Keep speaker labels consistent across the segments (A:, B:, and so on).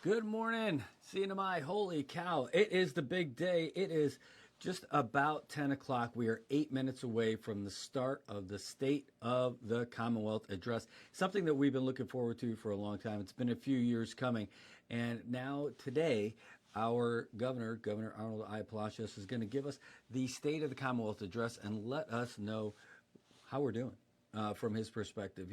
A: Good morning, CNMI. Holy cow. It is the big day. It is just about 10 o'clock. We are 8 minutes away from the start of the State of the Commonwealth Address, something that we've been looking forward to for a long time. It's been a few years coming. And now today, our Governor Arnold I. Palacios, is going to give us the State of the Commonwealth Address and let us know how we're doing from his perspective.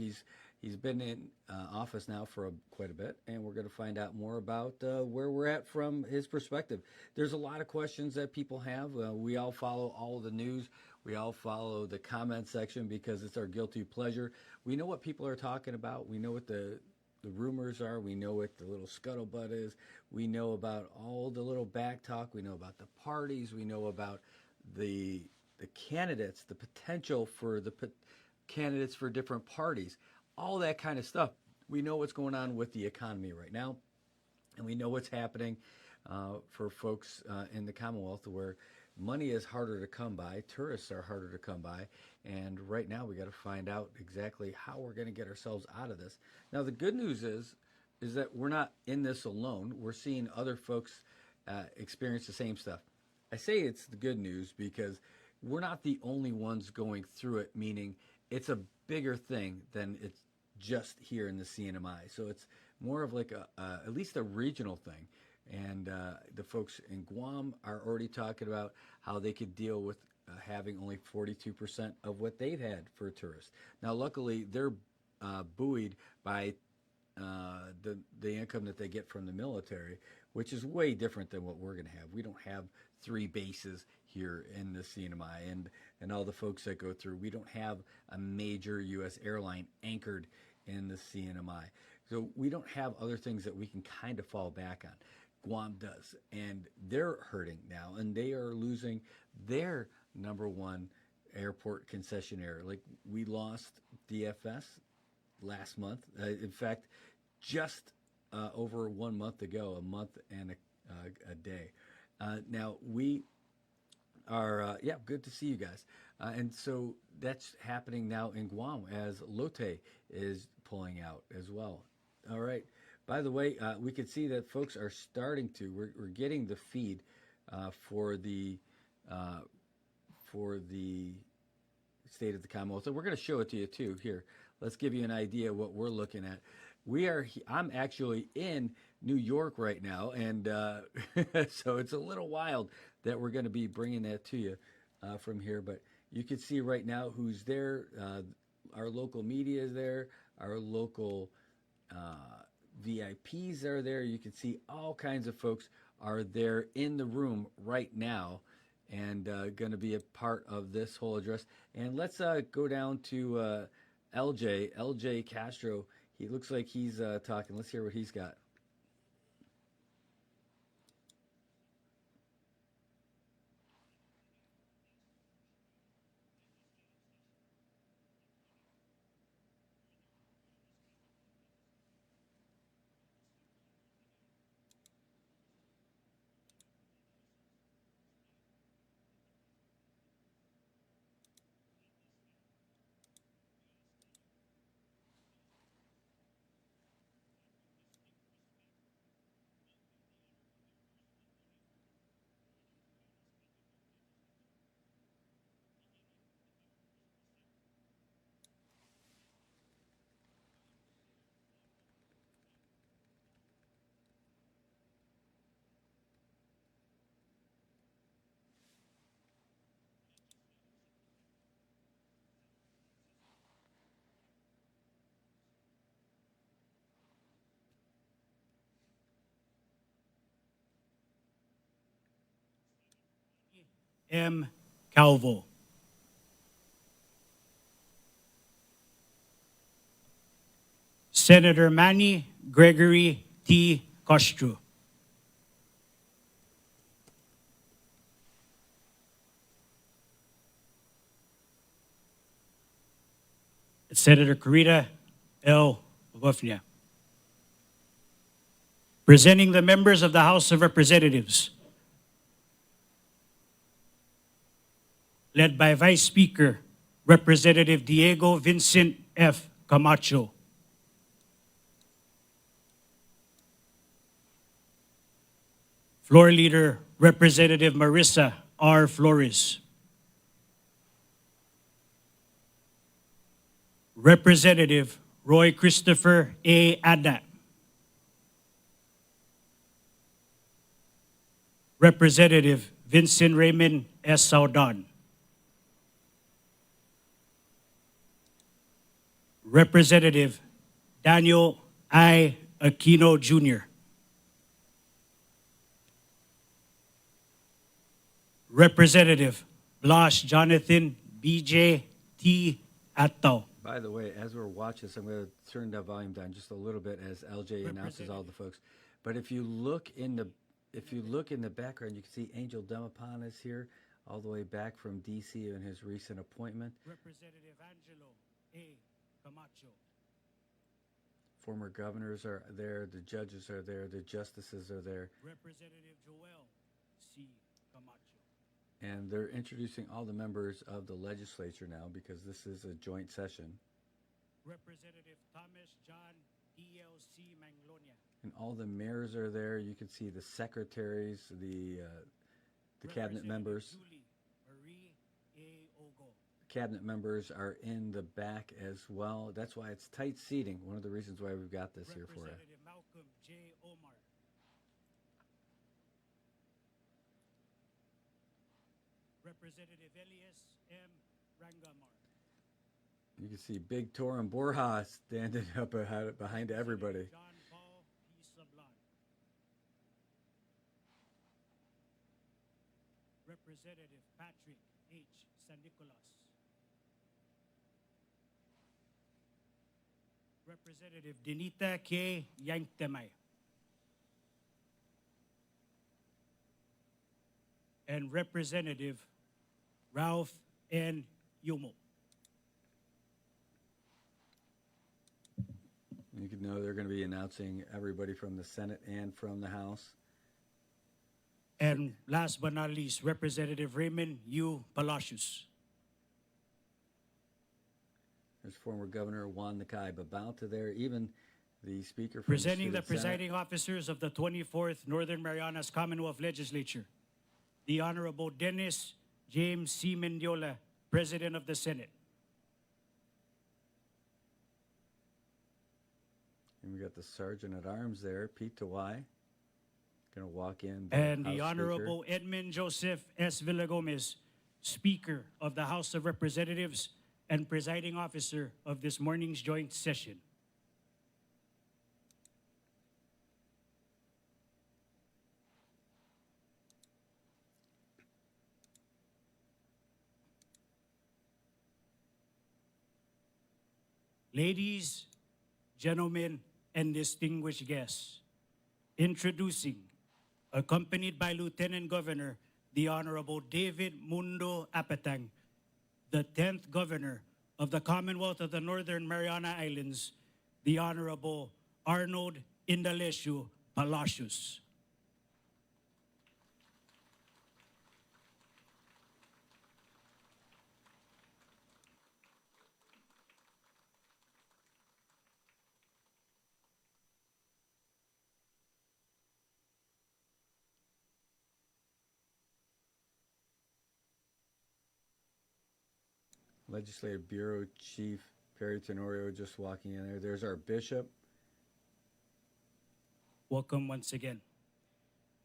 A: He's been in office now for quite a bit, and we're going to find out more about where we're at from his perspective. There's a lot of questions that people have. We all follow all of the news. We all follow the comment section because it's our guilty pleasure. We know what people are talking about. We know what the rumors are. We know what the little scuttlebutt is. We know about all the little back talk. We know about the parties. We know about the candidates, the potential for the candidates for different parties, all that kind of stuff. We know what's going on with the economy right now, and we know what's happening for folks in the Commonwealth, where money is harder to come by, tourists are harder to come by, and right now we got to find out exactly how we're going to get ourselves out of this. Now, the good news is that we're not in this alone. We're seeing other folks experience the same stuff. I say it's the good news because we're not the only ones going through it, meaning it's a bigger thing than it's just here in the CNMI. So it's more of like at least a regional thing. And the folks in Guam are already talking about how they could deal with having only 42% of what they've had for tourists. Now, luckily, they're buoyed by the income that they get from the military, which is way different than what we're going to have. We don't have 3 bases here in the CNMI and all the folks that go through. We don't have a major U.S. airline anchored in the CNMI. So we don't have other things that we can kind of fall back on. Guam does, and they're hurting now, and they are losing their #1 airport concessionaire. Like, we lost DFS last month. In fact, just over 1 month ago, a month and a day. Now, we are, good to see you guys. And so that's happening now in Guam as Lotte is pulling out as well. All right. By the way, we can see that folks are starting to, we're getting the feed for the State of the Commonwealth. So we're going to show it to you too. Here, let's give you an idea what we're looking at. I'm actually in New York right now, and so it's a little wild that we're going to be bringing that to you from here. But you can see right now who's there. Our local media is there. Our local VIPs are there. You can see all kinds of folks are there in the room right now and going to be a part of this whole address. And let's go down to LJ Castro. He looks like he's talking. Let's hear what he's got.
B: M. Calvo. Senator Manny Gregory T. Castro. Senator Corita L. Bofnia. Presenting the members of the House of Representatives, led by Vice Speaker Representative Diego Vincent F. Camacho. Floor Leader Representative Marissa R. Flores. Representative Roy Christopher A. Adat. Representative Vincent Raymond S. Saudan. Representative Daniel I. Aquino Jr. Representative Blas Jonathan B.J. T. Ataw.
A: By the way, as we're watching this, I'm going to turn the volume down just a little bit as LJ announces all the folks. But if you look in the background, you can see Angel Demapan is here, all the way back from D.C. in his recent appointment.
B: Representative Angelo A. Camacho.
A: Former governors are there, the judges are there, the justices are there.
B: Representative Joel C. Camacho.
A: And they're introducing all the members of the legislature now because this is a joint session.
B: Representative Thomas John D.L.C. Manglonia.
A: And all the mayors are there. You can see the secretaries, the cabinet members.
B: Julie Marie A. Ogo.
A: Cabinet members are in the back as well. That's why it's tight seating. One of the reasons why we've got this here for you.
B: Representative Malcolm J. Omar. Representative Elias M. Rangamar.
A: You can see Big Tor and Borja standing up behind everybody.
B: John Paul P. Sablan. Representative Patrick H. San Nicolas. Representative Denita K. Yangtemay. And Representative Ralph N. Yumo.
A: You can know they're going to be announcing everybody from the Senate and from the House.
B: And last but not least, Representative Raymond U. Palacios.
A: There's former Governor Juan Nakai Babauta there, even the Speaker from
B: Presenting the
A: the Senate.
B: presiding officers of the 24th Northern Marianas Commonwealth Legislature, the Honorable Dennis James C. Mendiola, President of the Senate.
A: And we got the Sergeant at Arms there, Pete Tawai, going to walk in.
B: And the
A: House
B: Honorable Edmund Joseph S. Villagomez, Speaker of the House of Representatives and presiding officer of this morning's joint session. Ladies, gentlemen, and distinguished guests, introducing, accompanied by Lieutenant Governor, the Honorable David Mundo Apatang, the 10th Governor of the Commonwealth of the Northern Mariana Islands, the Honorable Arnold I Palacios.
A: Legislative Bureau Chief Perry Tenorio just walking in there. There's our bishop.
B: Welcome once again.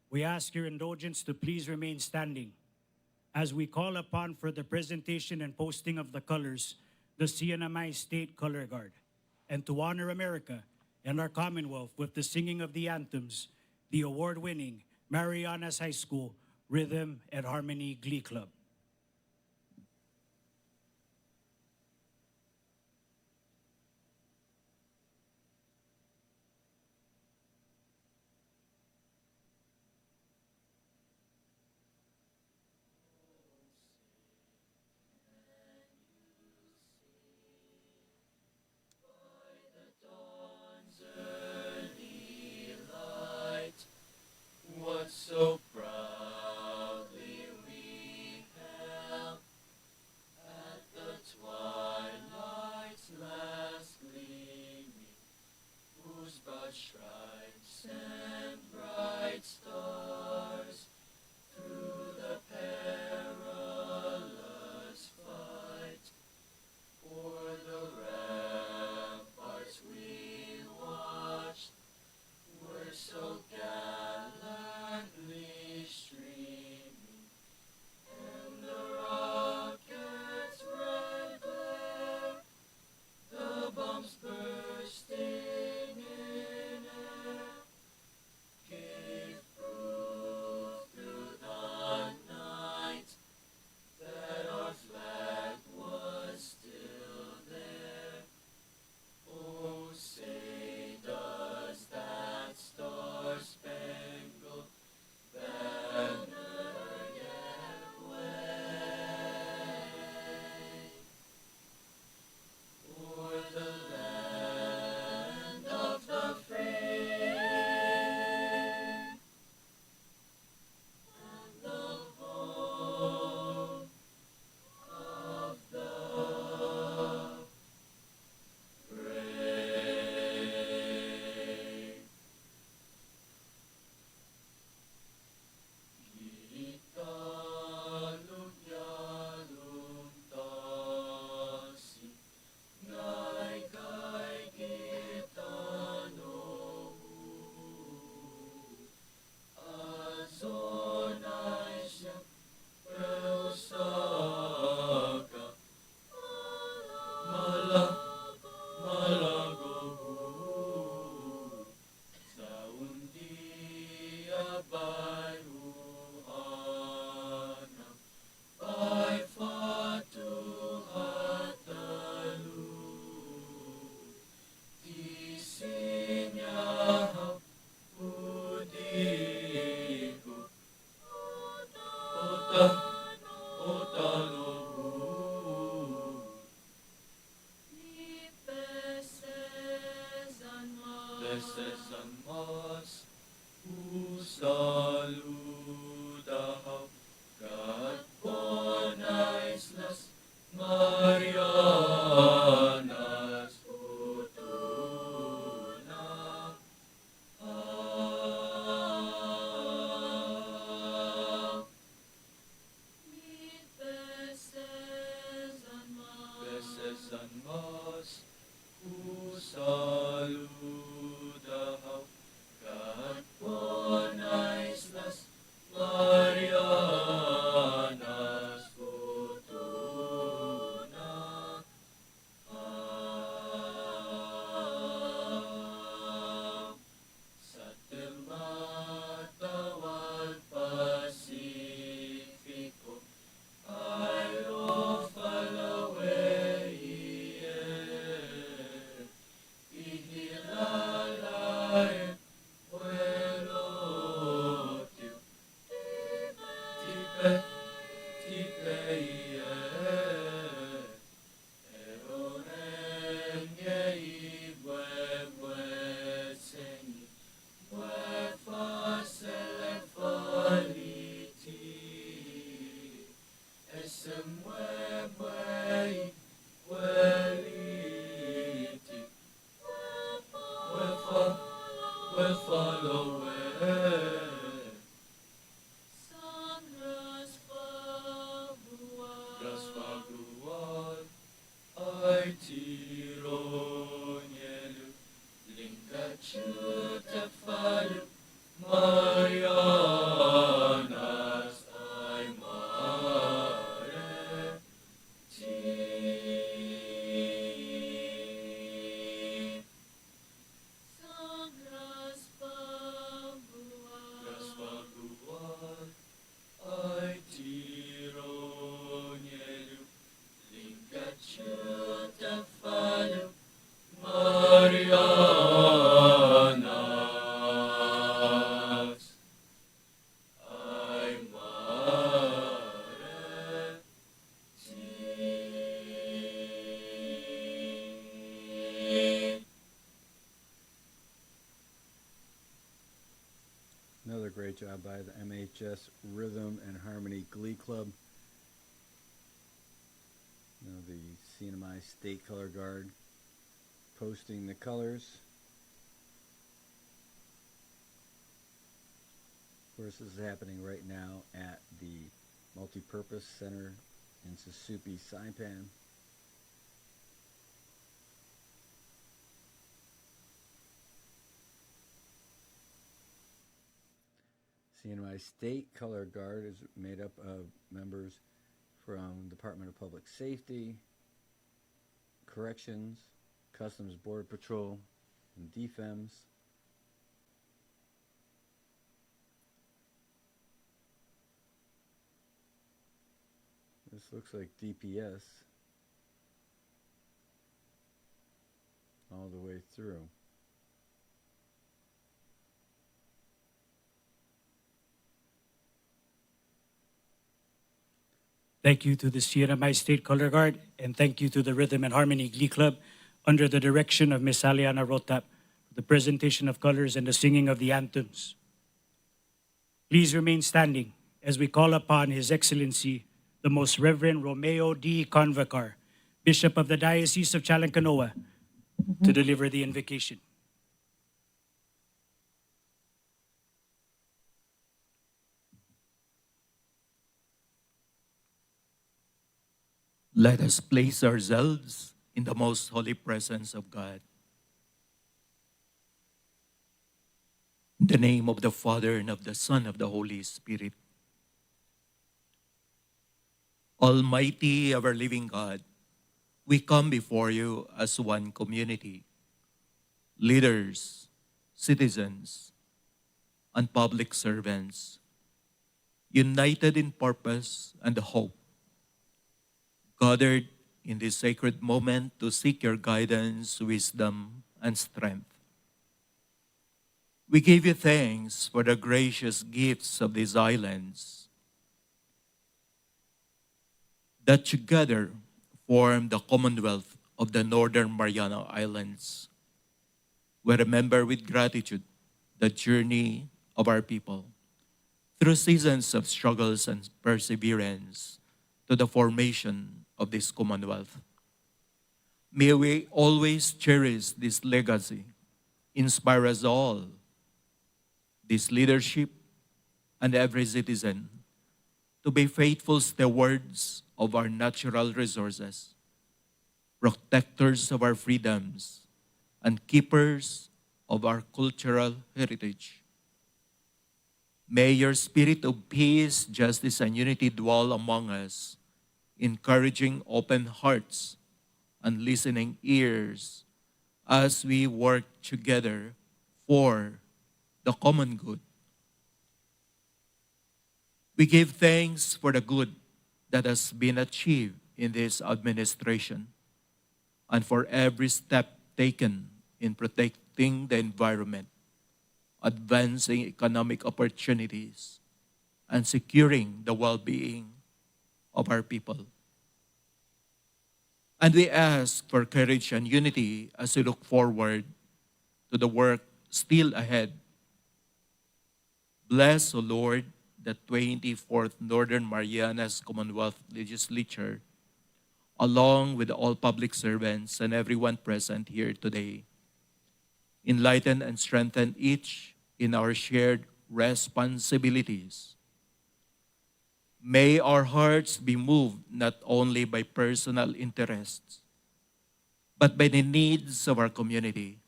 B: We ask your indulgence to please remain standing as we call upon for the presentation and posting of the colors, the CNMI State Color Guard, and to honor America and our Commonwealth with the singing of the anthems, the award-winning Marianas High School Rhythm and Harmony Glee Club.
C: What so proudly we hailed at the twilight's last gleaming, whose broad stripes and bright stars through the perilous fight o'er the ramparts we watched were so gallantly streaming, and the rocket's red glare, the bombs bursting in air, gave proof through the night that our flag was still there. Oh, say does that star-spangled banner yet wave o'er the land of the free and the home of the brave. Gitalog-yalog tasi, ngay-kay gitanohu, azonay siya preusaka, malago sa undi abay uhanap, ay fatu hatalu, di sinyahaw udiho, otalohu. Peces and mas usaludahaw, katpon islas Marianas utuna. Follow Raspaguan ay tironyelu Linkachu tafalu Marianas ay mare ti Raspaguan ay tironyelu Linkachu tafalu Marianas ay mare ti.
A: Another great job by the MHS Rhythm and Harmony Glee Club. You know, the CNMI State Color Guard posting the colors. Of course, this is happening right now at the Multipurpose Center in Susupe, Saipan. CNMI State Color Guard is made up of members from Department of Public Safety, Corrections, Customs Border Patrol, and DFEMS. This looks like DPS all the way through.
B: Thank you to the CNMI State Color Guard, and thank you to the Rhythm and Harmony Glee Club under the direction of Ms. Aliana Rotap for the presentation of colors and the singing of the anthems. Please remain standing as we call upon His Excellency, the Most Reverend Romeo D. Convacar, Bishop of the Diocese of Chalancanoa, to deliver the invocation.
D: Let us place ourselves in the most holy presence of God. In the name of the Father, and of the Son, and of the Holy Spirit. Almighty, ever living God, we come before you as one community, leaders, citizens, and public servants, united in purpose and hope, gathered in this sacred moment to seek your guidance, wisdom, and strength. We give you thanks for the gracious gifts of these islands that together form the Commonwealth of the Northern Mariana Islands. We remember with gratitude the journey of our people through seasons of struggles and perseverance to the formation of this Commonwealth. May we always cherish this legacy, inspire us all, this leadership, and every citizen to be faithful stewards of our natural resources, protectors of our freedoms, and keepers of our cultural heritage. May your spirit of peace, justice, and unity dwell among us, encouraging open hearts and listening ears as we work together for the common good. We give thanks for the good that has been achieved in this administration and for every step taken in protecting the environment, advancing economic opportunities, and securing the well-being of our people. And we ask for courage and unity as we look forward to the work still ahead. Bless, O Lord, the 24th Northern Marianas Commonwealth Legislature, along with all public servants and everyone present here today. Enlighten and strengthen each in our shared responsibilities. May our hearts be moved not only by personal interests, but by the needs of our community,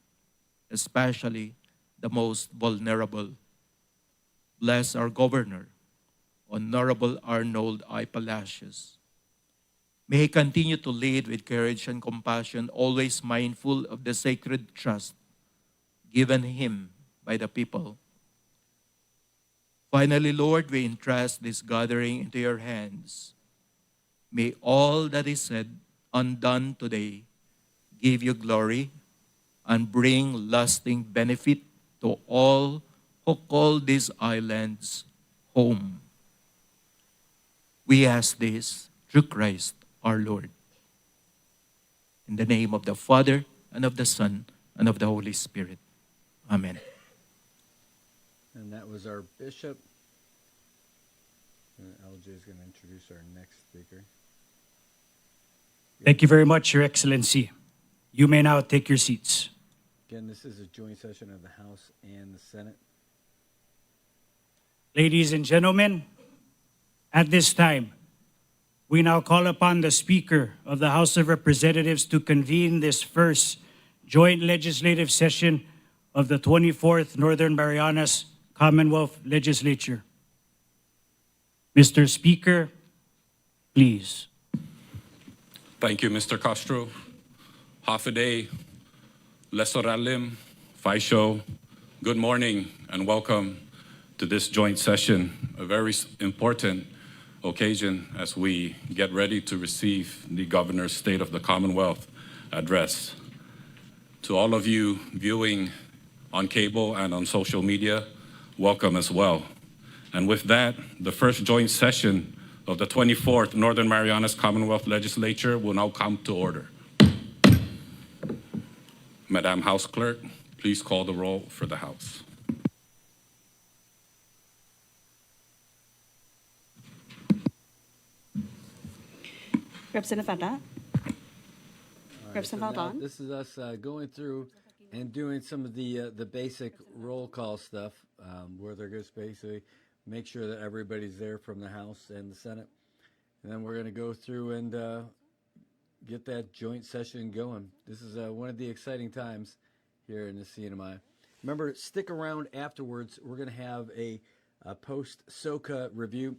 D: especially the most vulnerable. Bless our Governor, Honorable Arnold I. Palacios. May he continue to lead with courage and compassion, always mindful of the sacred trust given him by the people. Finally, Lord, we entrust this gathering into your hands. May all that is said and done today give you glory and bring lasting benefit to all who call these islands home. We ask this through Christ our Lord. In the name of the Father, and of the Son, and of the Holy Spirit. Amen.
A: And that was our bishop. And LJ is going to introduce our next speaker.
B: Thank you very much, Your Excellency. You may now take your seats.
A: Again, this is a joint session of the House and the Senate.
B: Ladies and gentlemen, at this time, we now call upon the Speaker of the House of Representatives to convene this first joint legislative session of the 24th Northern Marianas Commonwealth Legislature. Mr. Speaker, please.
E: Thank you, Mr. Castro. Hafaday, Lesoralim, Faisho, good morning and welcome to this joint session, a very important occasion as we get ready to receive the Governor's State of the Commonwealth Address. To all of you viewing on cable and on social media, welcome as well. And with that, the first joint session of the 24th Northern Marianas Commonwealth Legislature will now come to order. Madam House Clerk, please call the roll for the House.
F: Representative Fanta.
A: All right, so
F: Representative
A: now
F: Aldon.
A: this is us going through and doing some of the basic roll call stuff, where they're going to basically make sure that everybody's there from the House and the Senate. And then we're going to go through and get that joint session going. This is one of the exciting times here in the CNMI. Remember, stick around afterwards. We're going to have a post-SOCA review.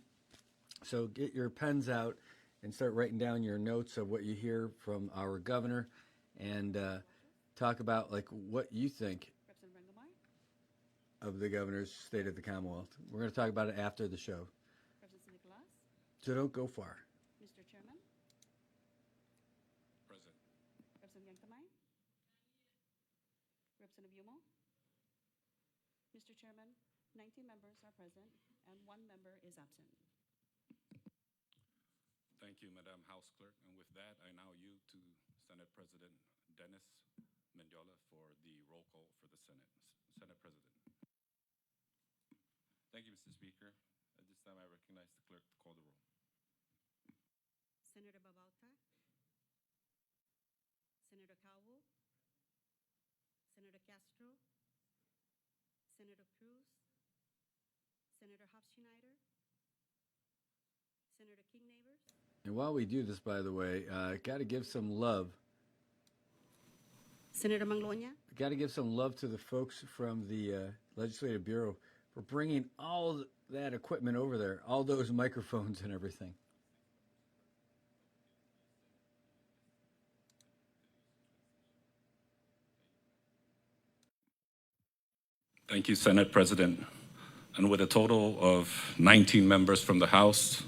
A: So get your pens out and start writing down your notes of what you hear from our governor and talk about like what you think of the governor's State of the Commonwealth. We're going to talk about it after the show. So don't go far.
F: Mr. Chairman.
E: Present.
F: Representative Yanktamay. Representative Yumo. Mr. Chairman, 19 members are present and 1 member is absent.
E: Thank you, Madam House Clerk. And with that, I now yield to Senate President Dennis Mendiola for the roll call for the Senate. Senate President.
G: Thank you, Mr. Speaker. At this time, I recognize the clerk to call the roll.
F: Senator Babauta. Senator Calvo. Senator Castro. Senator Cruz. Senator Hofschneider. Senator King-Neighbors.
A: And while we do this, by the way, got to give some love.
F: Senator Manglonia.
A: Got to give some love to the folks from the Legislative Bureau for bringing all that equipment over there, all those microphones and everything.
E: Thank you, Senate President. And with a total of 19 members from the House,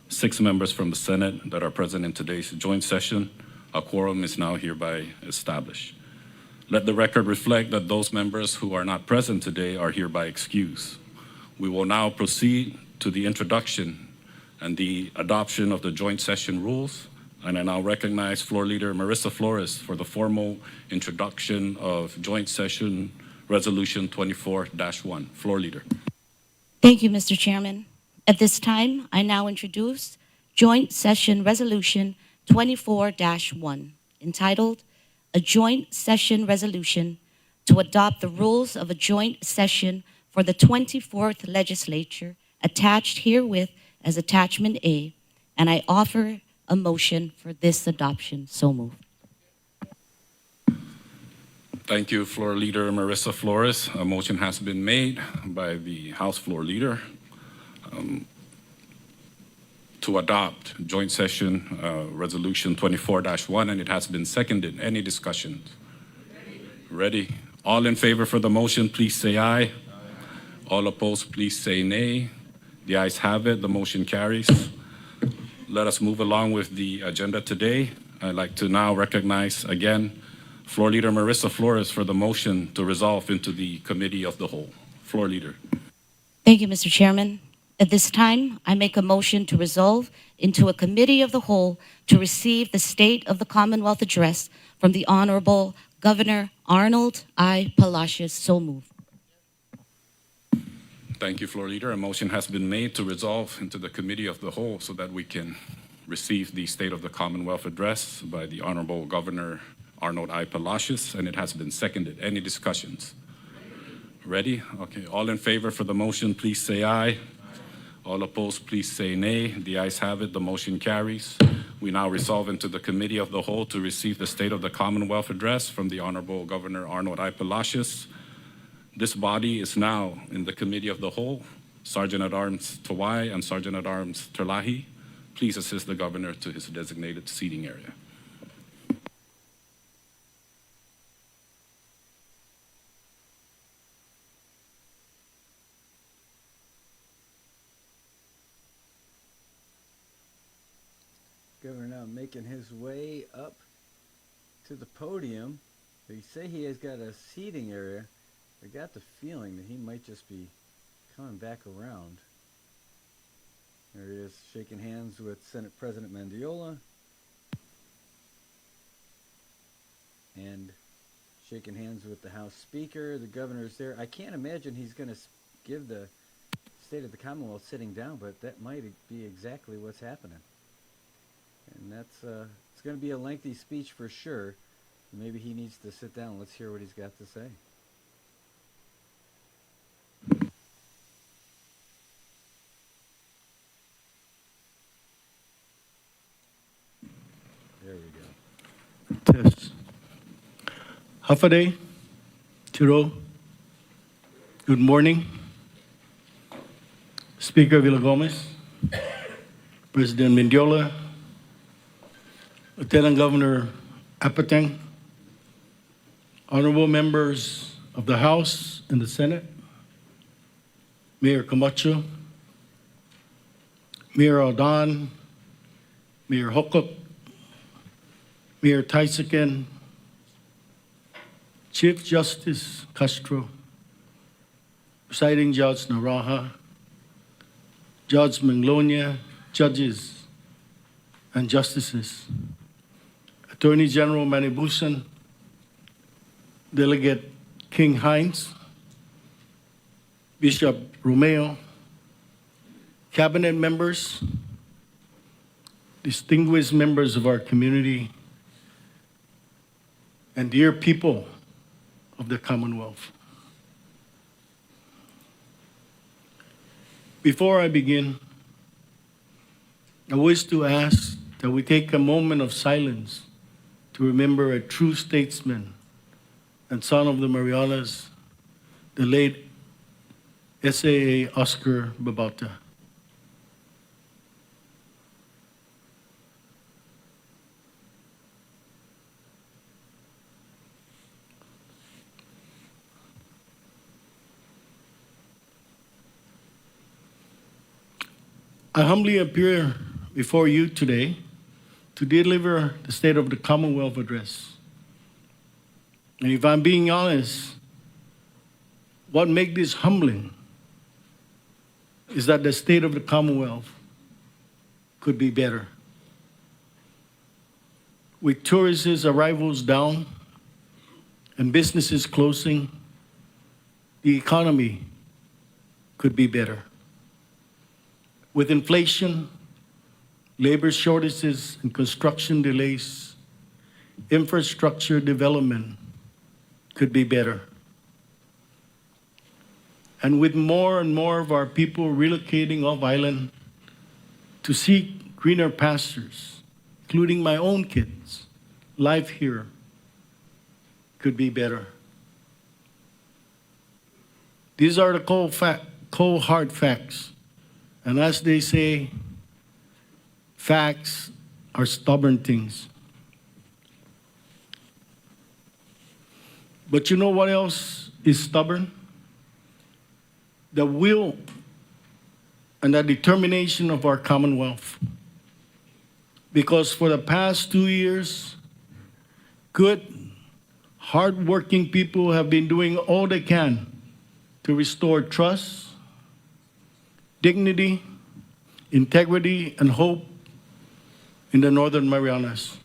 E: 6 members from the Senate that are present in today's joint session, a quorum is now hereby established. Let the record reflect that those members who are not present today are hereby excused. We will now proceed to the introduction and the adoption of the joint session rules. And I now recognize Floor Leader Marissa Flores for the formal introduction of Joint Session Resolution 24-1. Floor Leader.
H: Thank you, Mr. Chairman. At this time, I now introduce Joint Session Resolution 24-1, entitled A Joint Session Resolution to Adopt the Rules of a Joint Session for the 24th Legislature, attached herewith as Attachment A, and I offer a motion for this adoption. So moved.
E: Thank you, Floor Leader Marissa Flores. A motion has been made by the House Floor Leader to adopt Joint Session Resolution 24-1, and it has been seconded. Any discussions? Ready? All in favor for the motion, please say aye. All opposed, please say nay. The ayes have it. The motion carries. Let us move along with the agenda today. I'd like to now recognize again Floor Leader Marissa Flores for the motion to resolve into the Committee of the Whole. Floor Leader.
H: Thank you, Mr. Chairman. At this time, I make a motion to resolve into a Committee of the Whole to receive the State of the Commonwealth Address from the Honorable Governor Arnold I. Palacios. So moved.
E: Thank you, Floor Leader. A motion has been made to resolve into the Committee of the Whole so that we can receive the State of the Commonwealth Address by the Honorable Governor Arnold I. Palacios, and it has been seconded. Any discussions? Ready? Okay. All in favor for the motion, please say aye. All opposed, please say nay. The ayes have it. The motion carries. We now resolve into the Committee of the Whole to receive the State of the Commonwealth Address from the Honorable Governor Arnold I. Palacios. This body is now in the Committee of the Whole. Sergeant-at-Arms Tawai and Sergeant-at-Arms Terlahi, please assist the Governor to his designated seating area.
A: Governor now making his way up to the podium. They say he has got a seating area. I got the feeling that he might just be coming back around. There he is, shaking hands with Senate President Mendiola and shaking hands with the House Speaker. The governor's there. I can't imagine he's going to give the State of the Commonwealth sitting down, but that might be exactly what's happening. And that's it's going to be a lengthy speech for sure. Maybe he needs to sit down. Let's hear what he's got to say. There we go.
I: Test. Hafade, Tiro, good morning. Speaker Villagomez, President Mendiola, Lieutenant Governor Apateng, honorable members of the House and the Senate, Mayor Camacho, Mayor Aldan, Mayor Hokuk, Mayor Tysican, Chief Justice Castro, Presiding Judge Naraha, Judge Manglonia, judges and justices, Attorney General Manibusan, Delegate King Hines, Bishop Romeo, cabinet members, distinguished members of our community, and dear people of the Commonwealth. Before I begin, I wish to ask that we take a moment of silence to remember a true statesman and son of the Marianas, the late SAA Oscar Babauta. I humbly appear before you today to deliver the State of the Commonwealth Address. And if I'm being honest, what makes this humbling is that the state of the Commonwealth could be better. With tourists' arrivals down and businesses closing, the economy could be better. With inflation, labor shortages and construction delays, infrastructure development could be better. And with more and more of our people relocating off island to seek greener pastures, including my own kids, life here could be better. These are the cold hard facts. And as they say, facts are stubborn things. But you know what else is stubborn? The will and the determination of our Commonwealth. Because for the past 2 years, good, hardworking people have been doing all they can to restore trust, dignity, integrity, and hope in the Northern Marianas.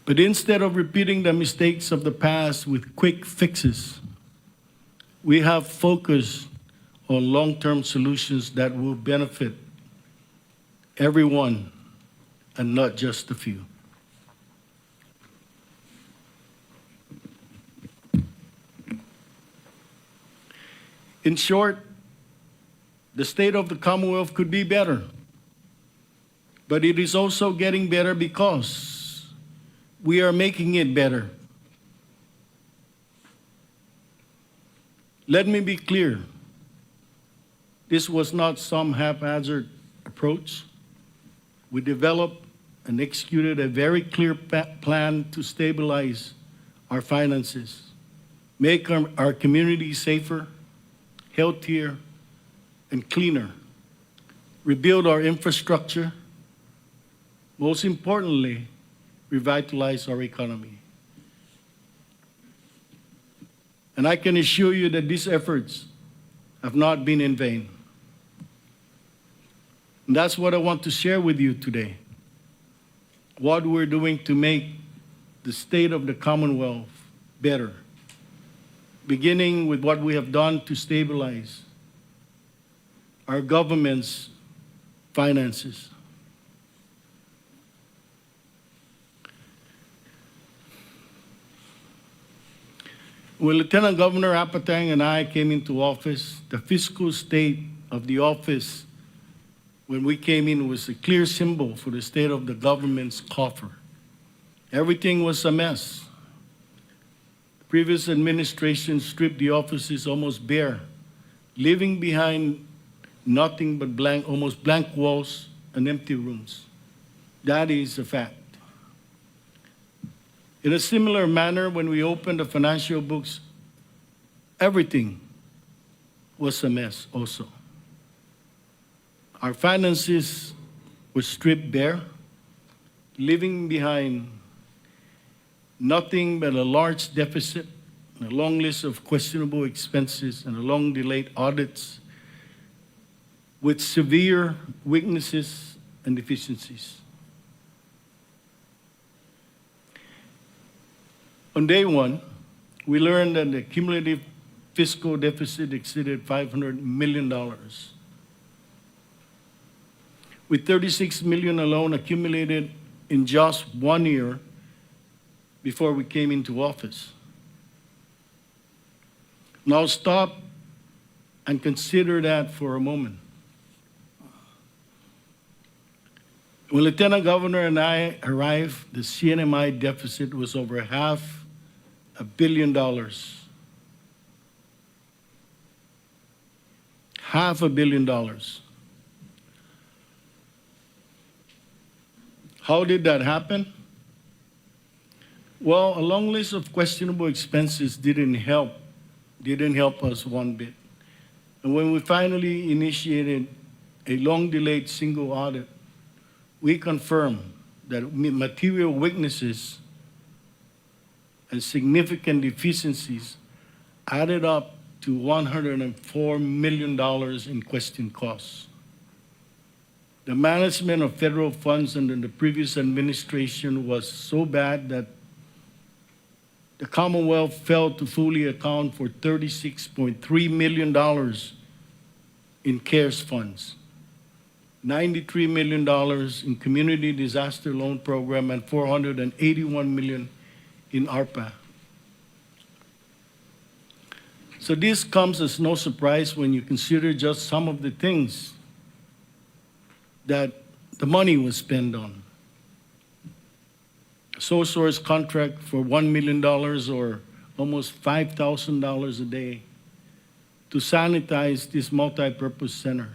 I: But instead of repeating the mistakes of the past with quick fixes, we have focused on long-term solutions that will benefit everyone and not just a few. In short, the state of the Commonwealth could be better, but it is also getting better because we are making it better. Let me be clear. This was not some haphazard approach. We developed and executed a very clear plan to stabilize our finances, make our community safer, healthier, and cleaner, rebuild our infrastructure, most importantly, revitalize our economy. And I can assure you that these efforts have not been in vain. And that's what I want to share with you today. What we're doing to make the state of the Commonwealth better, beginning with what we have done to stabilize our government's finances. When Lieutenant Governor Apatang and I came into office, the fiscal state of the office when we came in was a clear symbol for the state of the government's coffer. Everything was a mess. The previous administration stripped the offices almost bare, leaving behind nothing but almost blank walls and empty rooms. That is a fact. In a similar manner, when we opened the financial books, everything was a mess also. Our finances were stripped bare, leaving behind nothing but a large deficit, a long list of questionable expenses, and a long delayed audits with severe weaknesses and deficiencies. On day one, we learned that the cumulative fiscal deficit exceeded $500 million, with $36 million alone accumulated in just 1 year before we came into office. Now stop and consider that for a moment. When Lieutenant Governor and I arrived, the CNMI deficit was over $500 million. $500 million. How did that happen? Well, a long list of questionable expenses didn't help us one bit. And when we finally initiated a long-delayed single audit, we confirmed that material weaknesses and significant deficiencies added up to $104 million in question costs. The management of federal funds under the previous administration was so bad that the Commonwealth failed to fully account for $36.3 million in CARES funds, $93 million in Community Disaster Loan Program, and $481 million in ARPA. So this comes as no surprise when you consider just some of the things that the money was spent on. A sole source contract for $1 million or almost $5,000 a day to sanitize this multi-purpose center,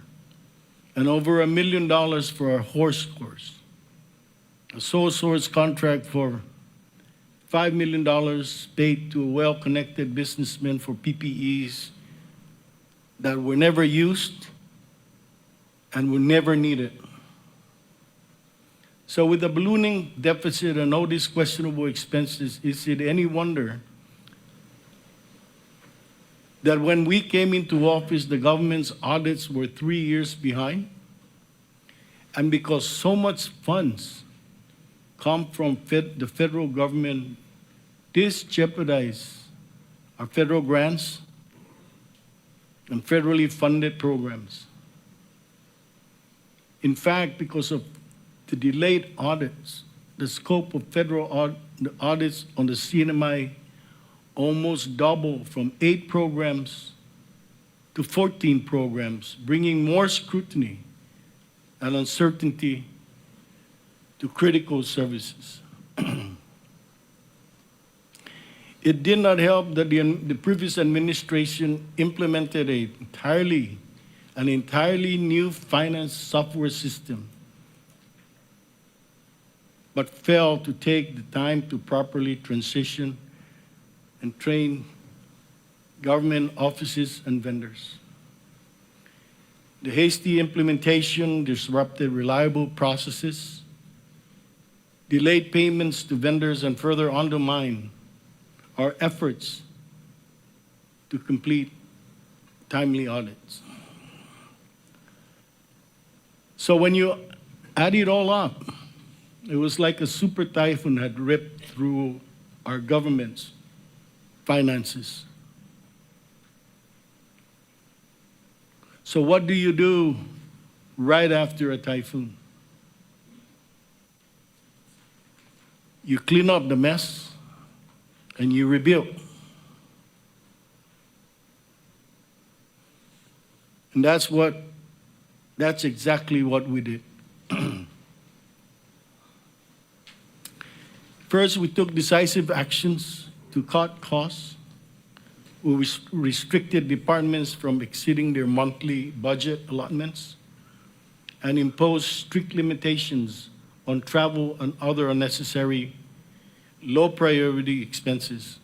I: and over $1 million for our horse course. A sole source contract for $5 million paid to a well-connected businessman for PPEs that were never used and were never needed. So with a ballooning deficit and all these questionable expenses, is it any wonder that when we came into office, the government's audits were 3 years behind? And because so much funds come from the federal government, this jeopardized our federal grants and federally funded programs. In fact, because of the delayed audits, the scope of federal audits on the CNMI almost doubled from 8 programs to 14 programs, bringing more scrutiny and uncertainty to critical services. It did not help that the previous administration implemented an entirely new finance software system, but failed to take the time to properly transition and train government offices and vendors. The hasty implementation disrupted reliable processes, delayed payments to vendors, and further undermined our efforts to complete timely audits. So when you add it all up, it was like a super typhoon had ripped through our government's finances. So what do you do right after a typhoon? You clean up the mess and you rebuild. And that's exactly what we did. First, we took decisive actions to cut costs. We restricted departments from exceeding their monthly budget allotments and imposed strict limitations on travel and other unnecessary low-priority expenses.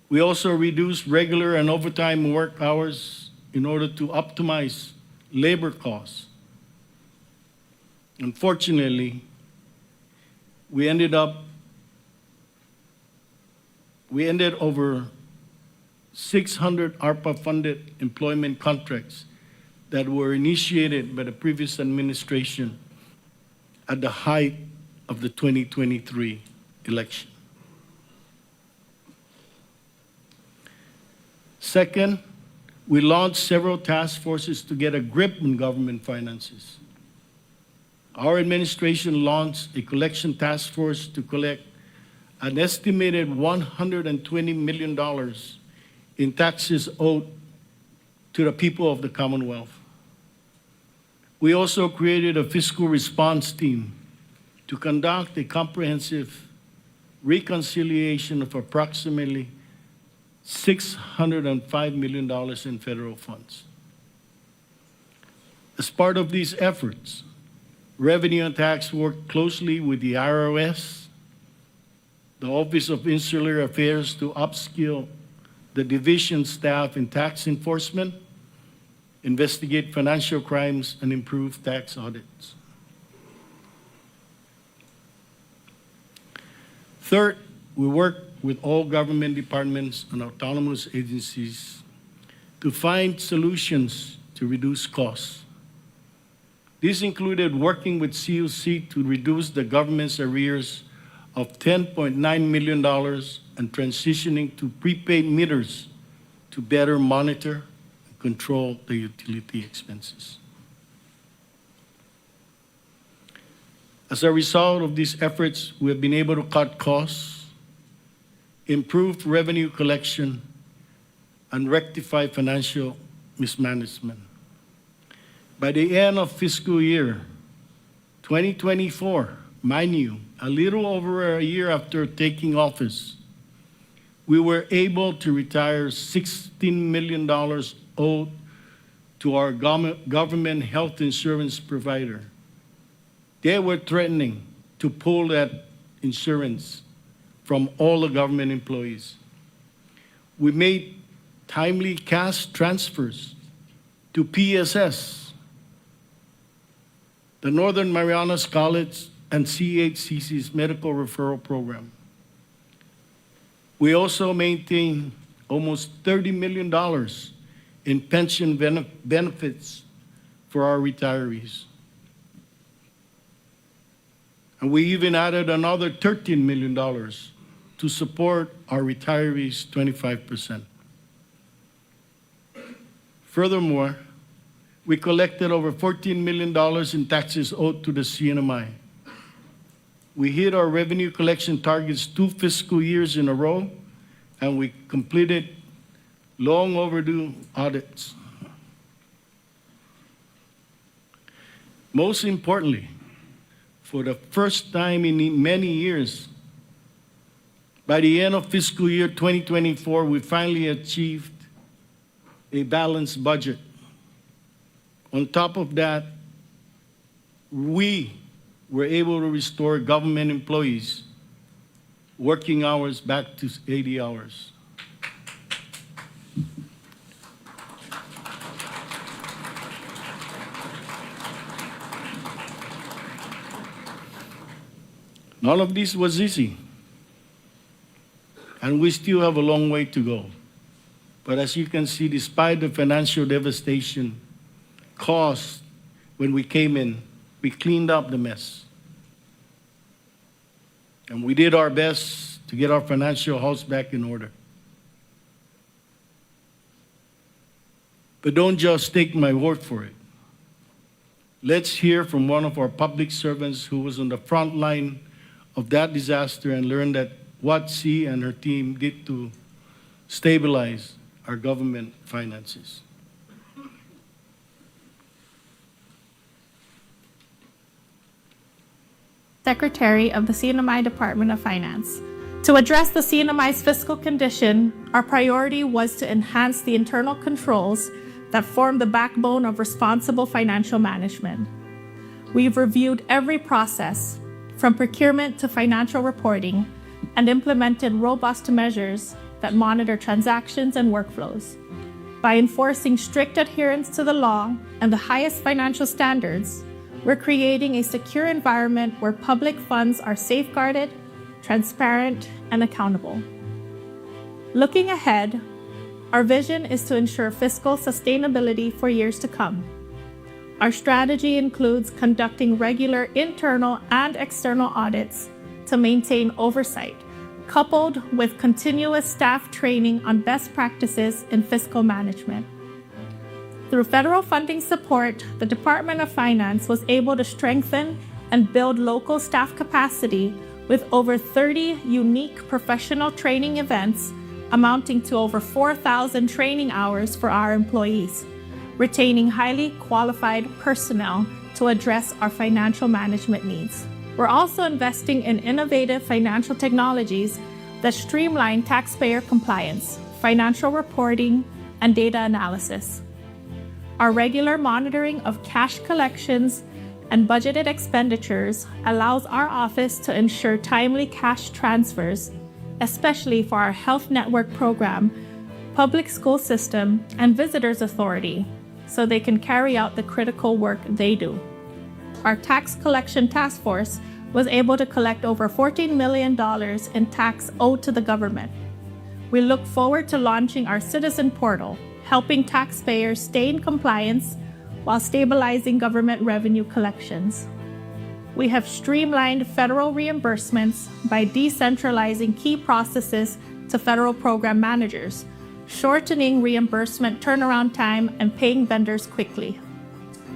I: We also reduced regular and overtime work hours in order to optimize labor costs. Unfortunately, we ended over 600 ARPA-funded employment contracts that were initiated by the previous administration at the height of the 2023 election. Second, we launched several task forces to get a grip on government finances. Our administration launched a collection task force to collect an estimated $120 million in taxes owed to the people of the Commonwealth. We also created a fiscal response team to conduct a comprehensive reconciliation of approximately $605 million in federal funds. As part of these efforts, Revenue and Tax worked closely with the IRS, the Office of Insular Affairs, to upskill the division staff in tax enforcement, investigate financial crimes, and improve tax audits. Third, we worked with all government departments and autonomous agencies to find solutions to reduce costs. This included working with COC to reduce the government's arrears of $10.9 million and transitioning to prepaid meters to better monitor and control the utility expenses. As a result of these efforts, we have been able to cut costs, improve revenue collection, and rectify financial mismanagement. By the end of fiscal year 2024, mind you, a little over a year after taking office, we were able to retire $16 million owed to our government health insurance provider. They were threatening to pull that insurance from all the government employees. We made timely cash transfers to PSS, the Northern Marianas College and CHCC's medical referral program. We also maintain almost $30 million in pension benefits for our retirees. And we even added another $13 million to support our retirees 25%. Furthermore, we collected over $14 million in taxes owed to the CNMI. We hit our revenue collection targets 2 fiscal years in a row, and we completed long overdue audits. Most importantly, for the first time in many years, by the end of fiscal year 2024, we finally achieved a balanced budget. On top of that, we were able to restore government employees' working hours back to 80 hours. None of this was easy, and we still have a long way to go. But as you can see, despite the financial devastation caused when we came in, we cleaned up the mess. And we did our best to get our financial house back in order. But don't just take my word for it. Let's hear from one of our public servants who was on the front line of that disaster and learn that what she and her team did to stabilize our government finances.
J: Secretary of the CNMI Department of Finance. To address the CNMI's fiscal condition, our priority was to enhance the internal controls that form the backbone of responsible financial management. We've reviewed every process, from procurement to financial reporting, and implemented robust measures that monitor transactions and workflows. By enforcing strict adherence to the law and the highest financial standards, we're creating a secure environment where public funds are safeguarded, transparent, and accountable. Looking ahead, our vision is to ensure fiscal sustainability for years to come. Our strategy includes conducting regular internal and external audits to maintain oversight, coupled with continuous staff training on best practices in fiscal management. Through federal funding support, the Department of Finance was able to strengthen and build local staff capacity with over 30 unique professional training events amounting to over 4,000 training hours for our employees, retaining highly qualified personnel to address our financial management needs. We're also investing in innovative financial technologies that streamline taxpayer compliance, financial reporting, and data analysis. Our regular monitoring of cash collections and budgeted expenditures allows our office to ensure timely cash transfers, especially for our health network program, public school system, and visitors authority, so they can carry out the critical work they do. Our tax collection task force was able to collect over $14 million in tax owed to the government. We look forward to launching our citizen portal, helping taxpayers stay in compliance while stabilizing government revenue collections. We have streamlined federal reimbursements by decentralizing key processes to federal program managers, shortening reimbursement turnaround time and paying vendors quickly.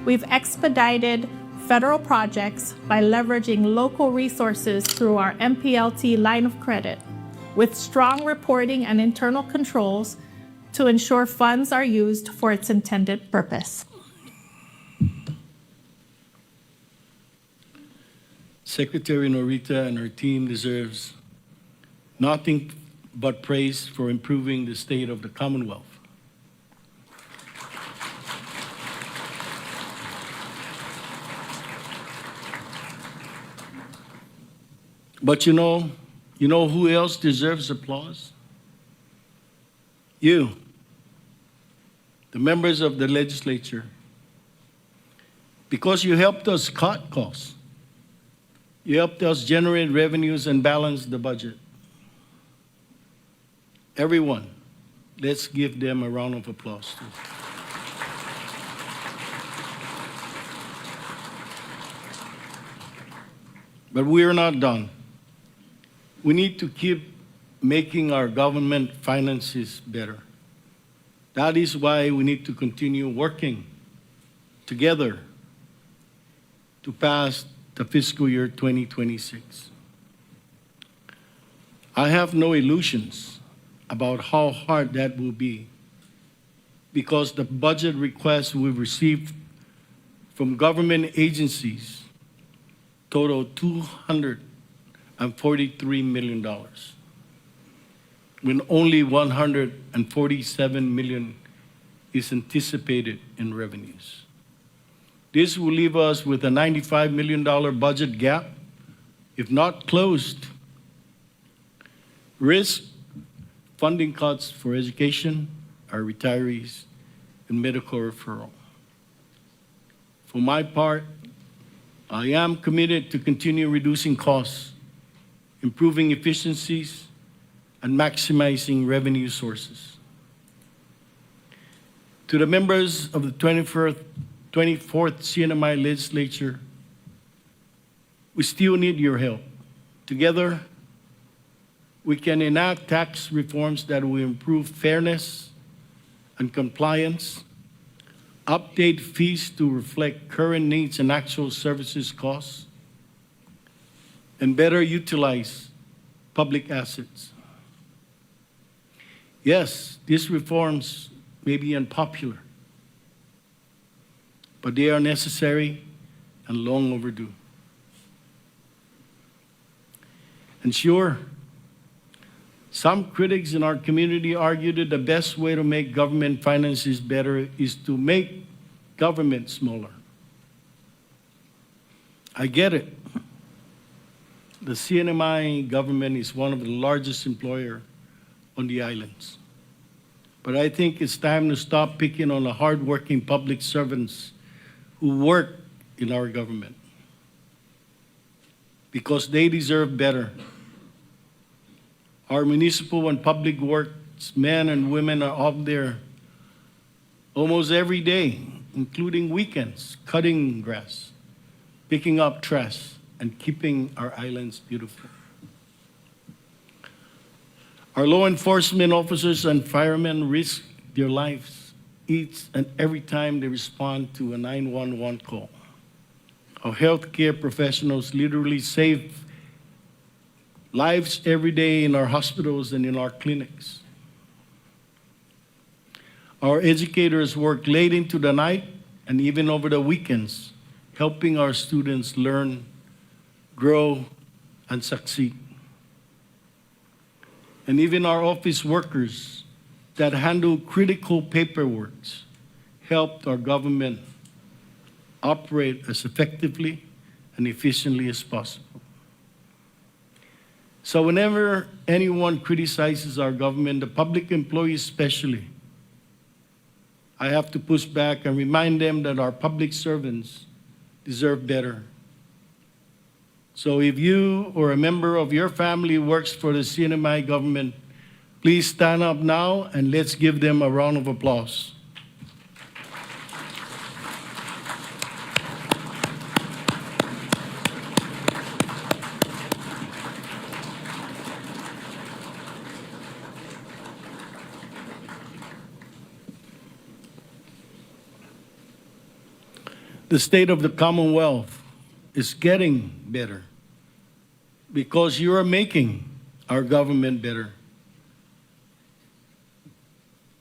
J: We've expedited federal projects by leveraging local resources through our MPLT line of credit, with strong reporting and internal controls to ensure funds are used for its intended purpose.
I: Secretary Norita and her team deserves nothing but praise for improving the state of the Commonwealth. But you know who else deserves applause? You, the members of the legislature, because you helped us cut costs. You helped us generate revenues and balance the budget. Everyone, let's give them a round of applause too. But we are not done. We need to keep making our government finances better. That is why we need to continue working together to pass the fiscal year 2026. I have no illusions about how hard that will be, because the budget requests we've received from government agencies total $243 million, when only $147 million is anticipated in revenues. This will leave us with a $95 million budget gap, if not closed. Risk funding cuts for education, our retirees, and medical referral. For my part, I am committed to continue reducing costs, improving efficiencies, and maximizing revenue sources. To the members of the 24th CNMI legislature, we still need your help. Together, we can enact tax reforms that will improve fairness and compliance, update fees to reflect current needs and actual services costs, and better utilize public assets. Yes, these reforms may be unpopular, but they are necessary and long overdue. And sure, some critics in our community argue that the best way to make government finances better is to make government smaller. I get it. The CNMI government is one of the largest employers on the islands. But I think it's time to stop picking on the hardworking public servants who work in our government, because they deserve better. Our municipal and public works men and women are out there almost every day, including weekends, cutting grass, picking up trash, and keeping our islands beautiful. Our law enforcement officers and firemen risk their lives each and every time they respond to a 911 call. Our healthcare professionals literally save lives every day in our hospitals and in our clinics. Our educators work late into the night and even over the weekends, helping our students learn, grow, and succeed. And even our office workers that handle critical paperwork helped our government operate as effectively and efficiently as possible. So whenever anyone criticizes our government, the public employees especially, I have to push back and remind them that our public servants deserve better. So if you or a member of your family works for the CNMI government, please stand up now and let's give them a round of applause. The state of the Commonwealth is getting better because you are making our government better.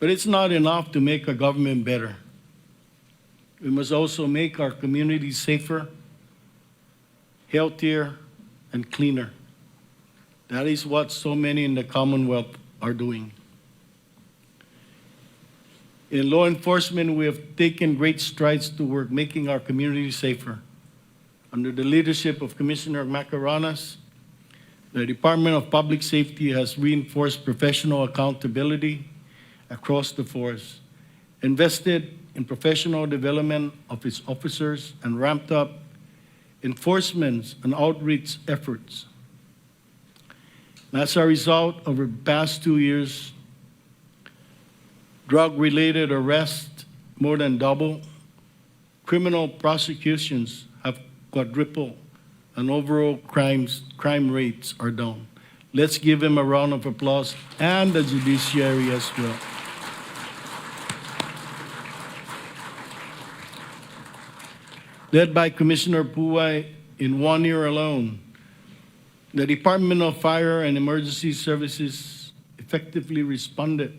I: But it's not enough to make our government better. We must also make our communities safer, healthier, and cleaner. That is what so many in the Commonwealth are doing. In law enforcement, we have taken great strides toward making our communities safer. Under the leadership of Commissioner Macaranas, the Department of Public Safety has reinforced professional accountability across the force, invested in professional development of its officers, and ramped up enforcement and outreach efforts. And as a result, over the past 2 years, drug-related arrests more than double, criminal prosecutions have quadrupled, and overall crime rates are down. Let's give him a round of applause, and the judiciary as well. Led by Commissioner Puay, in 1 year alone, the Department of Fire and Emergency Services effectively responded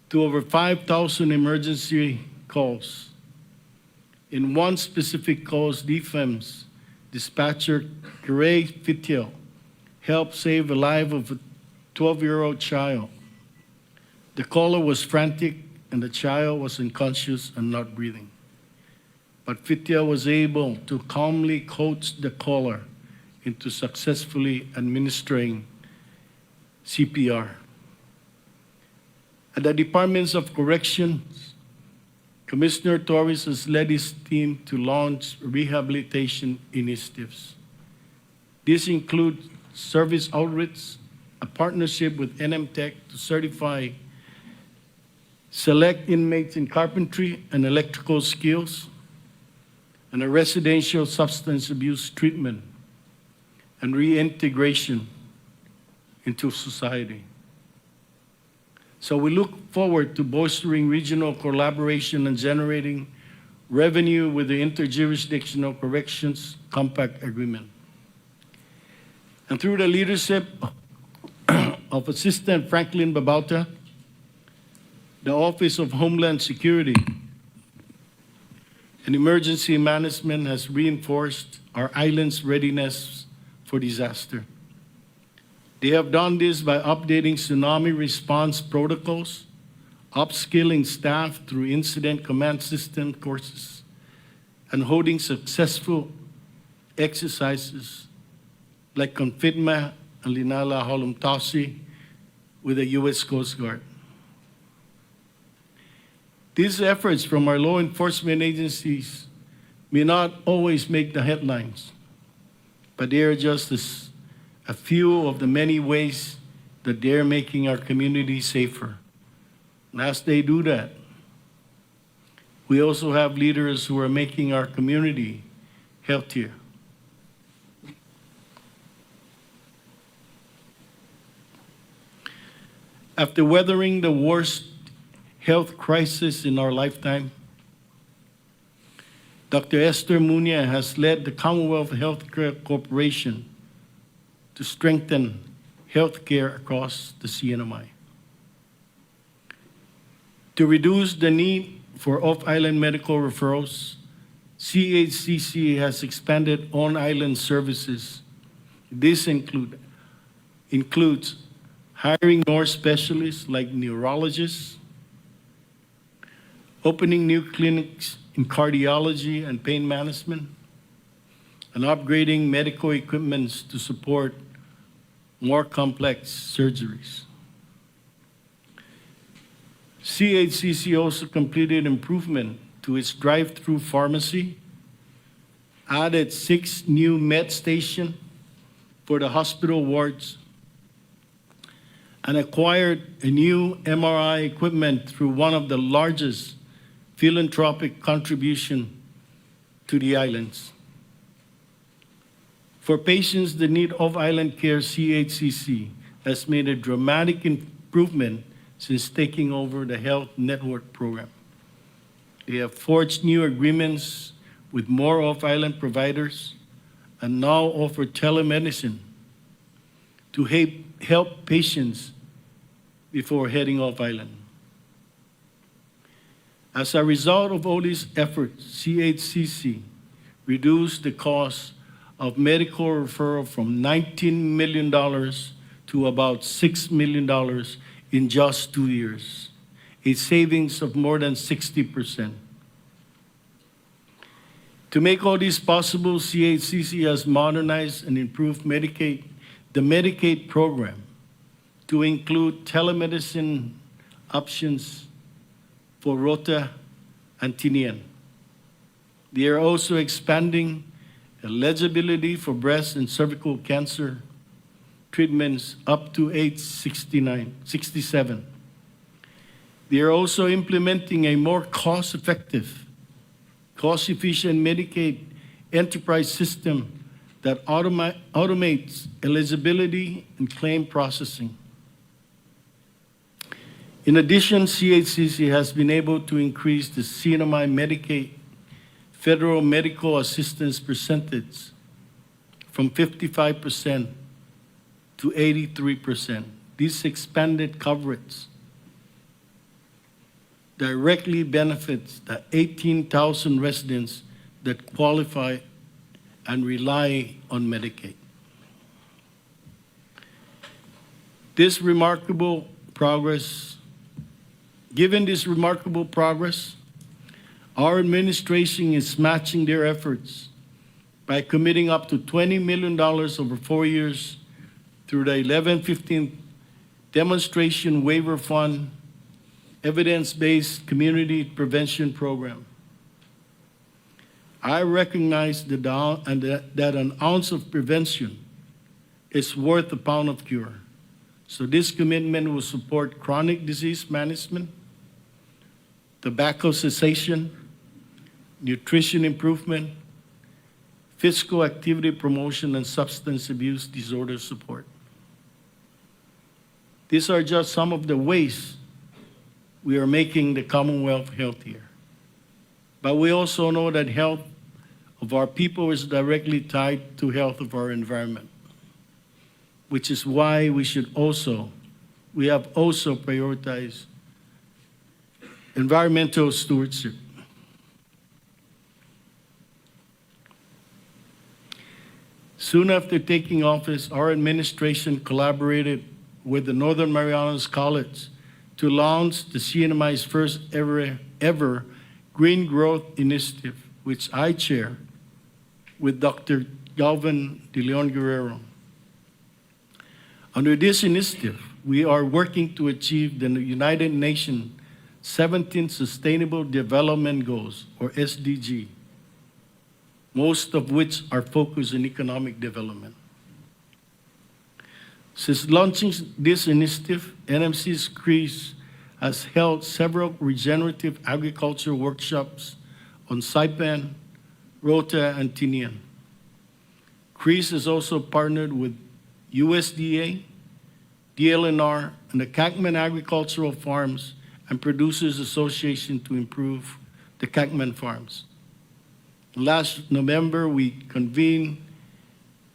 I: to over 5,000 emergency calls. In one specific cause, DFEMS dispatcher Gray Fitio helped save the life of a 12-year-old child. The caller was frantic and the child was unconscious and not breathing. But Fitio was able to calmly coach the caller into successfully administering CPR. At the Departments of Corrections, Commissioner Torres has led his team to launch rehabilitation initiatives. These include service outreach, a partnership with NMTech to certify select inmates in carpentry and electrical skills, and a residential substance abuse treatment and reintegration into society. So we look forward to bolstering regional collaboration and generating revenue with the Interjurisdictional Corrections Compact Agreement. And through the leadership of Assistant Franklin Babauta, the Office of Homeland Security and Emergency Management has reinforced our island's readiness for disaster. They have done this by updating tsunami response protocols, upskilling staff through incident command system courses, and holding successful exercises like Confidma and Linala Holumtasi with the U.S. Coast Guard. These efforts from our law enforcement agencies may not always make the headlines, but they are just a few of the many ways that they're making our community safer. And as they do that, we also have leaders who are making our community healthier. After weathering the worst health crisis in our lifetime, Dr. Esther Munia has led the Commonwealth Healthcare Corporation to strengthen healthcare across the CNMI. To reduce the need for off-island medical referrals, CHCC has expanded on-island services. This includes hiring more specialists like neurologists, opening new clinics in cardiology and pain management, and upgrading medical equipment to support more complex surgeries. CHCC also completed improvement to its drive-through pharmacy added 6 new med stations for the hospital wards, and acquired a new MRI equipment through one of the largest philanthropic contributions to the islands. For patients that need off-island care, CHCC has made a dramatic improvement since taking over the Health Network program. They have forged new agreements with more off-island providers and now offer telemedicine to help patients before heading off-island. As a result of all these efforts, CHCC reduced the cost of medical referral from $19 million to about $6 million in just 2 years, a savings of more than 60%. To make all this possible, CHCC has modernized and improved the Medicaid program to include telemedicine options for Rota and Tinian. They are also expanding eligibility for breast and cervical cancer treatments up to age 67. They are also implementing a more cost-effective, cost-efficient Medicaid enterprise system that automates eligibility and claim processing. In addition, CHCC has been able to increase the CNMI Medicaid federal medical assistance percentage from 55% to 83%. This expanded coverage directly benefits the 18,000 residents that qualify and rely on Medicaid. Given this remarkable progress, our administration is matching their efforts by committing up to $20 million over 4 years through the 1115 Demonstration Waiver Fund Evidence-Based Community Prevention Program. I recognize that an ounce of prevention is worth a pound of cure. So this commitment will support chronic disease management, tobacco cessation, nutrition improvement, physical activity promotion, and substance abuse disorder support. These are just some of the ways we are making the Commonwealth healthier. But we also know that health of our people is directly tied to health of our environment, which is why we have also prioritized environmental stewardship. Soon after taking office, our administration collaborated with the Northern Marianas College to launch the CNMI's first ever Green Growth Initiative, which I chair with Dr. Galvin De Leon Guerrero. Under this initiative, we are working to achieve the United Nations 17 Sustainable Development Goals, or SDG, most of which are focused on economic development. Since launching this initiative, NMC's CREAS has held several regenerative agriculture workshops on Saipan, Rota, and Tinian. CREAS has also partnered with USDA, DLNR, and the Cacman Agricultural Farms and Producers Association to improve the Cacman farms. Last November, we convened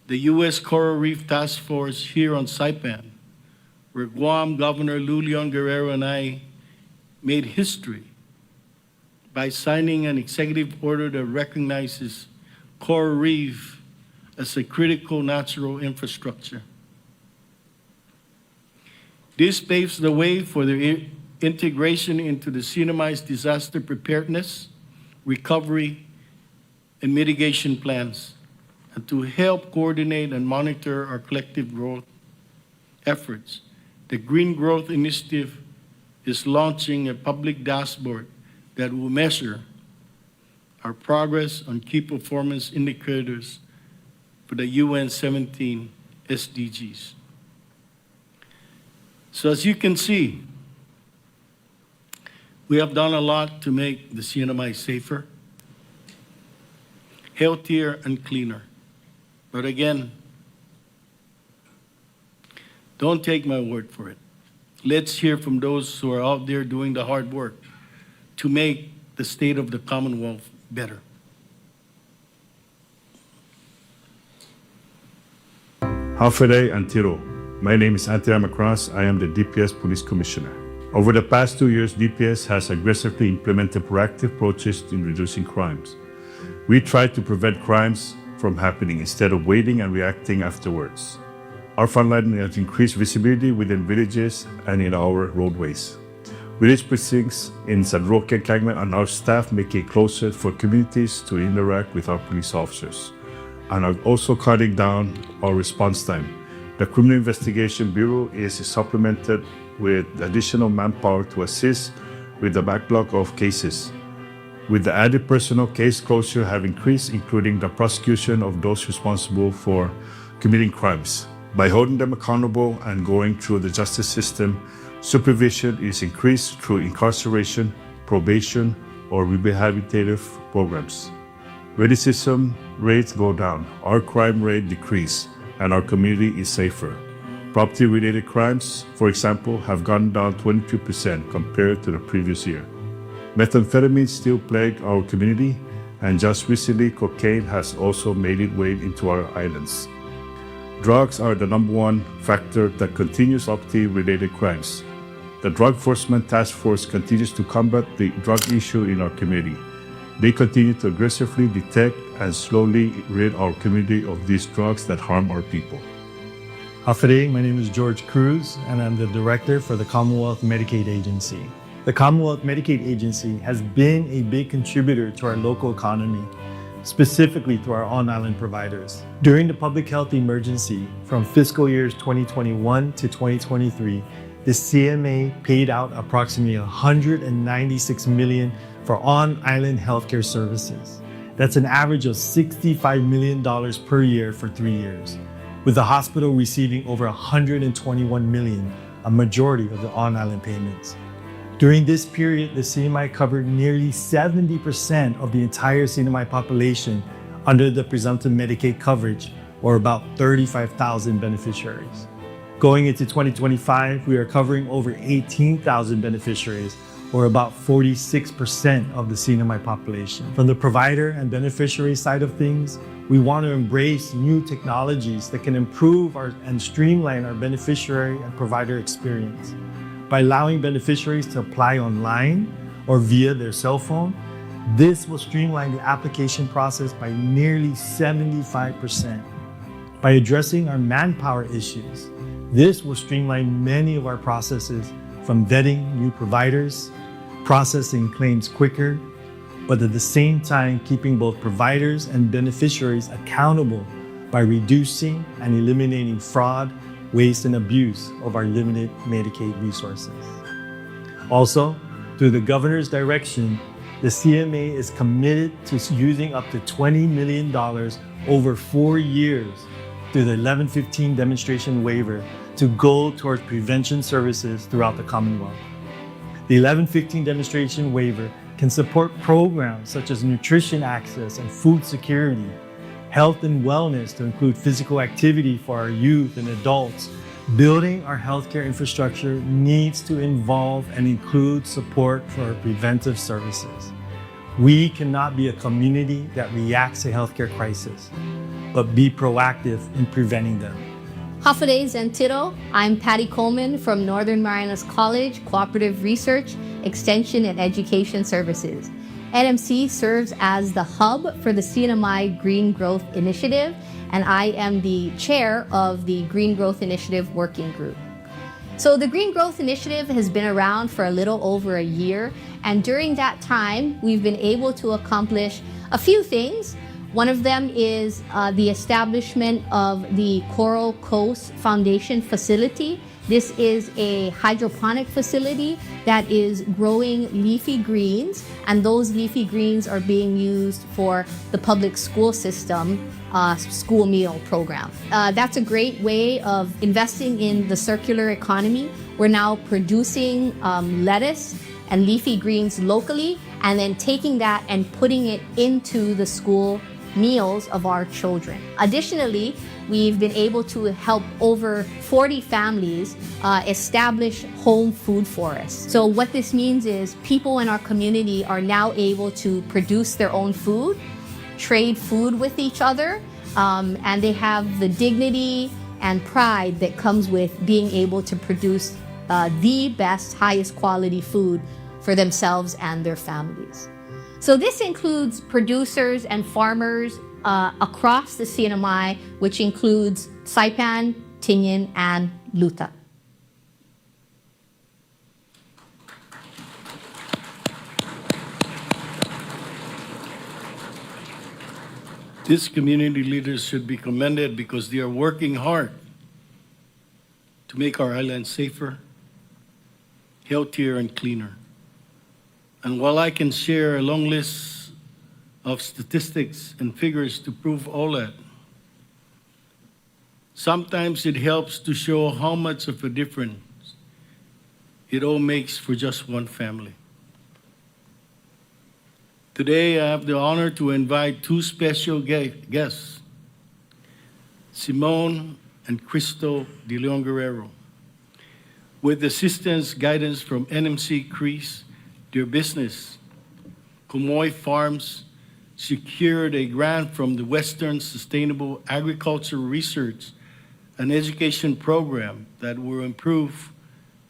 I: the U.S. Coral Reef Task Force here on Saipan, where Guam Governor Leon Guerrero and I made history by signing an executive order that recognizes coral reef as a critical natural infrastructure. This paves the way for the integration into the CNMI's disaster preparedness, recovery, and mitigation plans, and to help coordinate and monitor our collective growth efforts. The Green Growth Initiative is launching a public dashboard that will measure our progress on key performance indicators for the UN 17 SDGs. So as you can see, we have done a lot to make the CNMI safer, healthier, and cleaner. But again, don't take my word for it. Let's hear from those who are out there doing the hard work to make the state of the Commonwealth better.
K: Hafide Antiro. My name is Antira Macross. I am the DPS Police Commissioner. Over the past 2 years, DPS has aggressively implemented proactive approaches in reducing crimes. We try to prevent crimes from happening instead of waiting and reacting afterwards. Our frontline has increased visibility within villages and in our roadways. Village precincts in San Roque and Cagman and our staff make it closer for communities to interact with our police officers and are also cutting down our response time. The Criminal Investigation Bureau is supplemented with additional manpower to assist with the backlog of cases. With the added personnel, case closure have increased, including the prosecution of those responsible for committing crimes. By holding them accountable and going through the justice system, supervision is increased through incarceration, probation, or rehabilitative programs. Recidivism rates go down, our crime rate decrease, and our community is safer. Property-related crimes, for example, have gone down 22% compared to the previous year. Methamphetamine still plague our community, and just recently, cocaine has also made its way into our islands. Drugs are the number one factor that continues property-related crimes. The Drug Enforcement Task Force continues to combat the drug issue in our community. They continue to aggressively detect and slowly rid our community of these drugs that harm our people.
L: Hafide, my name is George Cruz, and I'm the Director for the Commonwealth Medicaid Agency. The Commonwealth Medicaid Agency has been a big contributor to our local economy, specifically to our on-island providers. During the public health emergency from fiscal years 2021 to 2023, the CMA paid out approximately $196 million for on-island healthcare services. That's an average of $65 million per year for 3 years, with the hospital receiving over $121 million, a majority of the on-island payments. During this period, the CNMI covered nearly 70% of the entire CNMI population under the presumptive Medicaid coverage, or about 35,000 beneficiaries. Going into 2025, we are covering over 18,000 beneficiaries, or about 46% of the CNMI population. From the provider and beneficiary side of things, we want to embrace new technologies that can improve and streamline our beneficiary and provider experience. By allowing beneficiaries to apply online or via their cell phone, this will streamline the application process by nearly 75%. By addressing our manpower issues, this will streamline many of our processes, from vetting new providers, processing claims quicker, but at the same time keeping both providers and beneficiaries accountable by reducing and eliminating fraud, waste, and abuse of our limited Medicaid resources. Also, through the Governor's direction, the CMA is committed to using up to $20 million over 4 years through the 1115 demonstration waiver to go towards prevention services throughout the Commonwealth. The 1115 demonstration waiver can support programs such as nutrition access and food security, health and wellness to include physical activity for our youth and adults. Building our healthcare infrastructure needs to involve and include support for our preventive services. We cannot be a community that reacts to healthcare crises, but be proactive in preventing them.
M: Hafide Zentito, I'm Patty Coleman from Northern Marianas College Cooperative Research, Extension and Education Services. NMC serves as the hub for the CNMI Green Growth Initiative, and I am the chair of the Green Growth Initiative Working Group. So the Green Growth Initiative has been around for a little over a year, and during that time, we've been able to accomplish a few things. One of them is the establishment of the Coral Coast Foundation facility This is a hydroponic facility that is growing leafy greens, and those leafy greens are being used for the public school system school meal program. That's a great way of investing in the circular economy. We're now producing lettuce and leafy greens locally, and then taking that and putting it into the school meals of our children. Additionally, we've been able to help over 40 families establish home food forests. So what this means is people in our community are now able to produce their own food, trade food with each other, and they have the dignity and pride that comes with being able to produce the best, highest quality food for themselves and their families. So this includes producers and farmers across the CNMI, which includes Saipan, Tinian, and Luta.
I: These community leaders should be commended because they are working hard to make our island safer, healthier, and cleaner. And while I can share a long list of statistics and figures to prove all that, sometimes it helps to show how much of a difference it all makes for just one family. Today, I have the honor to invite two special guests, Simone and Cristo de Leon Guerrero. With assistance guidance from NMC Crease, their business, Kumoy Farms, secured a grant from the Western Sustainable Agriculture Research and Education Program that will improve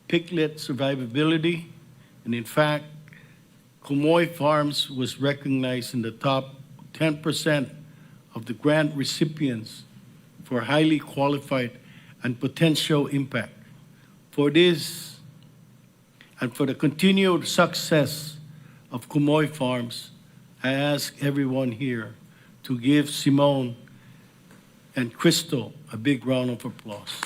I: piglet survivability. And in fact, Kumoy Farms was recognized in the top 10% of the grant recipients for highly qualified and potential impact. For this, and for the continued success of Kumoy Farms, I ask everyone here to give Simone and Crystal a big round of applause.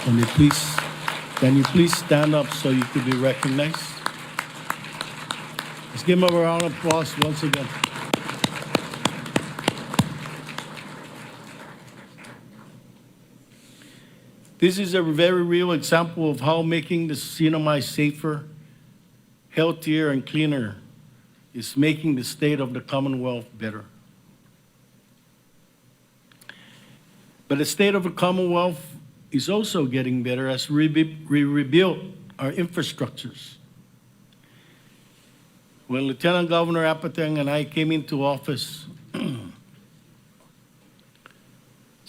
I: Can you please stand up so you could be recognized? Let's give them a round of applause once again. This is a very real example of how making the CNMI safer, healthier, and cleaner is making the state of the Commonwealth better. But the state of the Commonwealth is also getting better as we rebuild our infrastructures. When Lieutenant Governor Apateng and I came into office,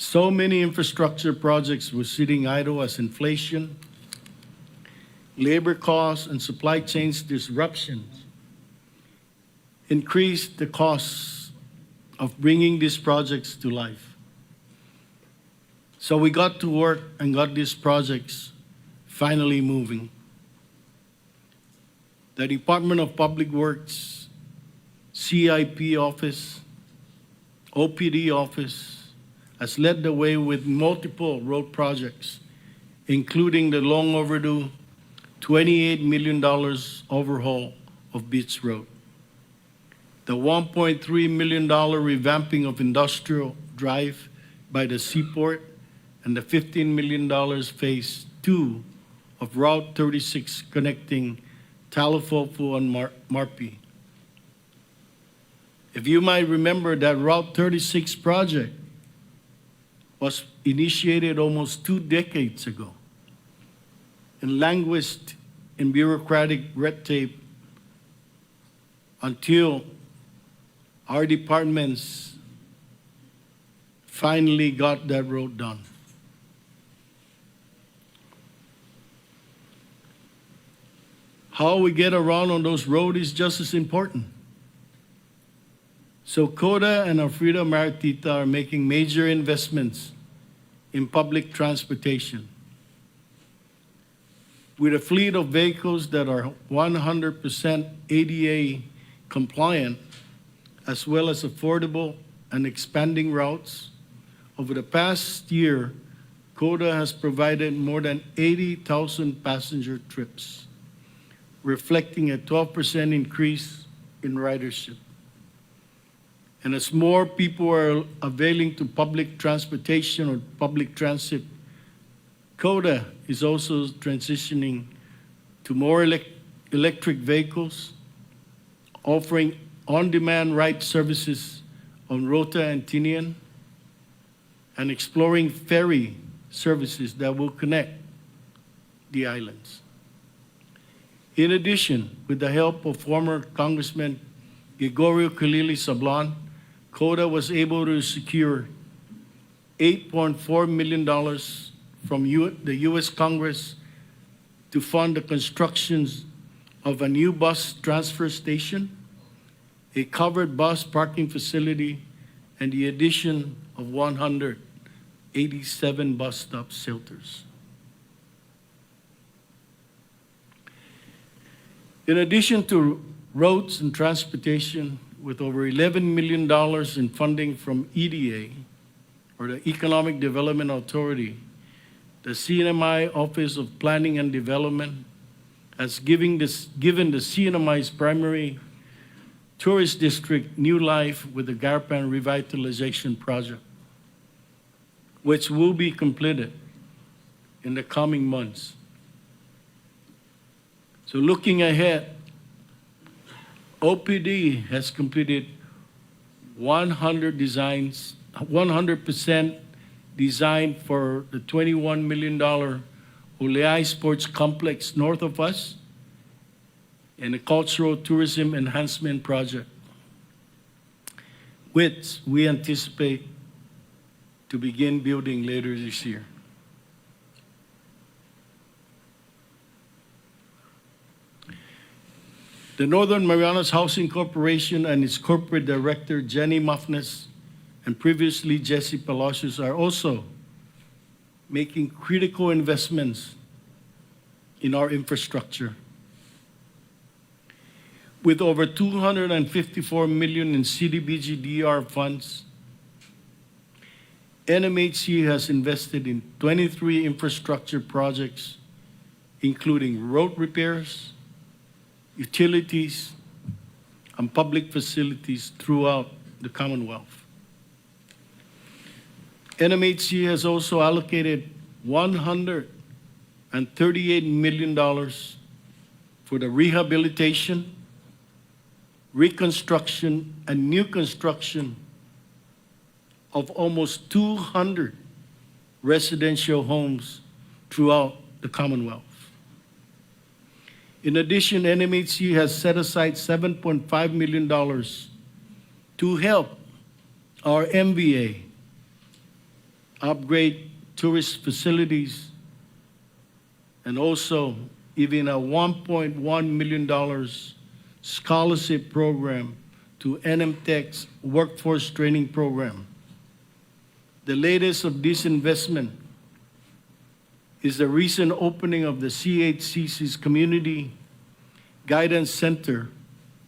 I: so many infrastructure projects were sitting idle as inflation, labor costs, and supply chain disruptions increased the costs of bringing these projects to life. So we got to work and got these projects finally moving. The Department of Public Works, CIP office, OPD office, has led the way with multiple road projects, including the long overdue $28 million overhaul of Beach Road, the $1.3 million revamping of Industrial Drive by the Seaport, and the $15 million Phase 2 of Route 36 connecting Talofofu and Marpi. If you might remember, that Route 36 project was initiated almost 2 decades ago and languished in bureaucratic red tape until our departments finally got that road done. How we get around on those roads is just as important. So CODA and Alfredo Maritita are making major investments in public transportation. With a fleet of vehicles that are 100% ADA compliant, as well as affordable and expanding routes, over the past year, CODA has provided more than 80,000 passenger trips, reflecting a 12% increase in ridership. And as more people are availing to public transportation or public transit, CODA is also transitioning to more electric vehicles, offering on-demand ride services on Rota and Tinian, and exploring ferry services that will connect the islands. In addition, with the help of former Congressman Gregorio Kalili Sablan, CODA was able to secure $8.4 million from the U.S. Congress to fund the constructions of a new bus transfer station, a covered bus parking facility, and the addition of 187 bus stop shelters. In addition to roads and transportation, with over $11 million in funding from EDA, or the Economic Development Authority, the CNMI Office of Planning and Development has given the CNMI's primary tourist district new life with the Garpan Revitalization Project, which will be completed in the coming months. So looking ahead, OPD has completed 100% design for the $21 million Oleay Sports Complex north of us and a cultural tourism enhancement project, which we anticipate to begin building later this year. The Northern Marianas Housing Corporation and its corporate director, Jenny Muffness, and previously Jesse Palacios, are also making critical investments in our infrastructure. With over $254 million in CDBG-DR funds, NMHC has invested in 23 infrastructure projects, including road repairs, utilities, and public facilities throughout the Commonwealth. NMHC has also allocated $138 million for the rehabilitation, reconstruction, and new construction of almost 200 residential homes throughout the Commonwealth. In addition, NMHC has set aside $7.5 million to help our MVA upgrade tourist facilities, and also even a $1.1 million scholarship program to NMTech's workforce training program. The latest of this investment is the recent opening of the CHCC's Community Guidance Center,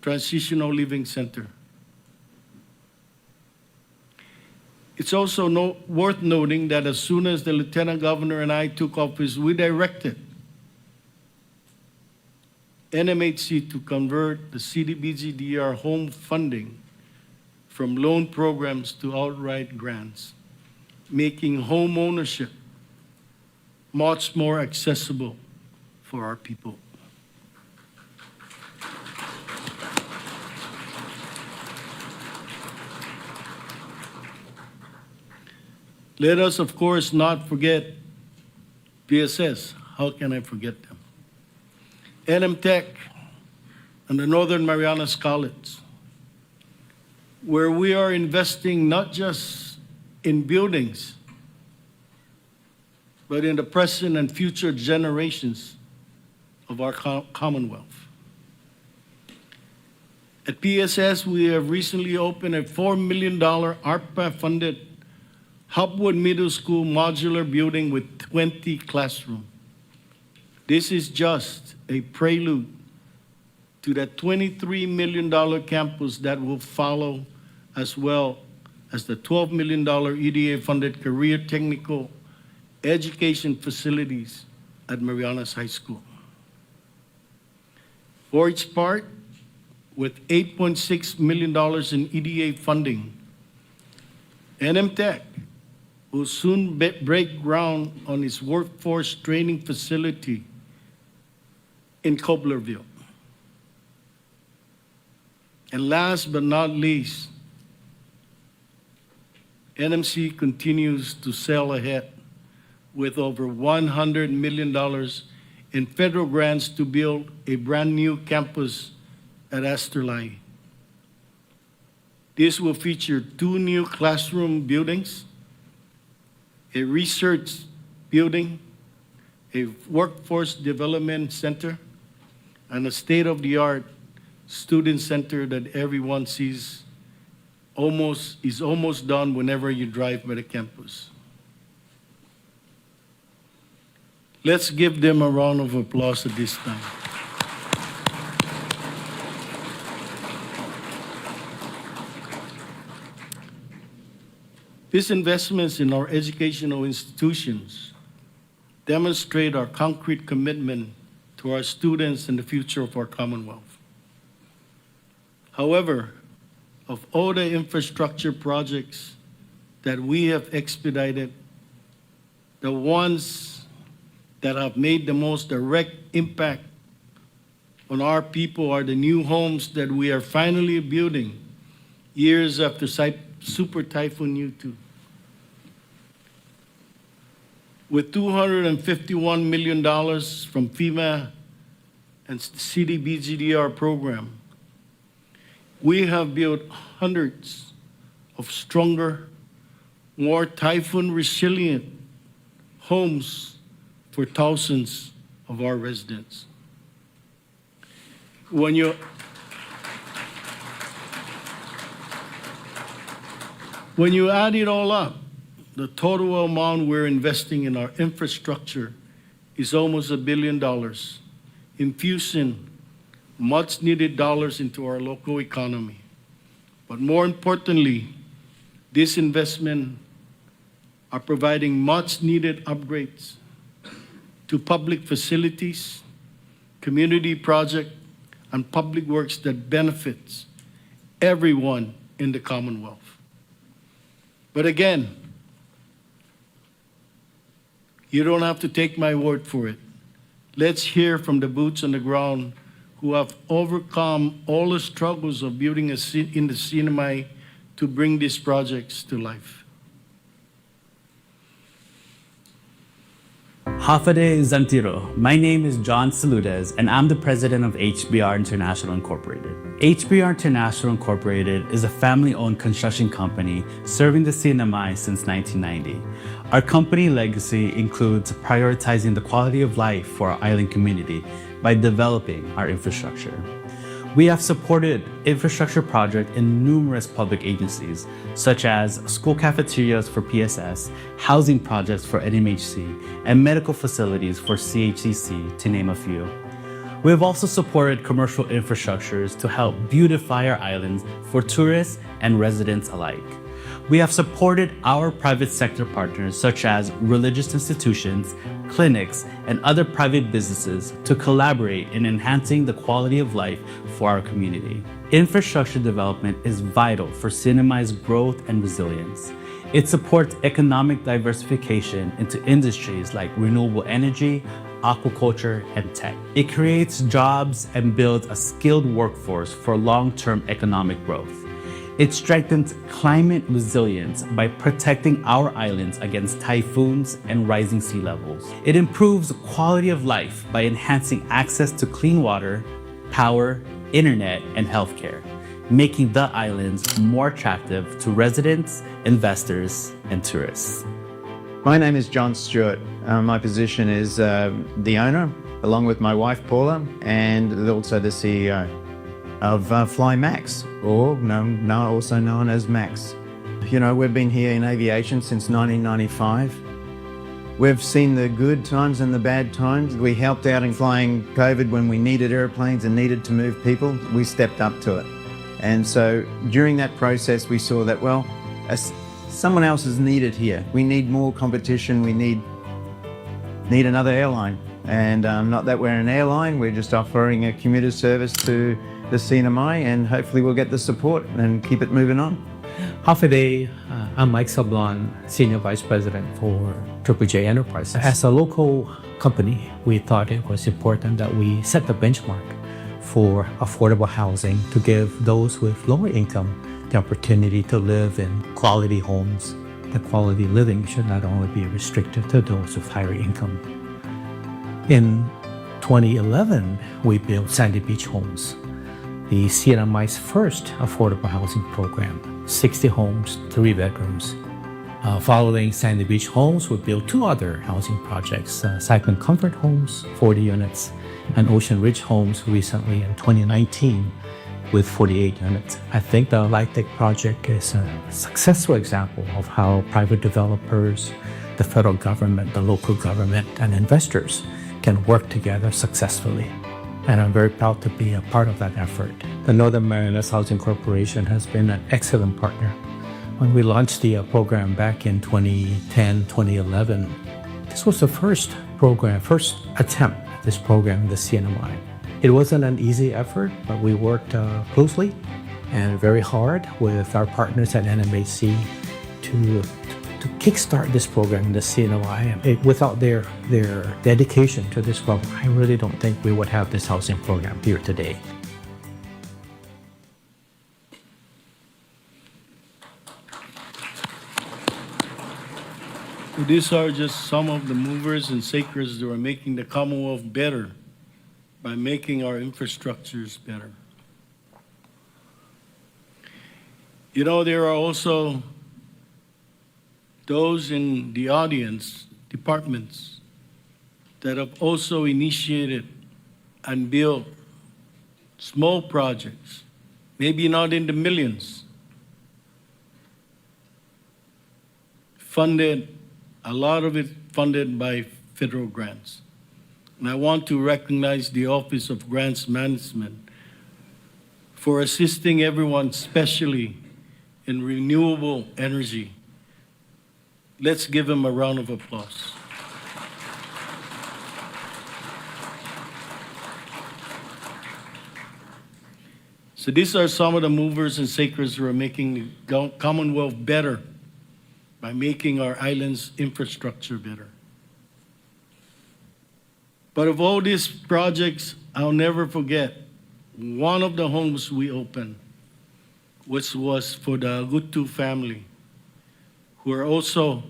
I: Transitional Living Center. It's also worth noting that as soon as the Lieutenant Governor and I took office, we directed NMHC to convert the CDBG-DR home funding from loan programs to outright grants, making home ownership much more accessible for our people. Let us, of course, not forget PSS. How can I forget them? NMTech and the Northern Marianas College, where we are investing not just in buildings, but in the present and future generations of our Commonwealth. At PSS, we have recently opened a $4 million ARPA-funded Hopwood Middle School modular building with 20 classrooms. This is just a prelude to the $23 million campus that will follow, as well as the $12 million EDA-funded Career Technical education facilities at Marianas High School. For its part, with $8.6 million in EDA funding, NM Tech will soon break ground on its workforce training facility in Coblerville. And last but not least, NMC continues to sail ahead with over $100 million in federal grants to build a brand new campus at Esterline. This will feature 2 new classroom buildings, a research building, a workforce development center, and a state-of-the-art student center that everyone sees is almost done whenever you drive by the campus. Let's give them a round of applause at this time. These investments in our educational institutions demonstrate our concrete commitment to our students and the future of our Commonwealth. However, of all the infrastructure projects that we have expedited, the ones that have made the most direct impact on our people are the new homes that we are finally building years after Super Typhoon U2. With $251 million from FEMA and CDBGDR program, we have built hundreds of stronger, more typhoon-resilient homes for thousands of our residents. When you add it all up, the total amount we're investing in our infrastructure is almost $1 billion, infusing much-needed dollars into our local economy. But more importantly, this investment are providing much-needed upgrades to public facilities, community projects, and public works that benefits everyone in the Commonwealth. But again, you don't have to take my word for it. Let's hear from the boots on the ground who have overcome all the struggles of building in the CNMI to bring these projects to life.
N: Hafade Zantiro. My name is John Saludez, and I'm the president of HBR International Incorporated. HBR International Incorporated is a family-owned construction company serving the CNMI since 1990. Our company legacy includes prioritizing the quality of life for our island community by developing our infrastructure. We have supported infrastructure projects in numerous public agencies, such as school cafeterias for PSS, housing projects for NMHC, and medical facilities for CHCC, to name a few. We have also supported commercial infrastructures to help beautify our islands for tourists and residents alike. We have supported our private sector partners, such as religious institutions, clinics, and other private businesses to collaborate in enhancing the quality of life for our community. Infrastructure development is vital for CNMI's growth and resilience. It supports economic diversification into industries like renewable energy, aquaculture, and tech. It creates jobs and builds a skilled workforce for long-term economic growth. It strengthens climate resilience by protecting our islands against typhoons and rising sea levels. It improves quality of life by enhancing access to clean water, power, internet, and healthcare, making the islands more attractive to residents, investors, and tourists.
O: My name is John Stewart. My position is the owner, along with my wife Paula, and also the CEO of Fly Max, or also known as Max. You know, we've been here in aviation since 1995. We've seen the good times and the bad times. We helped out in flying COVID when we needed airplanes and needed to move people. We stepped up to it. And so during that process, we saw that, well, someone else is needed here. We need more competition. We need need another airline. And not that we're an airline, we're just offering a commuter service to the CNMI, and hopefully we'll get the support and keep it moving on.
P: Half a day, I'm Mike Sablon, Senior Vice President for Triple J Enterprises. As a local company, we thought it was important that we set the benchmark for affordable housing to give those with lower income the opportunity to live in quality homes. The quality living should not only be restricted to those with higher income. In 2011, we built Sandy Beach Homes, the CNMI's first affordable housing program, 60 homes, 3 bedrooms. Following Sandy Beach Homes, we built 2 other housing projects, Cyclone Comfort Homes, 40 units, and Ocean Ridge Homes recently in 2019 with 48 units. I think the LIHTC project is a successful example of how private developers, the federal government, the local government, and investors can work together successfully. And I'm very proud to be a part of that effort. The Northern Marianas Housing Corporation has been an excellent partner. When we launched the program back in 2010, 2011, this was the first attempt at this program in the CNMI. It wasn't an easy effort, but we worked closely and very hard with our partners at NMHC to kickstart this program in the CNMI. Without their dedication to this program, I really don't think we would have this housing program here today.
I: These are just some of the movers and shakers that are making the Commonwealth better by making our infrastructures better. You know, there are also those in the audience, departments, that have also initiated and built small projects, maybe not in the millions, funded, a lot of it funded by federal grants. And I want to recognize the Office of Grants Management for assisting everyone, especially in renewable energy. Let's give them a round of applause. So these are some of the movers and shakers who are making the Commonwealth better by making our island's infrastructure better. But of all these projects, I'll never forget one of the homes we opened, which was for the Agutu family, who are also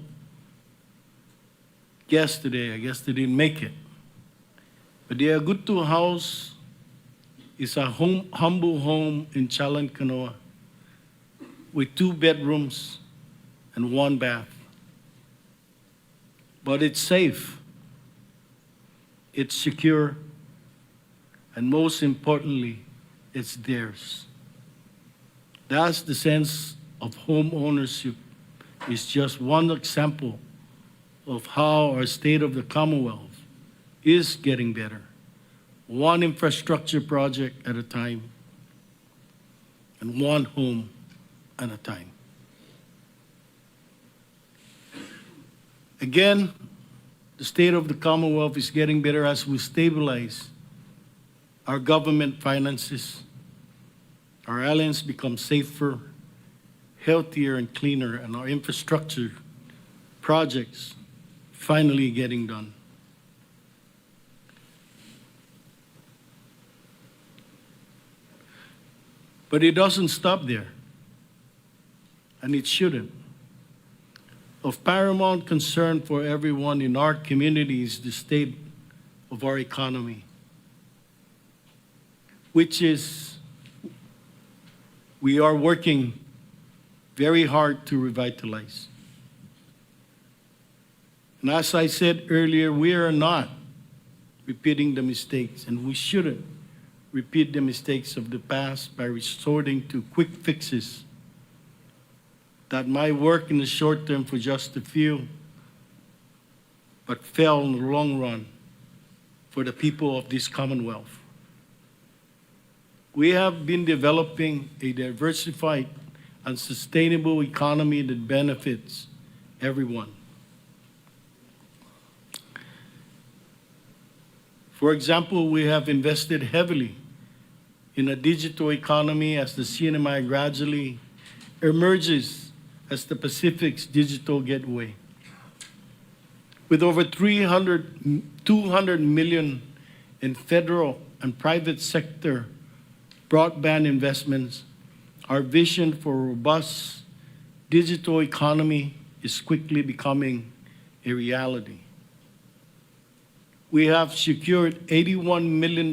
I: guests today. I guess they didn't make it. But the Agutu house is a humble home in Chalancanoa with 2 bedrooms and 1 bath. But it's safe, it's secure, and most importantly, it's theirs. That's the sense of home ownership. It's just one example of how our state of the Commonwealth is getting better. One infrastructure project at a time, and one home at a time. Again, the state of the Commonwealth is getting better as we stabilize our government finances. Our islands become safer, healthier, and cleaner, and our infrastructure projects finally getting done. But it doesn't stop there, and it shouldn't. Of paramount concern for everyone in our community is the state of our economy, which is we are working very hard to revitalize. And as I said earlier, we are not repeating the mistakes, and we shouldn't repeat the mistakes of the past by resorting to quick fixes that might work in the short term for just a few, but fail in the long run for the people of this Commonwealth. We have been developing a diversified and sustainable economy that benefits everyone. For example, we have invested heavily in a digital economy as the CNMI gradually emerges as the Pacific's digital gateway. With over 200 million in federal and private sector broadband investments, our vision for a robust digital economy is quickly becoming a reality. We have secured $81 million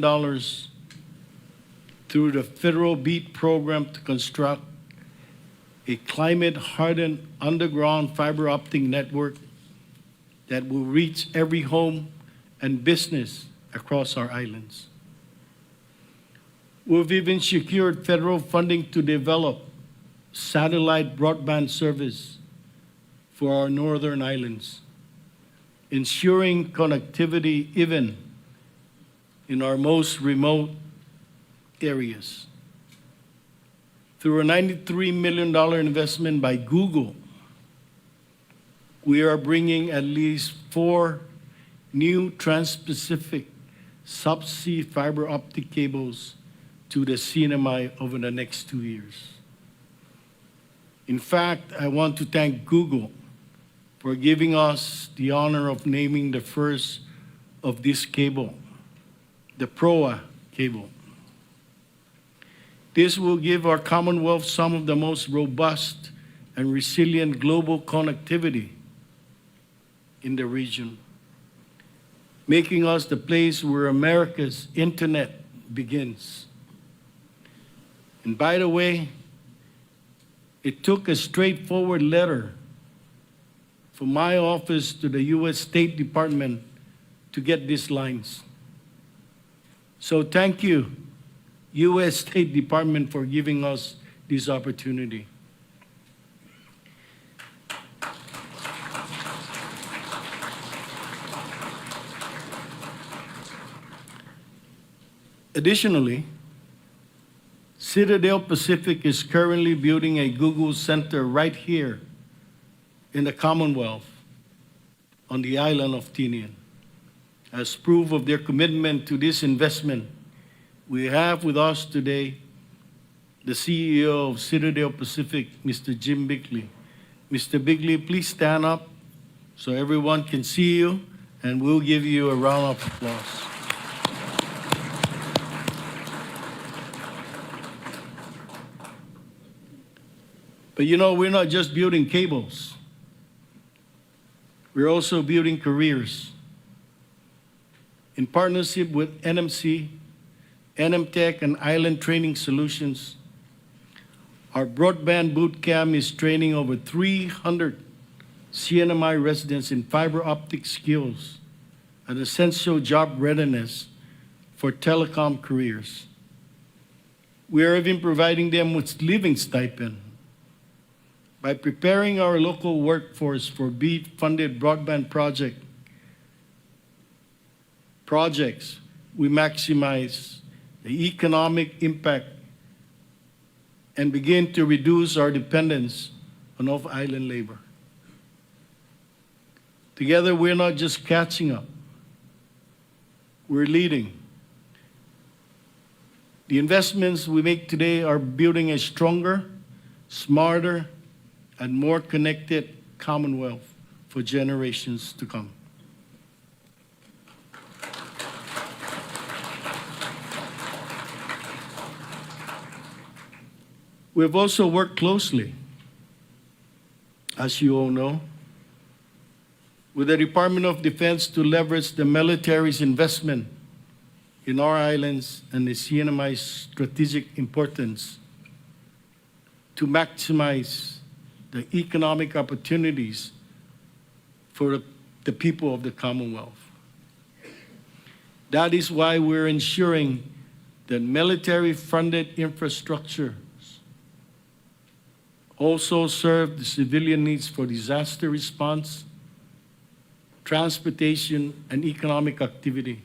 I: through the federal BEAD program to construct a climate-hardened underground fiber optic network that will reach every home and business across our islands. We've even secured federal funding to develop satellite broadband service for our northern islands, ensuring connectivity even in our most remote areas. Through a $93 million investment by Google, we are bringing at least 4 new trans-Pacific subsea fiber optic cables to the CNMI over the next 2 years. In fact, I want to thank Google for giving us the honor of naming the first of this cable, the PROA cable. This will give our Commonwealth some of the most robust and resilient global connectivity in the region, making us the place where America's internet begins. And by the way, it took a straightforward letter from my office to the U.S. State Department to get these lines. So thank you, U.S. State Department, for giving us this opportunity. Additionally, Citadel Pacific is currently building a Google Center right here in the Commonwealth on the island of Tinian. As proof of their commitment to this investment, we have with us today the CEO of Citadel Pacific, Mr. Jim Bigley. Mr. Bigley, please stand up so everyone can see you, and we'll give you a round of applause. But you know, we're not just building cables. We're also building careers. In partnership with NMC, NMTech, and Island Training Solutions, our broadband boot camp is training over 300 CNMI residents in fiber optic skills and essential job readiness for telecom careers. We are even providing them with living stipend. By preparing our local workforce for BEAD-funded broadband projects, we maximize the economic impact and begin to reduce our dependence on off-island labor. Together, we're not just catching up, we're leading. The investments we make today are building a stronger, smarter, and more connected Commonwealth for generations to come. We have also worked closely, as you all know, with the Department of Defense to leverage the military's investment in our islands and the CNMI's strategic importance to maximize the economic opportunities for the people of the Commonwealth. That is why we're ensuring that military-funded infrastructures also serve the civilian needs for disaster response, transportation, and economic activity.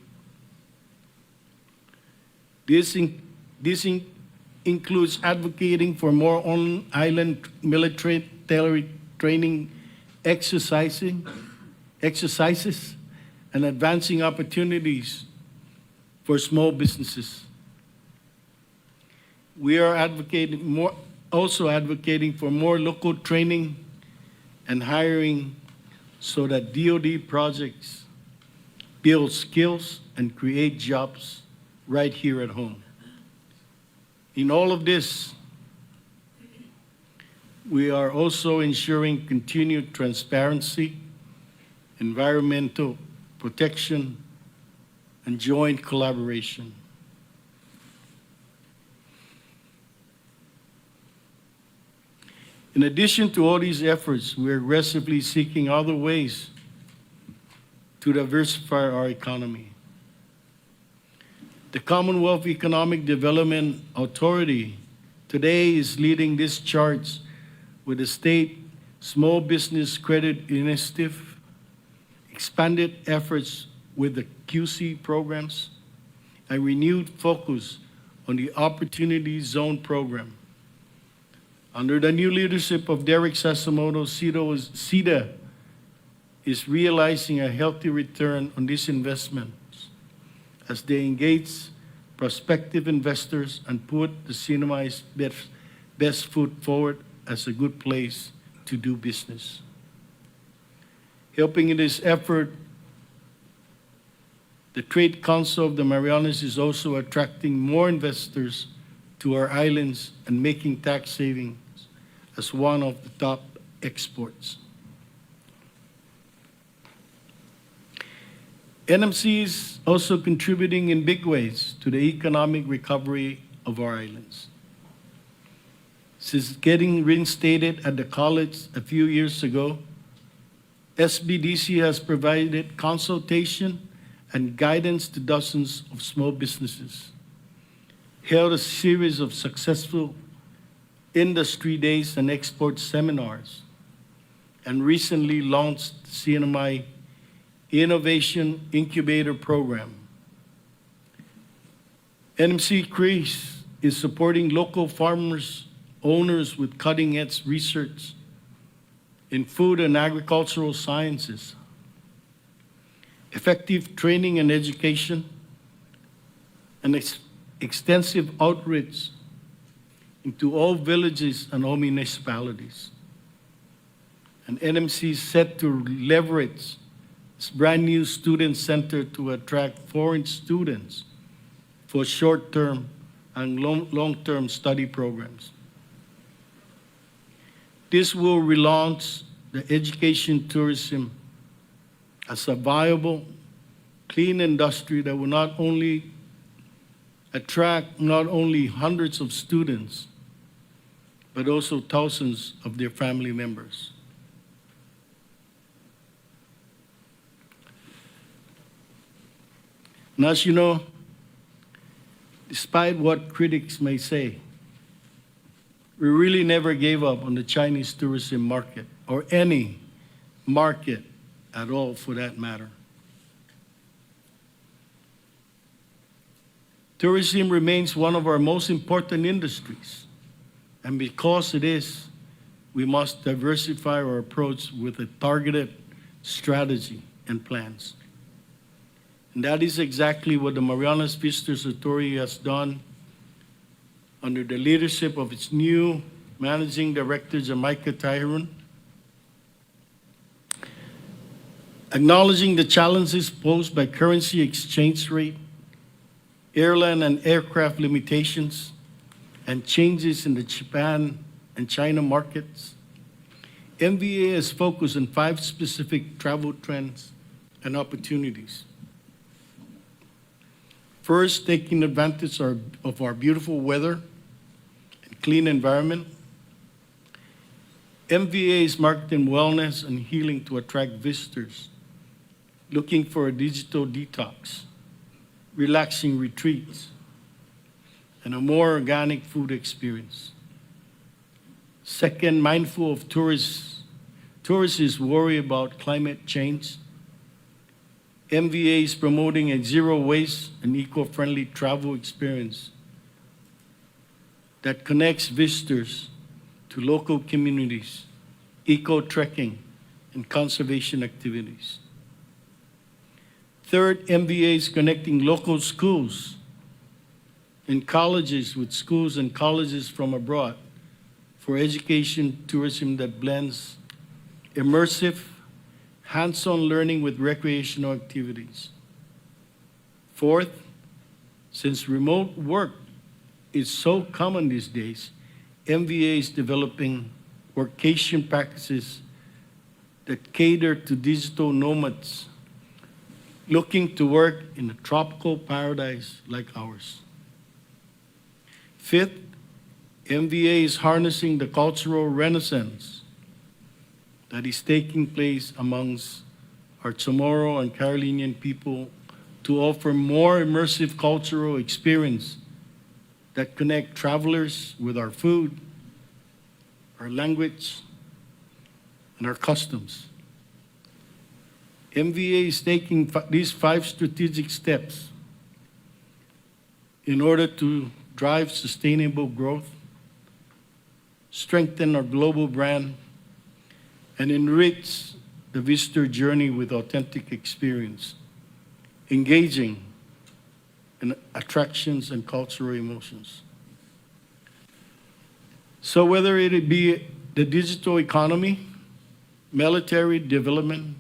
I: This includes advocating for more on-island military training exercises and advancing opportunities for small businesses. We are also advocating for more local training and hiring so that DoD projects build skills and create jobs right here at home. In all of this, we are also ensuring continued transparency, environmental protection, and joint collaboration. In addition to all these efforts, we are aggressively seeking other ways to diversify our economy. The Commonwealth Economic Development Authority today is leading this charge with the State Small Business Credit Initiative, expanded efforts with the QC programs, and renewed focus on the Opportunity Zone program. Under the new leadership of Derek Sassamoto, CEDA is realizing a healthy return on these investments as they engage prospective investors and put the CNMI's best foot forward as a good place to do business. Helping in this effort, the Trade Council of the Marianas is also attracting more investors to our islands and making tax savings as one of the top exports. NMC is also contributing in big ways to the economic recovery of our islands. Since getting reinstated at the college a few years ago, SBDC has provided consultation and guidance to dozens of small businesses, held a series of successful industry days and export seminars, and recently launched the CNMI Innovation Incubator Program. NMC CREASE is supporting local farmers, owners with cutting-edge research in food and agricultural sciences, effective training and education, and extensive outreach into all villages and all municipalities. And NMC is set to leverage its brand new student center to attract foreign students for short-term and long-term study programs. This will relaunch the education tourism as a viable, clean industry that will not only attract hundreds of students, but also thousands of their family members. And as you know, despite what critics may say, we really never gave up on the Chinese tourism market, or any market at all for that matter. Tourism remains one of our most important industries, and because it is, we must diversify our approach with a targeted strategy and plans. And that is exactly what the Marianas Visitors Authority has done under the leadership of its new Managing Director, Jamaica Tyrone. Acknowledging the challenges posed by currency exchange rate, airline and aircraft limitations, and changes in the Japan and China markets, MVA is focused on 5 specific travel trends and opportunities. First, taking advantage of our beautiful weather and clean environment. MVA is marketing wellness and healing to attract visitors looking for a digital detox, relaxing retreats, and a more organic food experience. Second, mindful of tourists' worry about climate change. MVA is promoting a zero waste and eco-friendly travel experience that connects visitors to local communities, eco-trekking, and conservation activities. Third, MVA is connecting local schools and colleges with schools and colleges from abroad for education tourism that blends immersive, hands-on learning with recreational activities. Fourth, since remote work is so common these days, MVA is developing workation practices that cater to digital nomads looking to work in a tropical paradise like ours. Fifth, MVA is harnessing the cultural renaissance that is taking place amongst our Chamorro and Carolinian people to offer more immersive cultural experience that connect travelers with our food, our language, and our customs. MVA is taking these 5 strategic steps in order to drive sustainable growth, strengthen our global brand, and enrich the visitor journey with authentic experience, engaging in attractions and cultural emotions. So whether it be the digital economy, military development,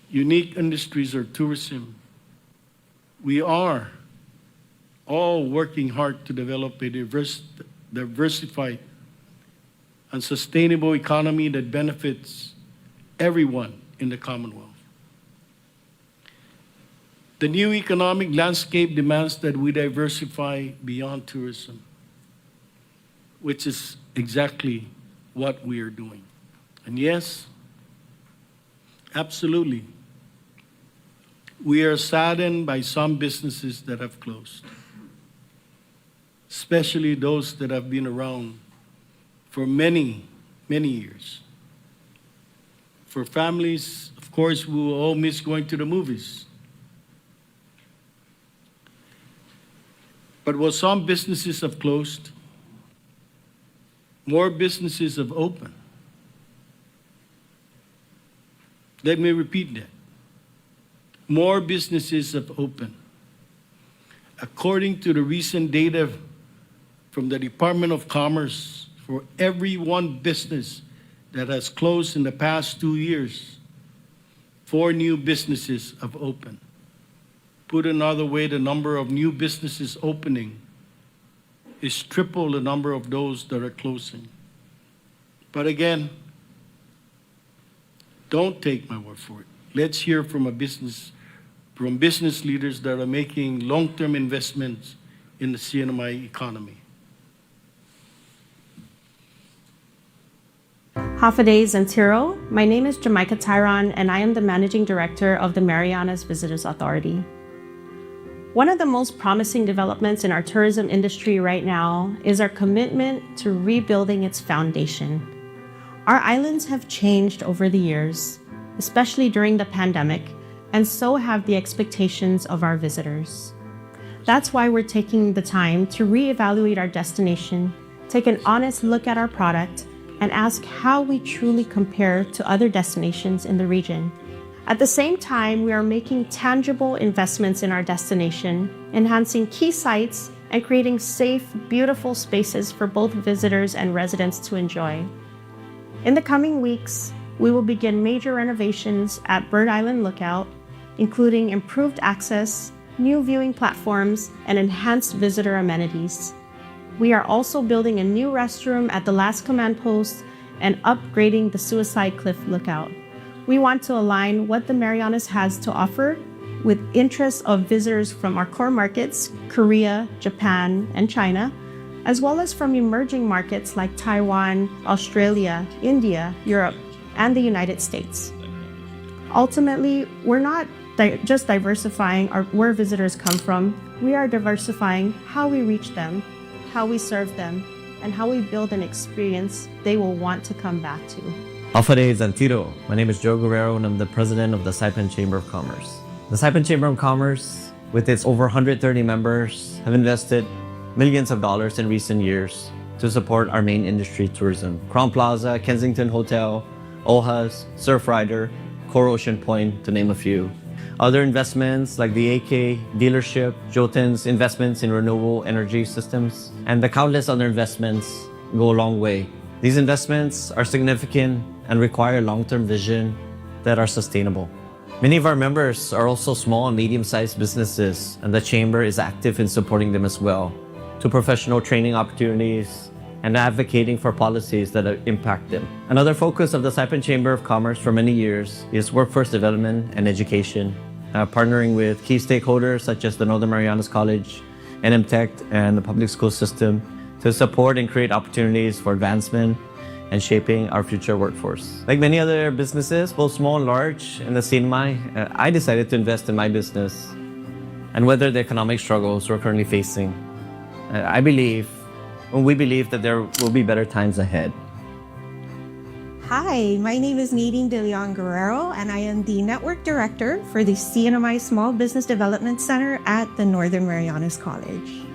I: unique industries, or tourism, we are all working hard to develop a diversified and sustainable economy that benefits everyone in the Commonwealth. The new economic landscape demands that we diversify beyond tourism, which is exactly what we are doing. And yes, absolutely, we are saddened by some businesses that have closed, especially those that have been around for many, many years. For families, of course, we will all miss going to the movies. But while some businesses have closed, more businesses have opened. Let me repeat that. More businesses have opened. According to the recent data from the Department of Commerce, for every one business that has closed in the past 2 years, 4 new businesses have opened. Put another way, the number of new businesses opening is triple the number of those that are closing. But again, don't take my word for it. Let's hear from business leaders that are making long-term investments in the CNMI economy.
J: Hafaday Zantiro. My name is Jamaica Tyron, and I am the Managing Director of the Marianas Visitors Authority. One of the most promising developments in our tourism industry right now is our commitment to rebuilding its foundation. Our islands have changed over the years, especially during the pandemic, and so have the expectations of our visitors. That's why we're taking the time to reevaluate our destination, take an honest look at our product, and ask how we truly compare to other destinations in the region. At the same time, we are making tangible investments in our destination, enhancing key sites, and creating safe, beautiful spaces for both visitors and residents to enjoy. In the coming weeks, we will begin major renovations at Bird Island Lookout, including improved access, new viewing platforms, and enhanced visitor amenities. We are also building a new restroom at the Last Command Post and upgrading the Suicide Cliff Lookout. We want to align what the Marianas has to offer with interests of visitors from our core markets, Korea, Japan, and China, as well as from emerging markets like Taiwan, Australia, India, Europe, and the United States. Ultimately, we're not just diversifying where visitors come from, we are diversifying how we reach them, how we serve them, and how we build an experience they will want to come back to.
Q: Hafaday Zantiro. My name is Joe Guerrero, and I'm the president of the Saipan Chamber of Commerce. The Saipan Chamber of Commerce, with its over 130 members, have invested millions of dollars in recent years to support our main industry, tourism. Crown Plaza, Kensington Hotel, Ohas, Surfrider, Core Ocean Point, to name a few. Other investments like the AK dealership, Jotun's investments in renewable energy systems, and the countless other investments go a long way. These investments are significant and require long-term vision that are sustainable. Many of our members are also small and medium-sized businesses, and the Chamber is active in supporting them as well, to professional training opportunities and advocating for policies that impact them. Another focus of the Saipan Chamber of Commerce for many years is workforce development and education, partnering with key stakeholders such as the Northern Marianas College, NMTech, and the public school system to support and create opportunities for advancement and shaping our future workforce. Like many other businesses, both small and large, in the CNMI, I decided to invest in my business and weather the economic struggles we're currently facing. We believe that there will be better times ahead.
R: Hi, my name is Nadine De Leon Guerrero, and I am the Network Director for the CNMI Small Business Development Center at the Northern Marianas College.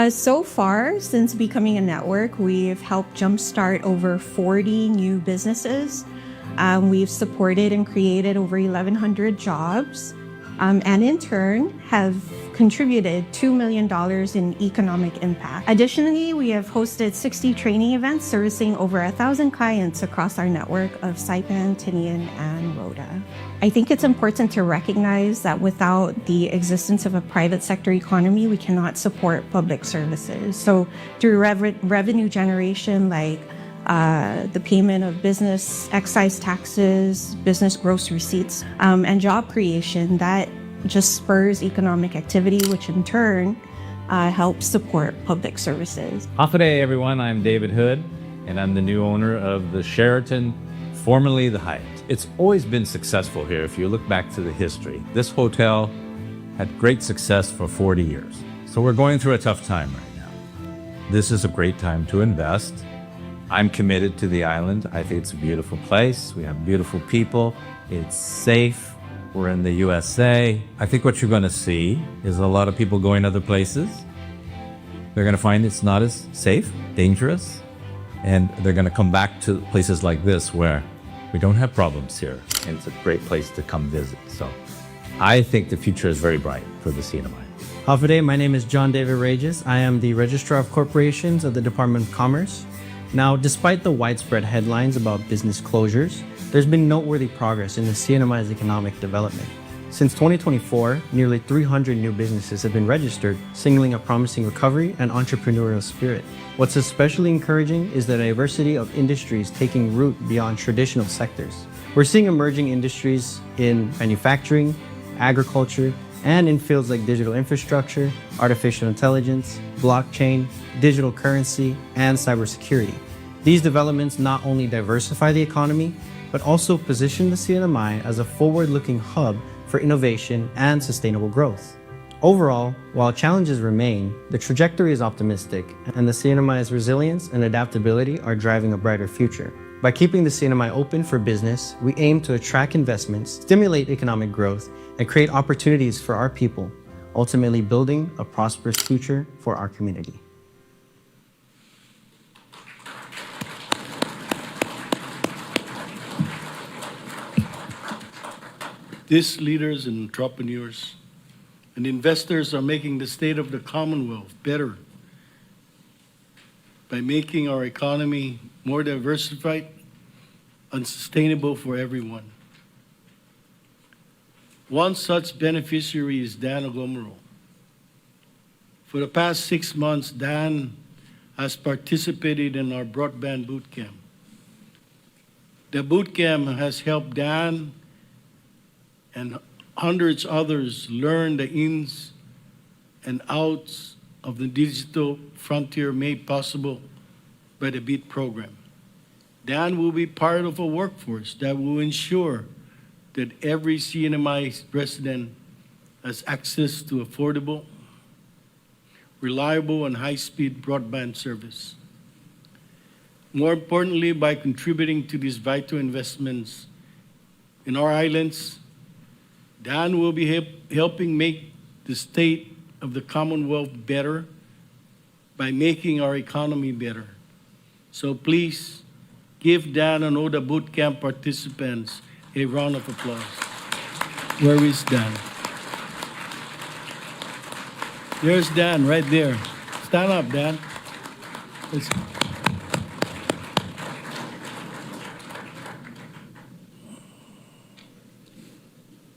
R: So far, since becoming a network, we've helped jumpstart over 40 new businesses. We've supported and created over 1,100 jobs, and in turn have contributed $2 million in economic impact. Additionally, we have hosted 60 training events servicing over 1,000 clients across our network of Saipan, Tinian, and Rhoda. I think it's important to recognize that without the existence of a private sector economy, we cannot support public services. So through revenue generation, like the payment of business excise taxes, business gross receipts, and job creation, that just spurs economic activity, which in turn helps support public services.
S: Hafa everyone, I'm David Hood, and I'm the new owner of the Sheraton, formerly the Hyatt. It's always been successful here if you look back to the history. This hotel had great success for 40 years. So we're going through a tough time right now. This is a great time to invest. I'm committed to the island. I think it's a beautiful place. We have beautiful people. It's safe. We're in the USA. I think what you're going to see is a lot of people going other places. They're going to find it's not as safe, dangerous, and they're going to come back to places like this where we don't have problems here, and it's a great place to come visit. So I think the future is very bright for the CNMI.
T: Hafa, my name is John David Regis. I am the Registrar of Corporations of the Department of Commerce. Now, despite the widespread headlines about business closures, there's been noteworthy progress in the CNMI's economic development. Since 2024, nearly 300 new businesses have been registered, signaling a promising recovery and entrepreneurial spirit. What's especially encouraging is the diversity of industries taking root beyond traditional sectors. We're seeing emerging industries in manufacturing, agriculture, and in fields like digital infrastructure, artificial intelligence, blockchain, digital currency, and cybersecurity. These developments not only diversify the economy, but also position the CNMI as a forward-looking hub for innovation and sustainable growth. Overall, while challenges remain, the trajectory is optimistic, and the CNMI's resilience and adaptability are driving a brighter future. By keeping the CNMI open for business, we aim to attract investments, stimulate economic growth, and create opportunities for our people, ultimately building a prosperous future for our community.
I: These leaders and entrepreneurs and investors are making the state of the Commonwealth better by making our economy more diversified and sustainable for everyone. One such beneficiary is Dan Agomero. For the past 6 months, Dan has participated in our broadband boot camp. The boot camp has helped Dan and hundreds others learn the ins and outs of the digital frontier made possible by the BEAT program. Dan will be part of a workforce that will ensure that every CNMI resident has access to affordable, reliable, and high-speed broadband service. More importantly, by contributing to these vital investments in our islands, Dan will be helping make the state of the Commonwealth better by making our economy better. So please give Dan and all the boot camp participants a round of applause. Where is Dan? There's Dan right there. Stand up, Dan. Let's...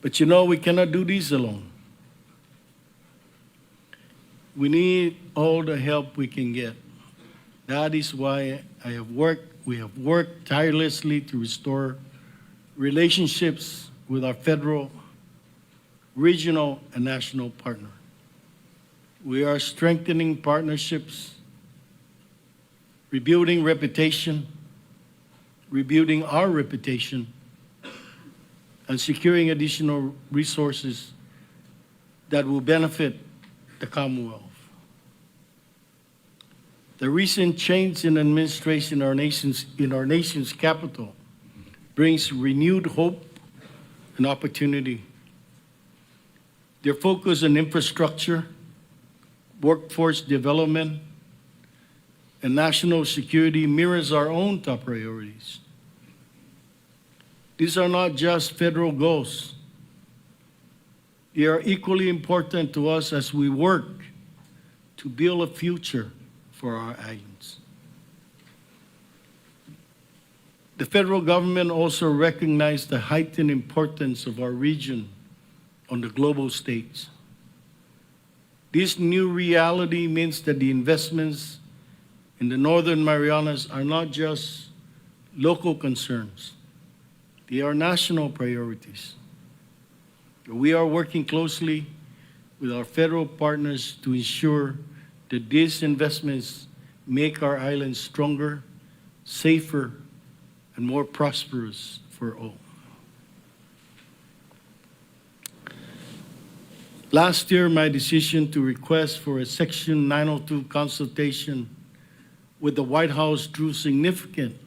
I: But you know, we cannot do this alone. We need all the help we can get. That is why we have worked tirelessly to restore relationships with our federal, regional, and national partners. We are strengthening partnerships, rebuilding our reputation, and securing additional resources that will benefit the Commonwealth. The recent change in administration in our nation's capital brings renewed hope and opportunity. Their focus on infrastructure, workforce development, and national security mirrors our own top priorities. These are not just federal goals. They are equally important to us as we work to build a future for our islands. The federal government also recognized the heightened importance of our region on the global stage. This new reality means that the investments in the Northern Marianas are not just local concerns. They are national priorities. We are working closely with our federal partners to ensure that these investments make our islands stronger, safer, and more prosperous for all. Last year, my decision to request for a Section 902 consultation with the White House drew significant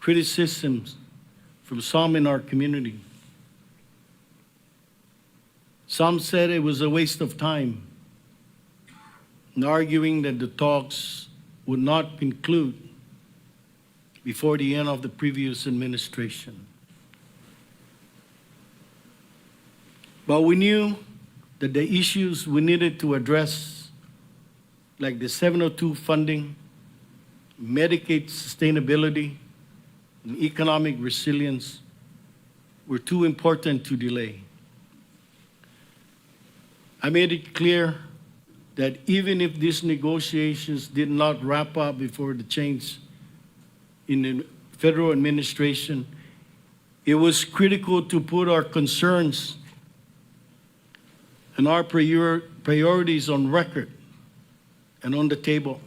I: criticisms from some in our community. Some said it was a waste of time, and arguing that the talks would not conclude before the end of the previous administration. But we knew that the issues we needed to address, like the 702 funding, Medicaid sustainability, and economic resilience, were too important to delay. I made it clear that even if these negotiations did not wrap up before the change in the federal administration, it was critical to put our concerns and our priorities on record and on the table.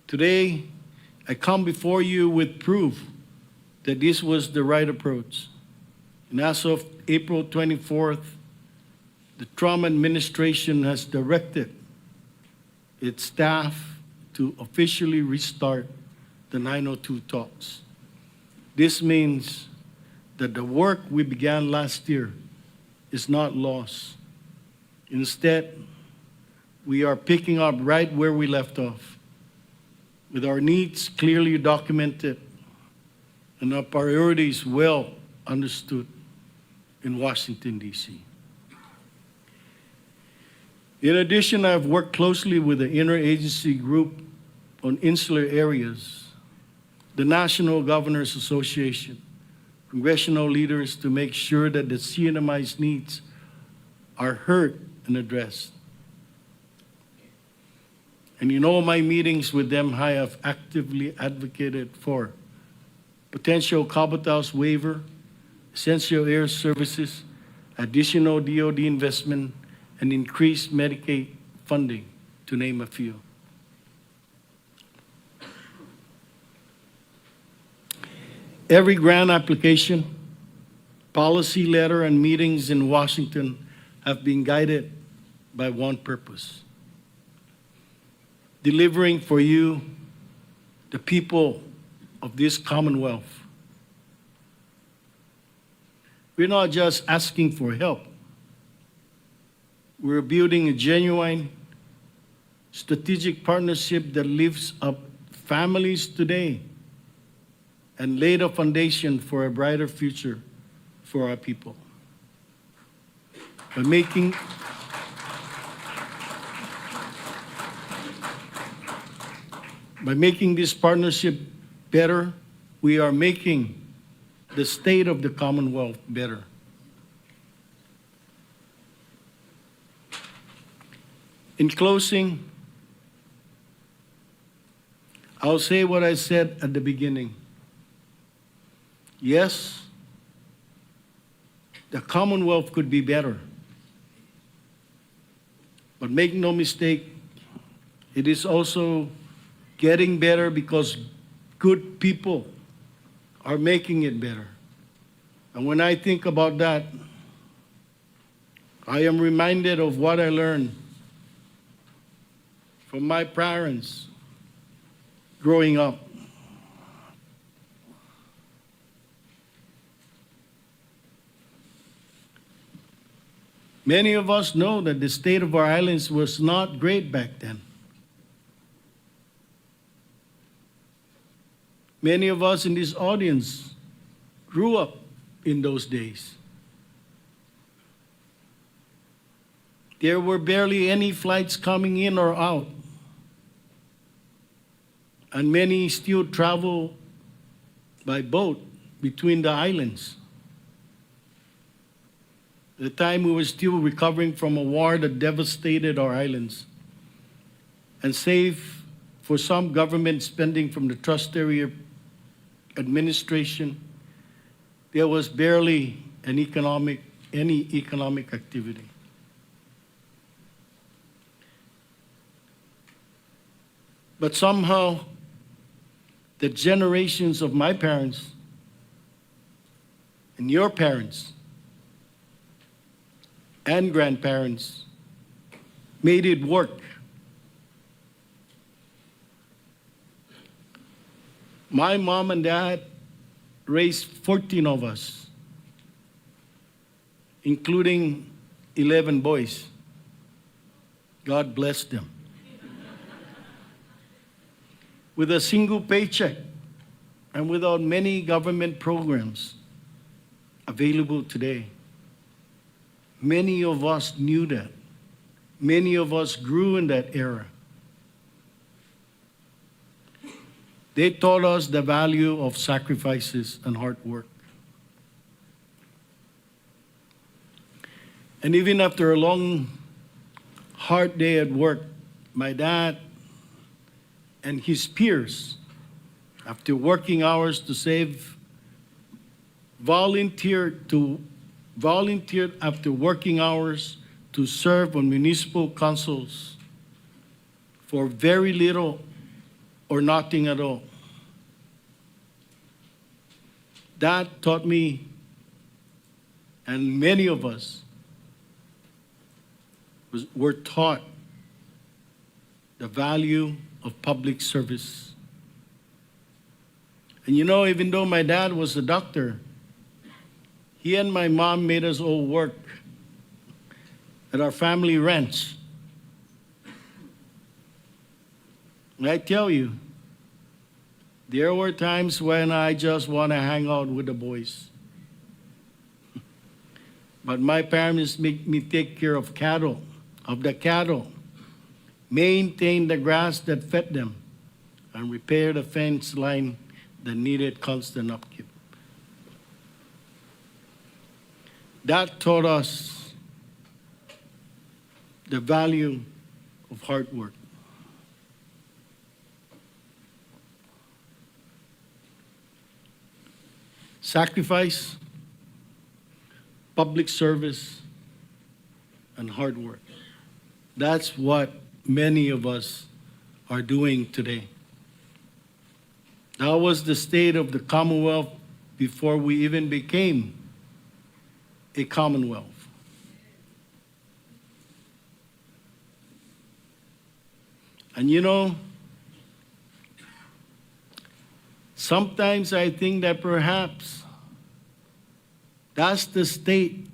I: Today, I come before you with proof that this was the right approach. And as of April 24th, the Trump administration has directed its staff to officially restart the 902 talks. This means that the work we began last year is not lost. Instead, we are picking up right where we left off, with our needs clearly documented and our priorities well understood in Washington, D.C. In addition, I have worked closely with the Interagency Group on Insular Areas, the National Governors Association, congressional leaders to make sure that the CNMI's needs are heard and addressed. And in all my meetings with them, I have actively advocated for potential cabotage waiver, essential air services, additional DoD investment, and increased Medicaid funding, to name a few. Every grant application, policy letter, and meetings in Washington have been guided by one purpose: delivering for you, the people of this Commonwealth. We're not just asking for help. We're building a genuine strategic partnership that lifts up families today and laid a foundation for a brighter future for our people. By making this partnership better, we are making the state of the Commonwealth better. In closing, I'll say what I said at the beginning. Yes, the Commonwealth could be better. But make no mistake, it is also getting better because good people are making it better. And when I think about that, I am reminded of what I learned from my parents growing up. Many of us know that the state of our islands was not great back then. Many of us in this audience grew up in those days. There were barely any flights coming in or out, and many still travel by boat between the islands. The time we were still recovering from a war that devastated our islands, and save for some government spending from the trust area administration, there was barely any economic activity. But somehow, the generations of my parents and your parents and grandparents made it work. My mom and dad raised 14 of us, including 11 boys. God bless them. With a single paycheck and without many government programs available today. Many of us knew that. Many of us grew in that era. They taught us the value of sacrifices and hard work. And even after a long, hard day at work, my dad and his peers, after working hours to save, volunteered after working hours to serve on municipal councils for very little or nothing at all. That taught me, and many of us were taught the value of public service. And you know, even though my dad was a doctor, he and my mom made us all work at our family ranch. And I tell you, there were times when I just want to hang out with the boys. But my parents make me take care of the cattle, maintain the grass that fed them, and repair the fence line that needed constant upkeep. That taught us the value of hard work. Sacrifice, public service, and hard work. That's what many of us are doing today. That was the state of the Commonwealth before we even became a Commonwealth. And you know, sometimes I think that perhaps that's the state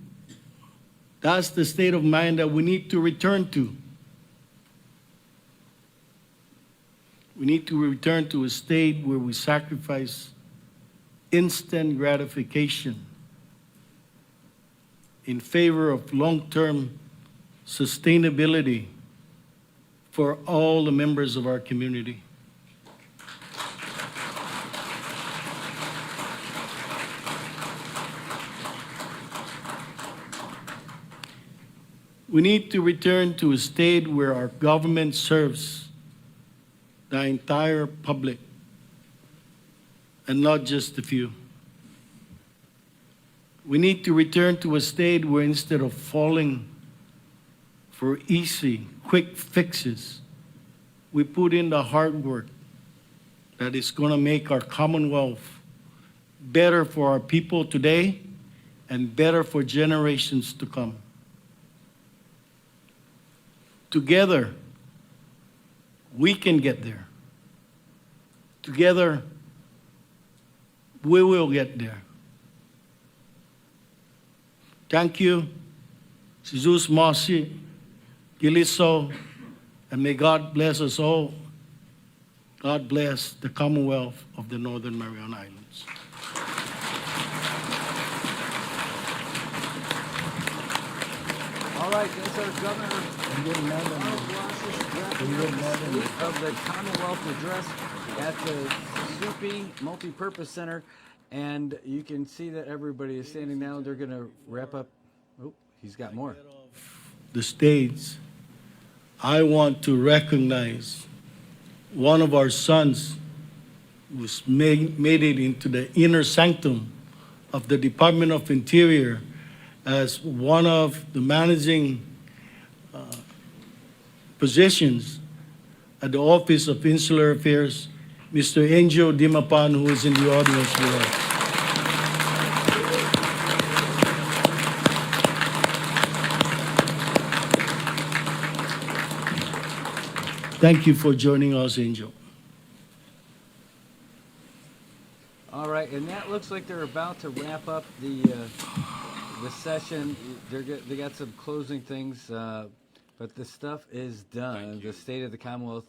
I: of mind that we need to return to. We need to return to a state where we sacrifice instant gratification in favor of long-term sustainability for all the members of our community. We need to return to a state where our government serves the entire public and not just a few. We need to return to a state where instead of falling for easy, quick fixes, we put in the hard work that is going to make our Commonwealth better for our people today and better for generations to come. Together, we can get there. Together, we will get there. Thank you, Jesus Mosi, Giliso, and may God bless us all. God bless the Commonwealth of the Northern Mariana Islands.
A: All right, that's our governor of the Commonwealth Address at the Soupy Multipurpose Center. And you can see that everybody is standing now. They're going to wrap up. Oh, he's got more.
I: The states, I want to recognize one of our sons who's made it into the inner sanctum of the Department of Interior as one of the managing positions at the Office of Insular Affairs, Mr. Angel Dimapan, who is in the audience with us. Thank you for joining us, Angel.
A: All right, and that looks like they're about to wrap up the session. They got some closing things, but the stuff is done. The State of the Commonwealth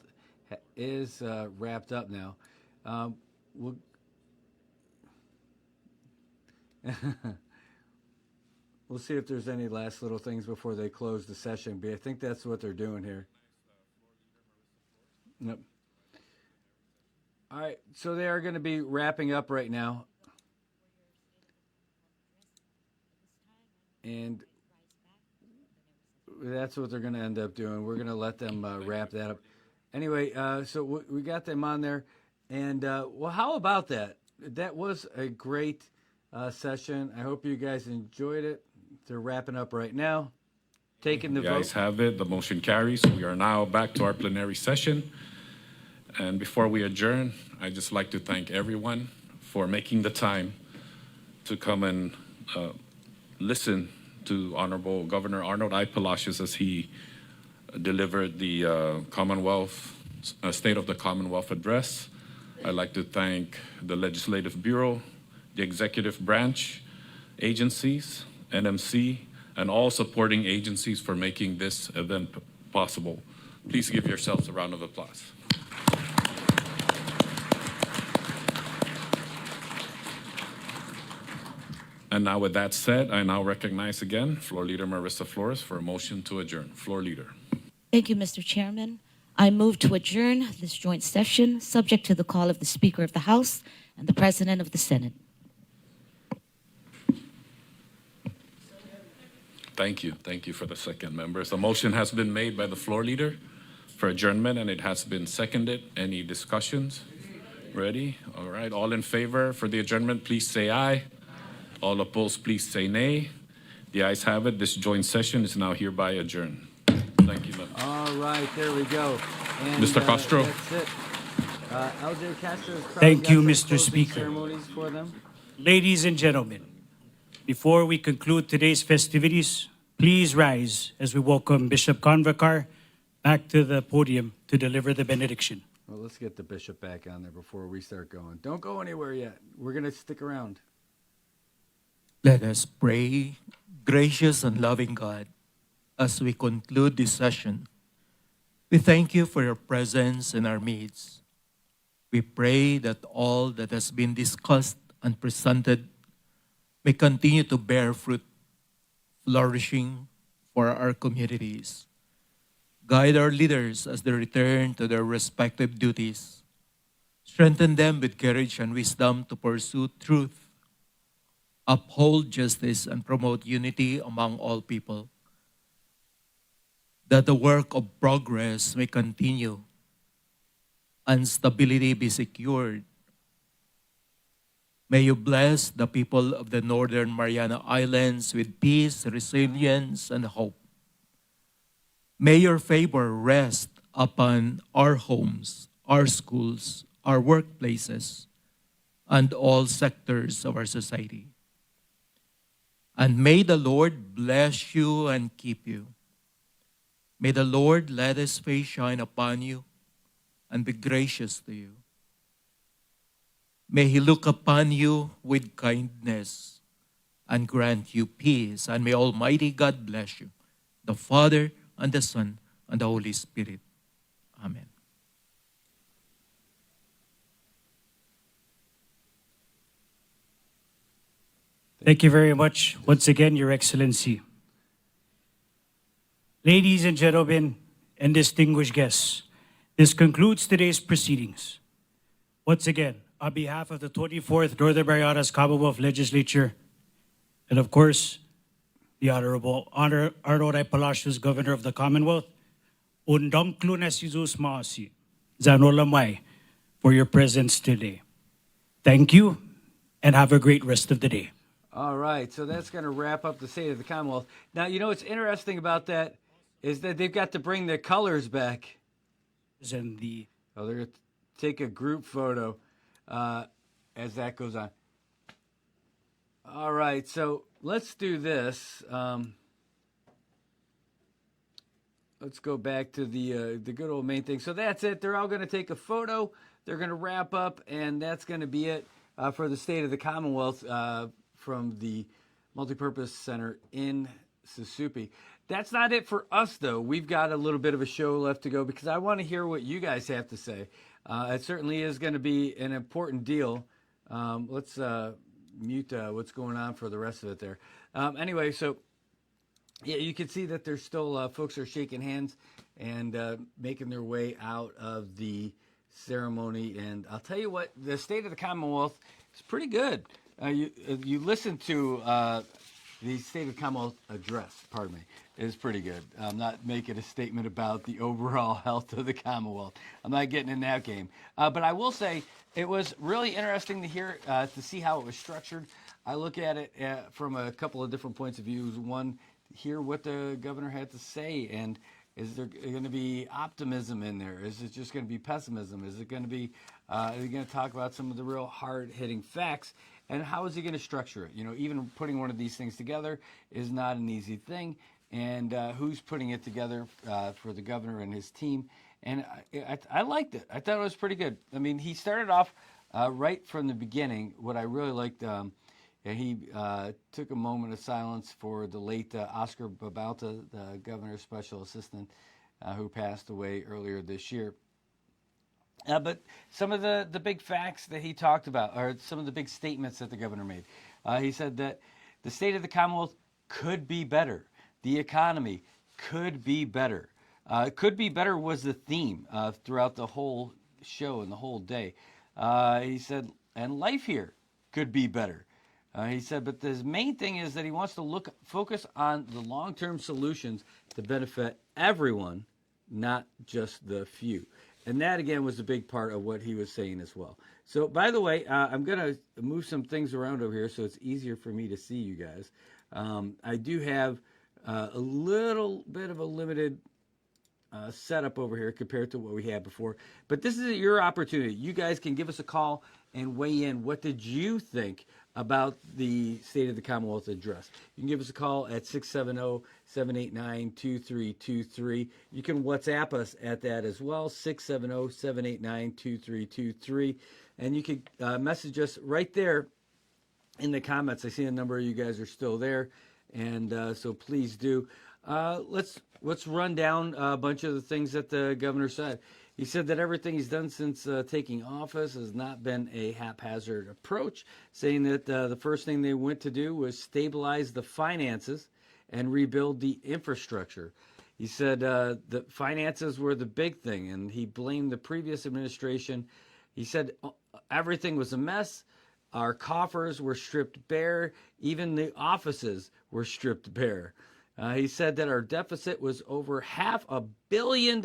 A: is wrapped up now. We'll see if there's any last little things before they close the session, but I think that's what they're doing here. Yep. All right, so they are going to be wrapping up right now. And that's what they're going to end up doing. We're going to let them wrap that up. Anyway, so we got them on there. And, well, how about that? That was a great session. I hope you guys enjoyed it. They're wrapping up right now. Taking the vote.
E: The ayes have it. The motion carries. We are now back to our plenary session. And before we adjourn, I'd just like to thank everyone for making the time to come and listen to Honorable Governor Arnold I. Palacios as he delivered the State of the Commonwealth Address. I'd like to thank the Legislative Bureau, the Executive Branch, agencies, NMC, and all supporting agencies for making this event possible. Please give yourselves a round of applause. And now with that said, I now recognize again Floor Leader Marissa Flores for a motion to adjourn. Floor Leader.
H: Thank you, Mr. Chairman. I move to adjourn this joint session, subject to the call of the Speaker of the House and the President of the Senate.
E: Thank you. Thank you for the second, members. A motion has been made by the floor leader for adjournment, and it has been seconded. Any discussions? Ready? All right. All in favor for the adjournment, please say aye. All opposed, please say nay. The ayes have it. This joint session is now hereby adjourned. Thank you, members.
A: All right, there we go. And,
E: Mr. Castro.
A: That's it. LJ Castro's
B: Thank you,
A: got
B: Mr.
A: some closing
B: Speaker.
A: ceremonies for them.
B: Ladies and gentlemen, before we conclude today's festivities, please rise as we welcome Bishop Convocar back to the podium to deliver the benediction.
A: Well, let's get the bishop back on there before we start going. Don't go anywhere yet. We're going to stick around.
D: Let us pray, gracious and loving God, as we conclude this session. We thank you for your presence in our midst. We pray that all that has been discussed and presented may continue to bear fruit, flourishing for our communities. Guide our leaders as they return to their respective duties. Strengthen them with courage and wisdom to pursue truth, uphold justice, and promote unity among all people, that the work of progress may continue and stability be secured. May you bless the people of the Northern Mariana Islands with peace, resilience, and hope. May your favor rest upon our homes, our schools, our workplaces, and all sectors of our society. And may the Lord bless you and keep you. May the Lord let his face shine upon you and be gracious to you. May he look upon you with kindness and grant you peace. And may Almighty God bless you, the Father, and the Son, and the Holy Spirit. Amen.
B: Thank you very much, once again, Your Excellency. Ladies and gentlemen, and distinguished guests, this concludes today's proceedings. Once again, on behalf of the 24th Northern Marianas Commonwealth Legislature, and of course, the Honorable Arnold I. Palacios, Governor of the Commonwealth, undang klunes Jesus maasi, zanolamay, for your presence today. Thank you, and have a great rest of the day.
A: All right, so that's going to wrap up the State of the Commonwealth. Now, you know what's interesting about that is that they've got to bring their colors back.
B: And the
A: they're going to take a group photo as that goes on. All right, so let's do this. Let's go back to the good old main thing. So that's it. They're all going to take a photo. They're going to wrap up, and that's going to be it for the State of the Commonwealth from the Multipurpose Center in Susupe. That's not it for us, though. We've got a little bit of a show left to go because I want to hear what you guys have to say. It certainly is going to be an important deal. Let's mute what's going on for the rest of it there. Anyway, so yeah, you can see that there's still folks are shaking hands and making their way out of the ceremony. And I'll tell you what, the State of the Commonwealth is pretty good. You listen to the State of the Commonwealth Address, pardon me, is pretty good. I'm not making a statement about the overall health of the Commonwealth. I'm not getting in that game. But I will say it was really interesting to hear, to see how it was structured. I look at it from a couple of different points of view. One, hear what the governor had to say, and is there going to be optimism in there? Is it just going to be pessimism? Is it going to be, are you going to talk about some of the real hard-hitting facts? And how is he going to structure it? You know, even putting one of these things together is not an easy thing. And who's putting it together for the governor and his team? And I liked it. I thought it was pretty good. I mean, he started off right from the beginning. What I really liked, he took a moment of silence for the late Oscar Babalta, the governor's special assistant, who passed away earlier this year. But some of the big facts that he talked about, or some of the big statements that the governor made. He said that the state of the Commonwealth could be better. The economy could be better. Could be better was the theme throughout the whole show and the whole day. He said, and life here could be better. He said, but the main thing is that he wants to focus on the long-term solutions to benefit everyone, not just the few. And that, again, was a big part of what he was saying as well. So, by the way, I'm going to move some things around over here so it's easier for me to see you guys. I do have a little bit of a limited setup over here compared to what we had before. But this is your opportunity. You guys can give us a call and weigh in. What did you think about the State of the Commonwealth Address? You can give us a call at 670-789-2323. You can WhatsApp us at that as well, 670-789-2323. And you can message us right there in the comments. I see a number of you guys are still there, and so please do. Let's run down a bunch of the things that the governor said. He said that everything he's done since taking office has not been a haphazard approach, saying that the first thing they went to do was stabilize the finances and rebuild the infrastructure. He said the finances were the big thing, and he blamed the previous administration. He said everything was a mess. Our coffers were stripped bare. Even the offices were stripped bare. He said that our deficit was over $500 million.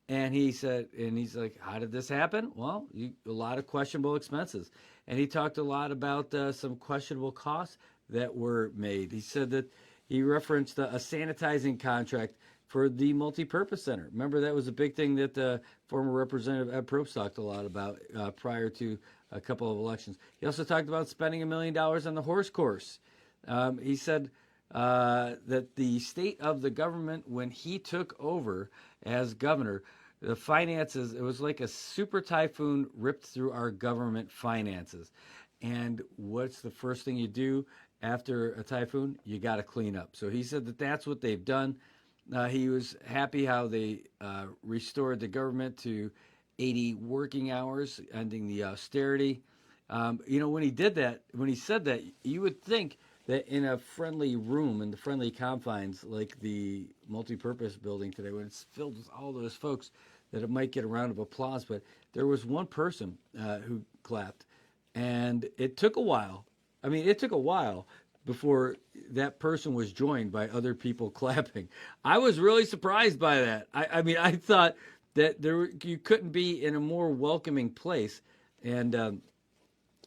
A: And he said, and he's like, how did this happen? Well, a lot of questionable expenses. And he talked a lot about some questionable costs that were made. He said that he referenced a sanitizing contract for the multipurpose center. Remember, that was a big thing that former Representative Ed Probst talked a lot about prior to a couple of elections. He also talked about spending $1 million on the horse course. He said that the state of the government, when he took over as governor, the finances, it was like a super typhoon ripped through our government finances. And what's the first thing you do after a typhoon? You got to clean up. So he said that that's what they've done. He was happy how they restored the government to 80 working hours, ending the austerity. When he did that, when he said that, you would think that in a friendly room, in the friendly confines, like the multipurpose building today, when it's filled with all those folks, that it might get a round of applause. But there was one person who clapped, and it took a while. I mean, it took a while before that person was joined by other people clapping. I was really surprised by that. I mean, I thought that you couldn't be in a more welcoming place, and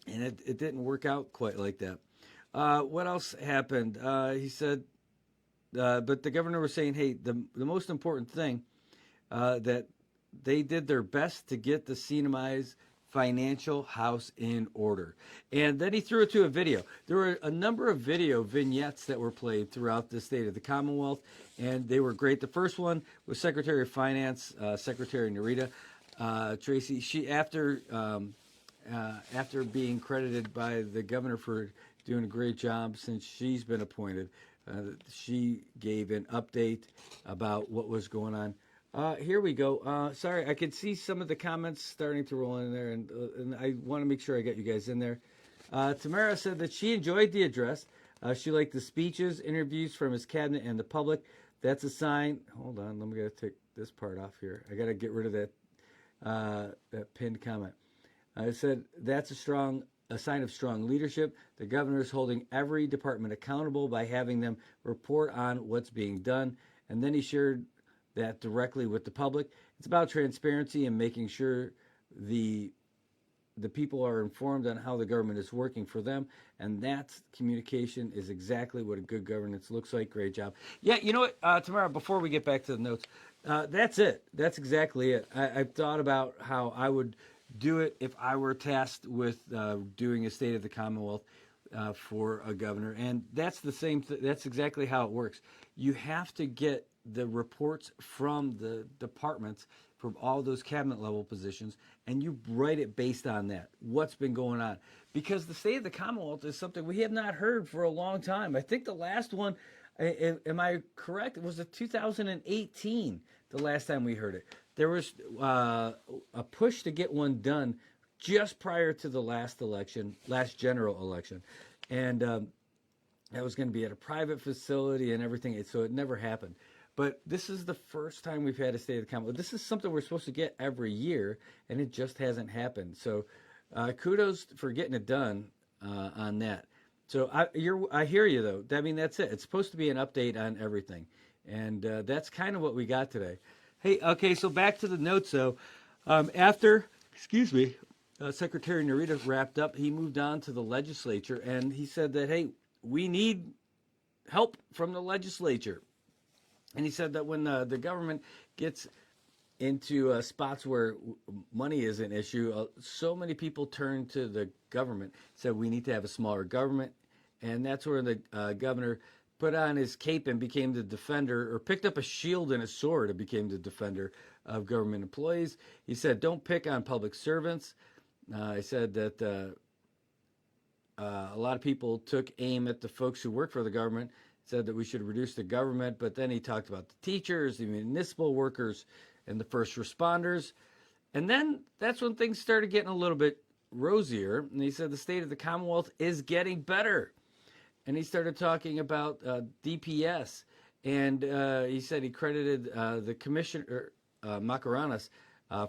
A: it didn't work out quite like that. What else happened? He said, but the governor was saying, hey, the most important thing, that they did their best to get the CNMI's financial house in order. And then he threw it to a video. There were a number of video vignettes that were played throughout the state of the Commonwealth, and they were great. The first one was Secretary of Finance, Secretary Narita Tracy. She, after being credited by the governor for doing a great job since she's been appointed, she gave an update about what was going on. Here we go. Sorry, I could see some of the comments starting to roll in there, and I want to make sure I get you guys in there. Tamara said that she enjoyed the address. She liked the speeches, interviews from his cabinet and the public. That's a sign. Hold on, let me take this part off here. I got to get rid of that pinned comment. I said that's a sign of strong leadership. The governor is holding every department accountable by having them report on what's being done. And then he shared that directly with the public. It's about transparency and making sure the people are informed on how the government is working for them. And that communication is exactly what a good governance looks like. Great job. Yeah, you know what, Tamara, before we get back to the notes, that's it. That's exactly it. I've thought about how I would do it if I were tasked with doing a State of the Commonwealth for a governor. And that's the same. That's exactly how it works. You have to get the reports from the departments, from all those cabinet level positions, and you write it based on that. What's been going on? Because the State of the Commonwealth is something we have not heard for a long time. I think the last one, am I correct? It was 2018, the last time we heard it. There was a push to get one done just prior to the last election, last general election. And that was going to be at a private facility and everything. So it never happened. But this is the first time we've had a State of the Commonwealth. This is something we're supposed to get every year, and it just hasn't happened. So kudos for getting it done on that. So I hear you, though. I mean, that's it. It's supposed to be an update on everything. And that's kind of what we got today. Hey, okay, so back to the notes, though. After Secretary Narita wrapped up, he moved on to the legislature, and he said that, hey, we need help from the legislature. And he said that when the government gets into spots where money is an issue, so many people turn to the government, said we need to have a smaller government. And that's where the governor put on his cape and became the defender, or picked up a shield and a sword and became the defender of government employees. He said, don't pick on public servants. He said that a lot of people took aim at the folks who work for the government, said that we should reduce the government, but then he talked about the teachers, the municipal workers, and the first responders. And then that's when things started getting a little bit rosier. And he said the state of the Commonwealth is getting better. And he started talking about DPS. And he said he credited the commissioner, Macaranas,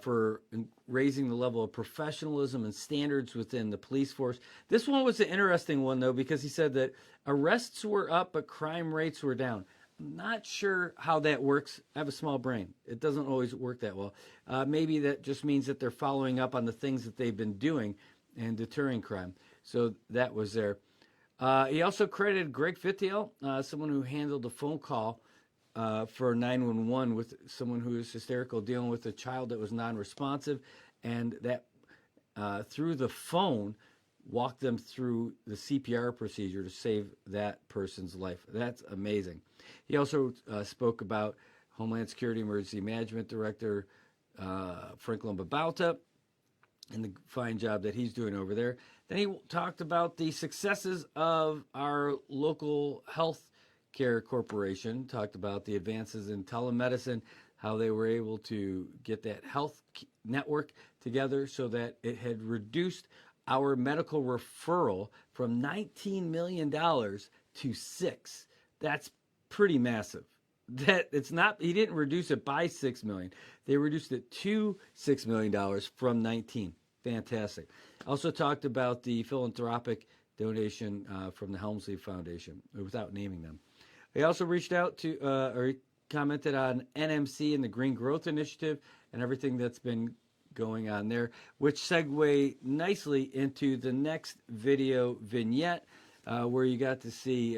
A: for raising the level of professionalism and standards within the police force. This one was an interesting one, though, because he said that arrests were up, but crime rates were down. I'm not sure how that works. I have a small brain. It doesn't always work that well. Maybe that just means that they're following up on the things that they've been doing and deterring crime. So that was there. He also credited Greg Fittiel, someone who handled a phone call for 911 with someone who was hysterical, dealing with a child that was non-responsive, and that through the phone walked them through the CPR procedure to save that person's life. That's amazing. He also spoke about Homeland Security Emergency Management Director Franklin Babauta and the fine job that he's doing over there. Then he talked about the successes of our local health care corporation, talked about the advances in telemedicine, how they were able to get that health network together so that it had reduced our medical referral from $19 million to $6. That's pretty massive. That it's not, he didn't reduce it by $6 million. They reduced it to $6 million from 19. Fantastic. Also talked about the philanthropic donation from the Helmsley Foundation, without naming them. He also reached out to, or he commented on NMC and the Green Growth Initiative and everything that's been going on there, which segue nicely into the next video vignette, where you got to see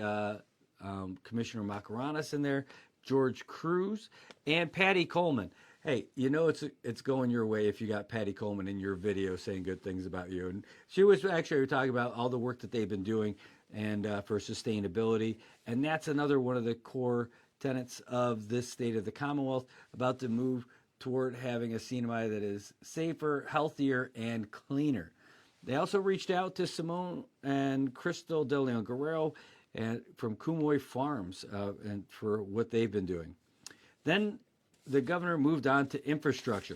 A: Commissioner Macaranas in there, George Cruz, and Patty Coleman. Hey, you know it's going your way if you got Patty Coleman in your video saying good things about you. And she was actually talking about all the work that they've been doing and for sustainability. And that's another one of the core tenets of this state of the Commonwealth, about the move toward having a CNMI that is safer, healthier, and cleaner. They also reached out to Simone and Crystal De Leon Guerrero from Kumoy Farms and for what they've been doing. Then the governor moved on to infrastructure.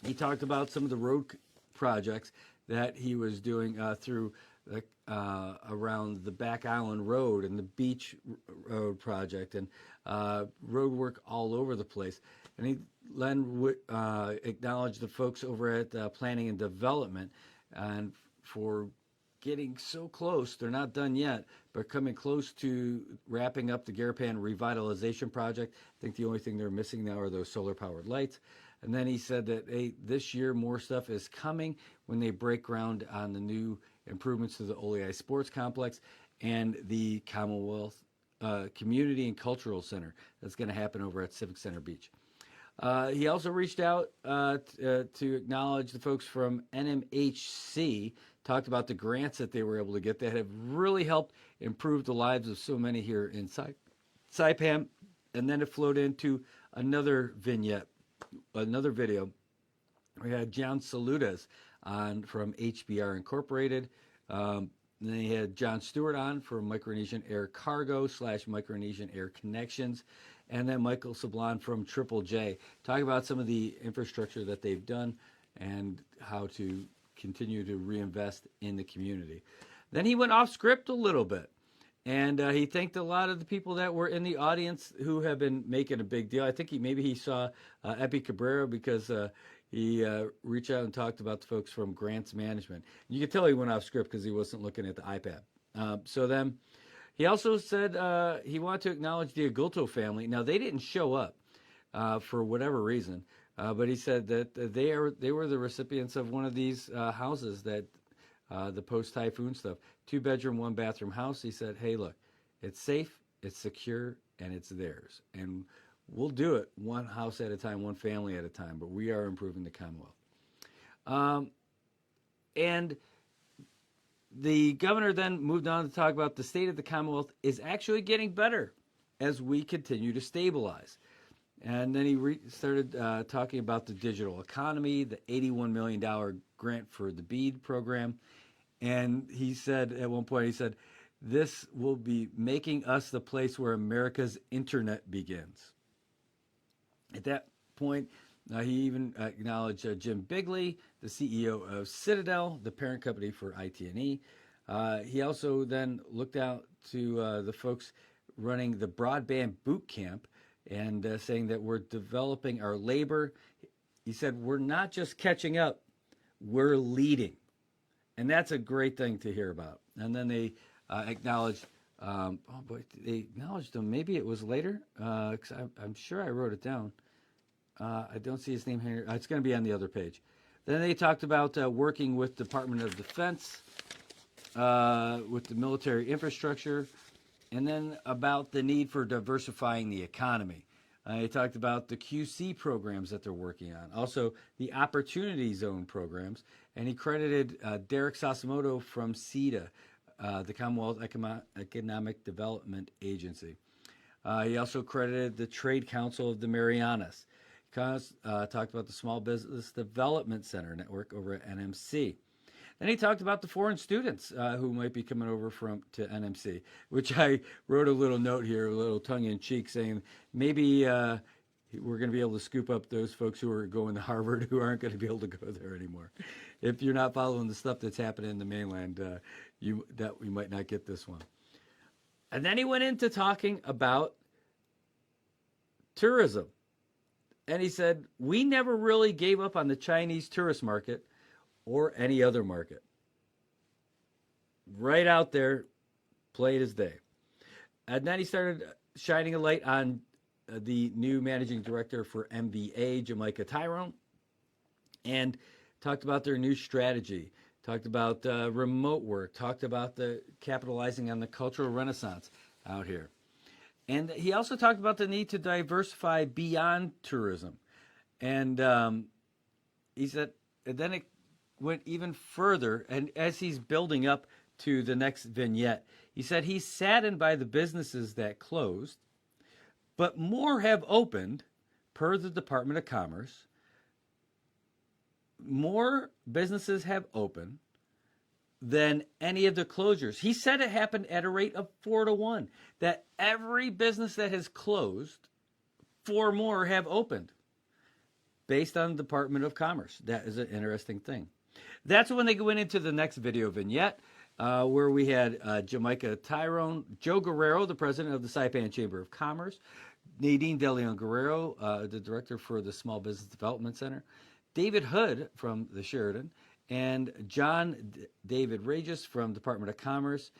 A: He talked about some of the road projects that he was doing through around the Back Island Road and the Beach Road project and road work all over the place. And he then acknowledged the folks over at Planning and Development and for getting so close. They're not done yet, but coming close to wrapping up the Garapan Revitalization Project. I think the only thing they're missing now are those solar-powered lights. And then he said that this year more stuff is coming when they break ground on the new improvements to the Oleai Sports Complex and the Commonwealth Community and Cultural Center. That's going to happen over at Civic Center Beach. He also reached out to acknowledge the folks from NMHC, talked about the grants that they were able to get that have really helped improve the lives of so many here in Saipan. And then it flowed into another vignette, another video. We had John Saludas on from HBR Incorporated. Then he had John Stewart on from Micronesian Air Cargo / Micronesian Air Connections. And then Michael Sablon from Triple J, talking about some of the infrastructure that they've done and how to continue to reinvest in the community. Then he went off script a little bit, and he thanked a lot of the people that were in the audience who have been making a big deal. I think maybe he saw Epi Cabrera because he reached out and talked about the folks from Grants Management. You could tell he went off script because he wasn't looking at the iPad. So then he also said he wanted to acknowledge the Agulto family. Now, they didn't show up for whatever reason, but he said that they were the recipients of one of these houses that the post-typhoon stuff, 2-bedroom, 1-bathroom house. He said, hey, look, it's safe, it's secure, and it's theirs. And we'll do it one house at a time, one family at a time, but we are improving the Commonwealth. And the governor then moved on to talk about the state of the Commonwealth is actually getting better as we continue to stabilize. And then he started talking about the digital economy, the $81 million grant for the BEAD program. And he said, at one point, he said, this will be making us the place where America's internet begins. At that point, he even acknowledged Jim Bigley, the CEO of Citadel, the parent company for IT&E. He also then looked out to the folks running the broadband boot camp and saying that we're developing our labor. He said, we're not just catching up, we're leading. And that's a great thing to hear about. And then they acknowledged, they acknowledged him. Maybe it was later, because I'm sure I wrote it down. I don't see his name here. It's going to be on the other page. Then they talked about working with Department of Defense, with the military infrastructure, and then about the need for diversifying the economy. He talked about the QC programs that they're working on, also the Opportunity Zone programs, and he credited Derek Sasimoto from CEDA, the Commonwealth Economic Development Agency. He also credited the Trade Council of the Marianas. Talked about the Small Business Development Center Network over at NMC. Then he talked about the foreign students who might be coming over to NMC, which I wrote a little note here, a little tongue-in-cheek, saying maybe we're going to be able to scoop up those folks who are going to Harvard who aren't going to be able to go there anymore. If you're not following the stuff that's happening in the mainland, you might not get this one. And then he went into talking about tourism. And he said, we never really gave up on the Chinese tourist market or any other market. Right out there, plain as day. And then he started shining a light on the new managing director for MVA, Jamaica Tyrone, and talked about their new strategy, talked about remote work, talked about the capitalizing on the cultural renaissance out here. And he also talked about the need to diversify beyond tourism. And he said, and then it went even further, and as he's building up to the next vignette, he said he's saddened by the businesses that closed, but more have opened, per the Department of Commerce. More businesses have opened than any of the closures. He said it happened at a rate of 4 to 1, that every business that has closed, 4 more have opened, based on the Department of Commerce. That is an interesting thing. That's when they went into the next video vignette, where we had Jamaica Tyrone, Joe Guerrero, the president of the Saipan Chamber of Commerce, Nadine De Leon Guerrero, the director for the Small Business Development Center, David Hood from the Sheraton, and John David Regis from Department of Commerce.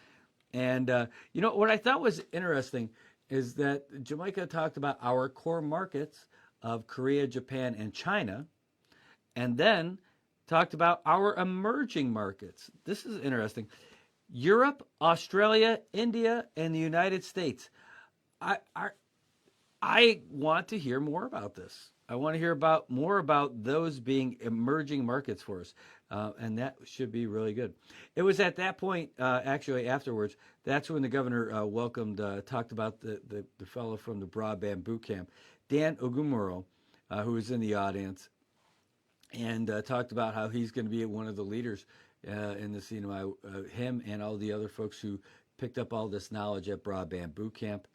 A: And, what I thought was interesting is that Jamaica talked about our core markets of Korea, Japan, and China, and then talked about our emerging markets. This is interesting. Europe, Australia, India, and the United States. I want to hear more about this. I want to hear more about those being emerging markets for us, and that should be really good. It was at that point, actually afterwards, that's when the governor talked about the fellow from the broadband boot camp, Dan Ogumuro, who was in the audience, and talked about how he's going to be one of the leaders in the CNMI, him and all the other folks who picked up all this knowledge at broadband boot camp.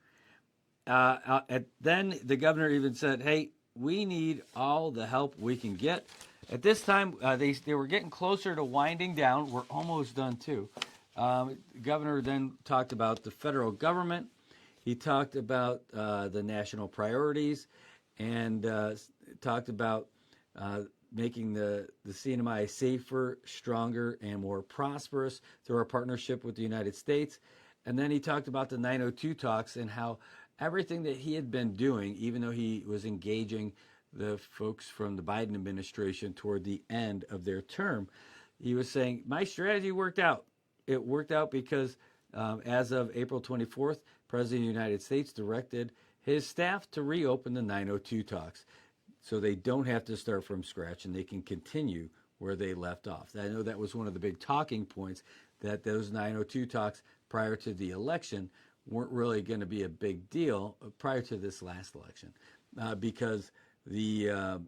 A: Then the governor even said, hey, we need all the help we can get. At this time, they were getting closer to winding down. We're almost done, too. The governor then talked about the federal government. He talked about the national priorities and talked about making the CNMI safer, stronger, and more prosperous through our partnership with the United States. And then he talked about the 902 talks and how everything that he had been doing, even though he was engaging the folks from the Biden administration toward the end of their term, he was saying, my strategy worked out. It worked out because as of April 24th, President of the United States directed his staff to reopen the 902 talks so they don't have to start from scratch and they can continue where they left off. I know that was one of the big talking points, that those 902 talks prior to the election weren't really going to be a big deal prior to this last election because that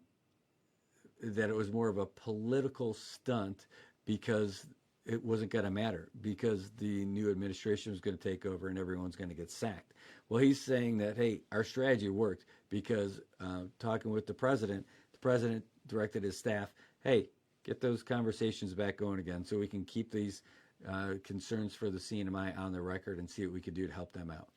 A: it was more of a political stunt because it wasn't going to matter because the new administration was going to take over and everyone's going to get sacked. Well, he's saying that, hey, our strategy worked because talking with the president directed his staff, hey, get those conversations back going again so we can keep these concerns for the CNMI on the record and see what we could do to help them out.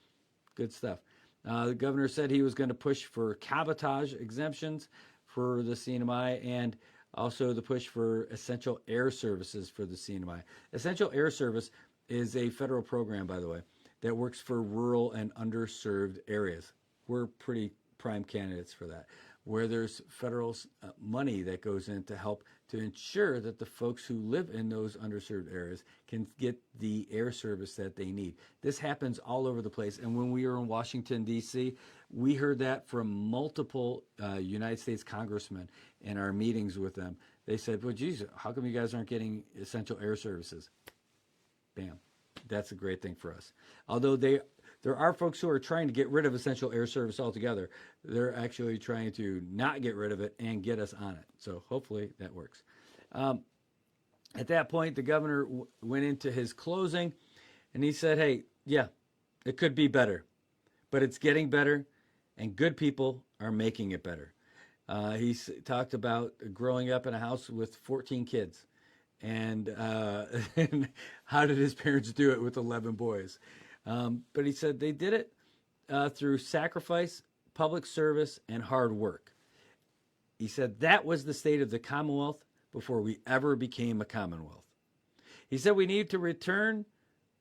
A: Good stuff. The governor said he was going to push for cabotage exemptions for the CNMI and also the push for essential air services for the CNMI. Essential Air Service is a federal program, by the way, that works for rural and underserved areas. We're pretty prime candidates for that, where there's federal money that goes in to help to ensure that the folks who live in those underserved areas can get the air service that they need. This happens all over the place. And when we were in Washington, D.C., we heard that from multiple United States congressmen in our meetings with them. They said, well, geez, how come you guys aren't getting essential air services? Bam. That's a great thing for us. Although there are folks who are trying to get rid of essential air service altogether. They're actually trying to not get rid of it and get us on it. So hopefully that works. At that point, the governor went into his closing and he said, hey, yeah, it could be better, but it's getting better and good people are making it better. He talked about growing up in a house with 14 kids. And how did his parents do it with 11 boys? But he said they did it through sacrifice, public service, and hard work. He said that was the state of the Commonwealth before we ever became a Commonwealth. He said we need to return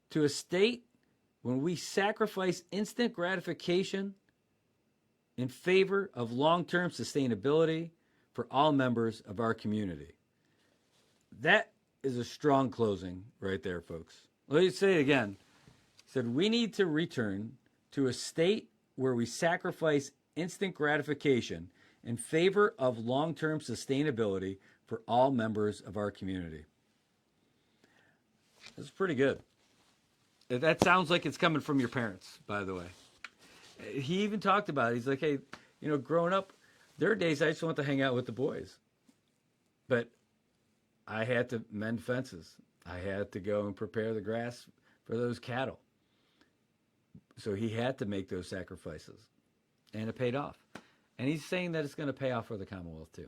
A: to a state when we sacrifice instant gratification in favor of long-term sustainability for all members of our community. That is a strong closing right there, folks. Let me say it again. He said, we need to return to a state where we sacrifice instant gratification in favor of long-term sustainability for all members of our community. That's pretty good. That sounds like it's coming from your parents, by the way. He even talked about it. He's like, hey, growing up, there are days I just want to hang out with the boys. But I had to mend fences. I had to go and prepare the grass for those cattle. So he had to make those sacrifices. And it paid off. And he's saying that it's going to pay off for the Commonwealth, too.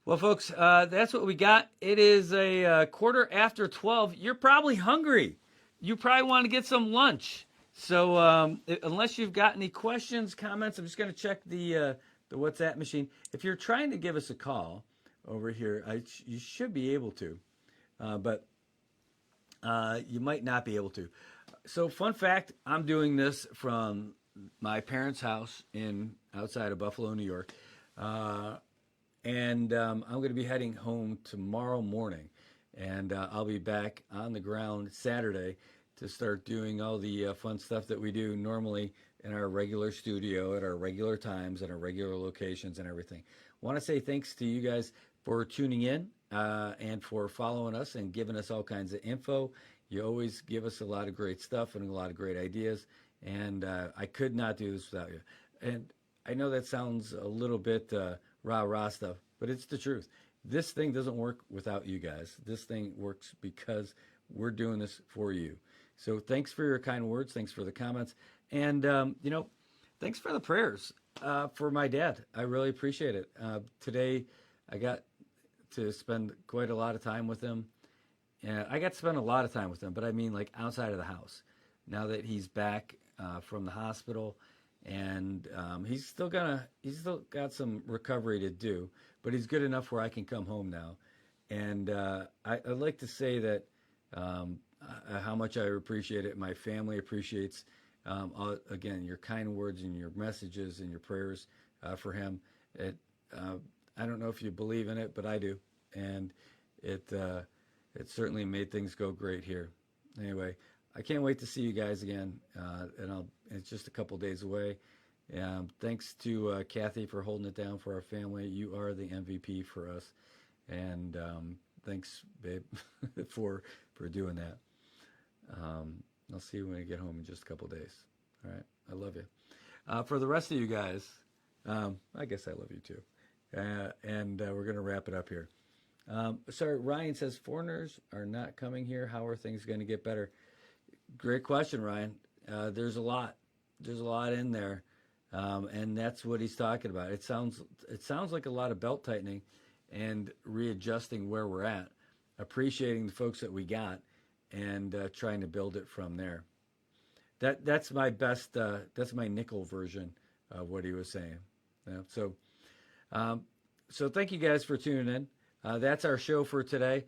A: Well, folks, that's what we got. It is a 12:15. You're probably hungry. You probably want to get some lunch. So unless you've got any questions, comments, I'm just going to check the WhatsApp machine. If you're trying to give us a call over here, you should be able to, but you might not be able to. So fun fact, I'm doing this from my parents' house outside of Buffalo, New York, and I'm going to be heading home tomorrow morning, and I'll be back on the ground Saturday to start doing all the fun stuff that we do normally in our regular studio at our regular times and our regular locations and everything. Want to say thanks to you guys for tuning in and for following us and giving us all kinds of info. You always give us a lot of great stuff and a lot of great ideas, and I could not do this without you. And I know that sounds a little bit rah-rah stuff, but it's the truth. This thing doesn't work without you guys. This thing works because we're doing this for you. So thanks for your kind words. Thanks for the comments. And, thanks for the prayers for my dad. I really appreciate it. Today, I got to spend quite a lot of time with him. I got to spend a lot of time with him, but I mean like outside of the house. Now that he's back from the hospital, and he's still got some recovery to do, but he's good enough where I can come home now. And I'd like to say that how much I appreciate it. My family appreciates, again, your kind words and your messages and your prayers for him. I don't know if you believe in it, but I do. And it certainly made things go great here. Anyway, I can't wait to see you guys again. And it's just a couple days away. Thanks to Kathy for holding it down for our family. You are the MVP for us. And thanks, babe, for doing that. I'll see you when I get home in just a couple days. All right. I love you. For the rest of you guys, I guess I love you too. And we're going to wrap it up here. Sorry, Ryan says foreigners are not coming here. How are things going to get better? Great question, Ryan. There's a lot in there, and that's what he's talking about. It sounds like a lot of belt tightening and readjusting where we're at, appreciating the folks that we got, and trying to build it from there. That's my best. That's my nickel version of what he was saying. Yeah, so thank you guys for tuning in. That's our show for today,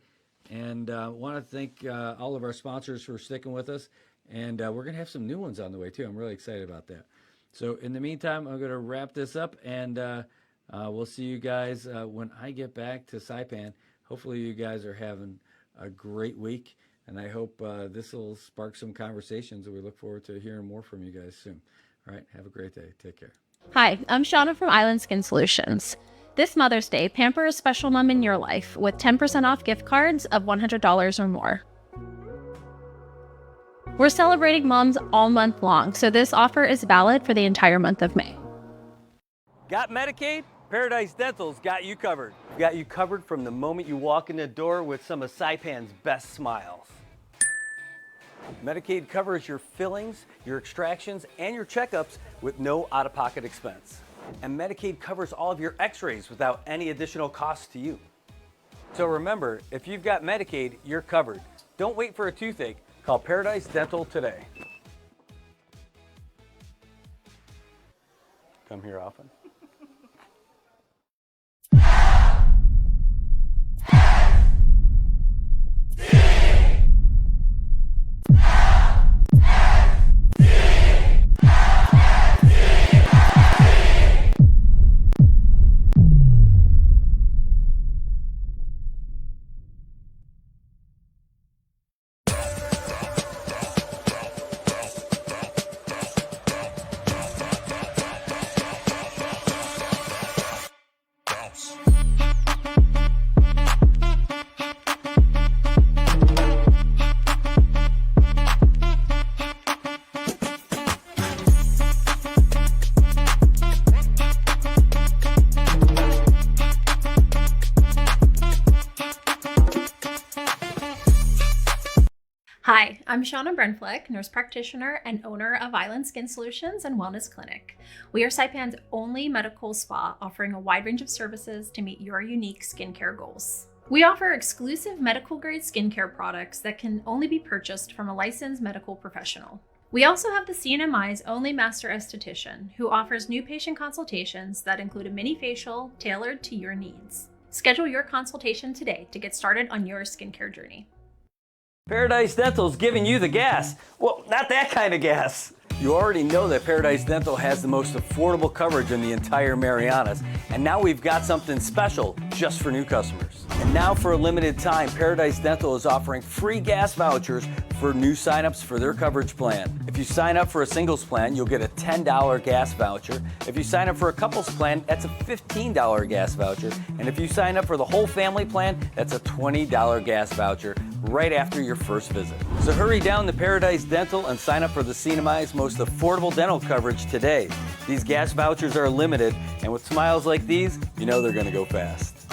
A: and want to thank all of our sponsors for sticking with us. And we're going to have some new ones on the way too. I'm really excited about that. So in the meantime, I'm going to wrap this up, and we'll see you guys when I get back to Saipan. Hopefully you guys are having a great week, and I hope this will spark some conversations, and we look forward to hearing more from you guys soon. All right, have a great day. Take care.
U: Hi, I'm Shauna from Island Skin Solutions. This Mother's Day, pamper a special mom in your life with 10% off gift cards of $100 or more. We're celebrating moms all month long, so this offer is valid for the entire month of May.
A: Got Medicaid? Paradise Dental's got you covered. We've got you covered from the moment you walk in the door with some of Saipan's best smiles. Medicaid covers your fillings, your extractions, and your checkups with no out-of-pocket expense. And Medicaid covers all of your x-rays without any additional cost to you. So remember, if you've got Medicaid, you're covered. Don't wait for a toothache. Call Paradise Dental today. Come here often.
V: Hi, I'm Shauna Brenfleck, nurse practitioner and owner of Island Skin Solutions and Wellness Clinic. We are Saipan's only medical spa offering a wide range of services to meet your unique skincare goals. We offer exclusive medical grade skincare products that can only be purchased from a licensed medical professional. We also have the CNMI's only master esthetician who offers new patient consultations that include a mini facial tailored to your needs. Schedule your consultation today to get started on your skincare journey.
A: Paradise Dental's giving you the gas. Well, not that kind of gas. You already know that Paradise Dental has the most affordable coverage in the entire Marianas, and now we've got something special just for new customers. And now for a limited time, Paradise Dental is offering free gas vouchers for new signups for their coverage plan. If you sign up for a singles plan, you'll get a $10 gas voucher. If you sign up for a couples plan, that's a $15 gas voucher. And if you sign up for the whole family plan, that's a $20 gas voucher right after your first visit. So hurry down to Paradise Dental and sign up for the CNMI's most affordable dental coverage today. These gas vouchers are limited, and with smiles like these, you know they're gonna go fast.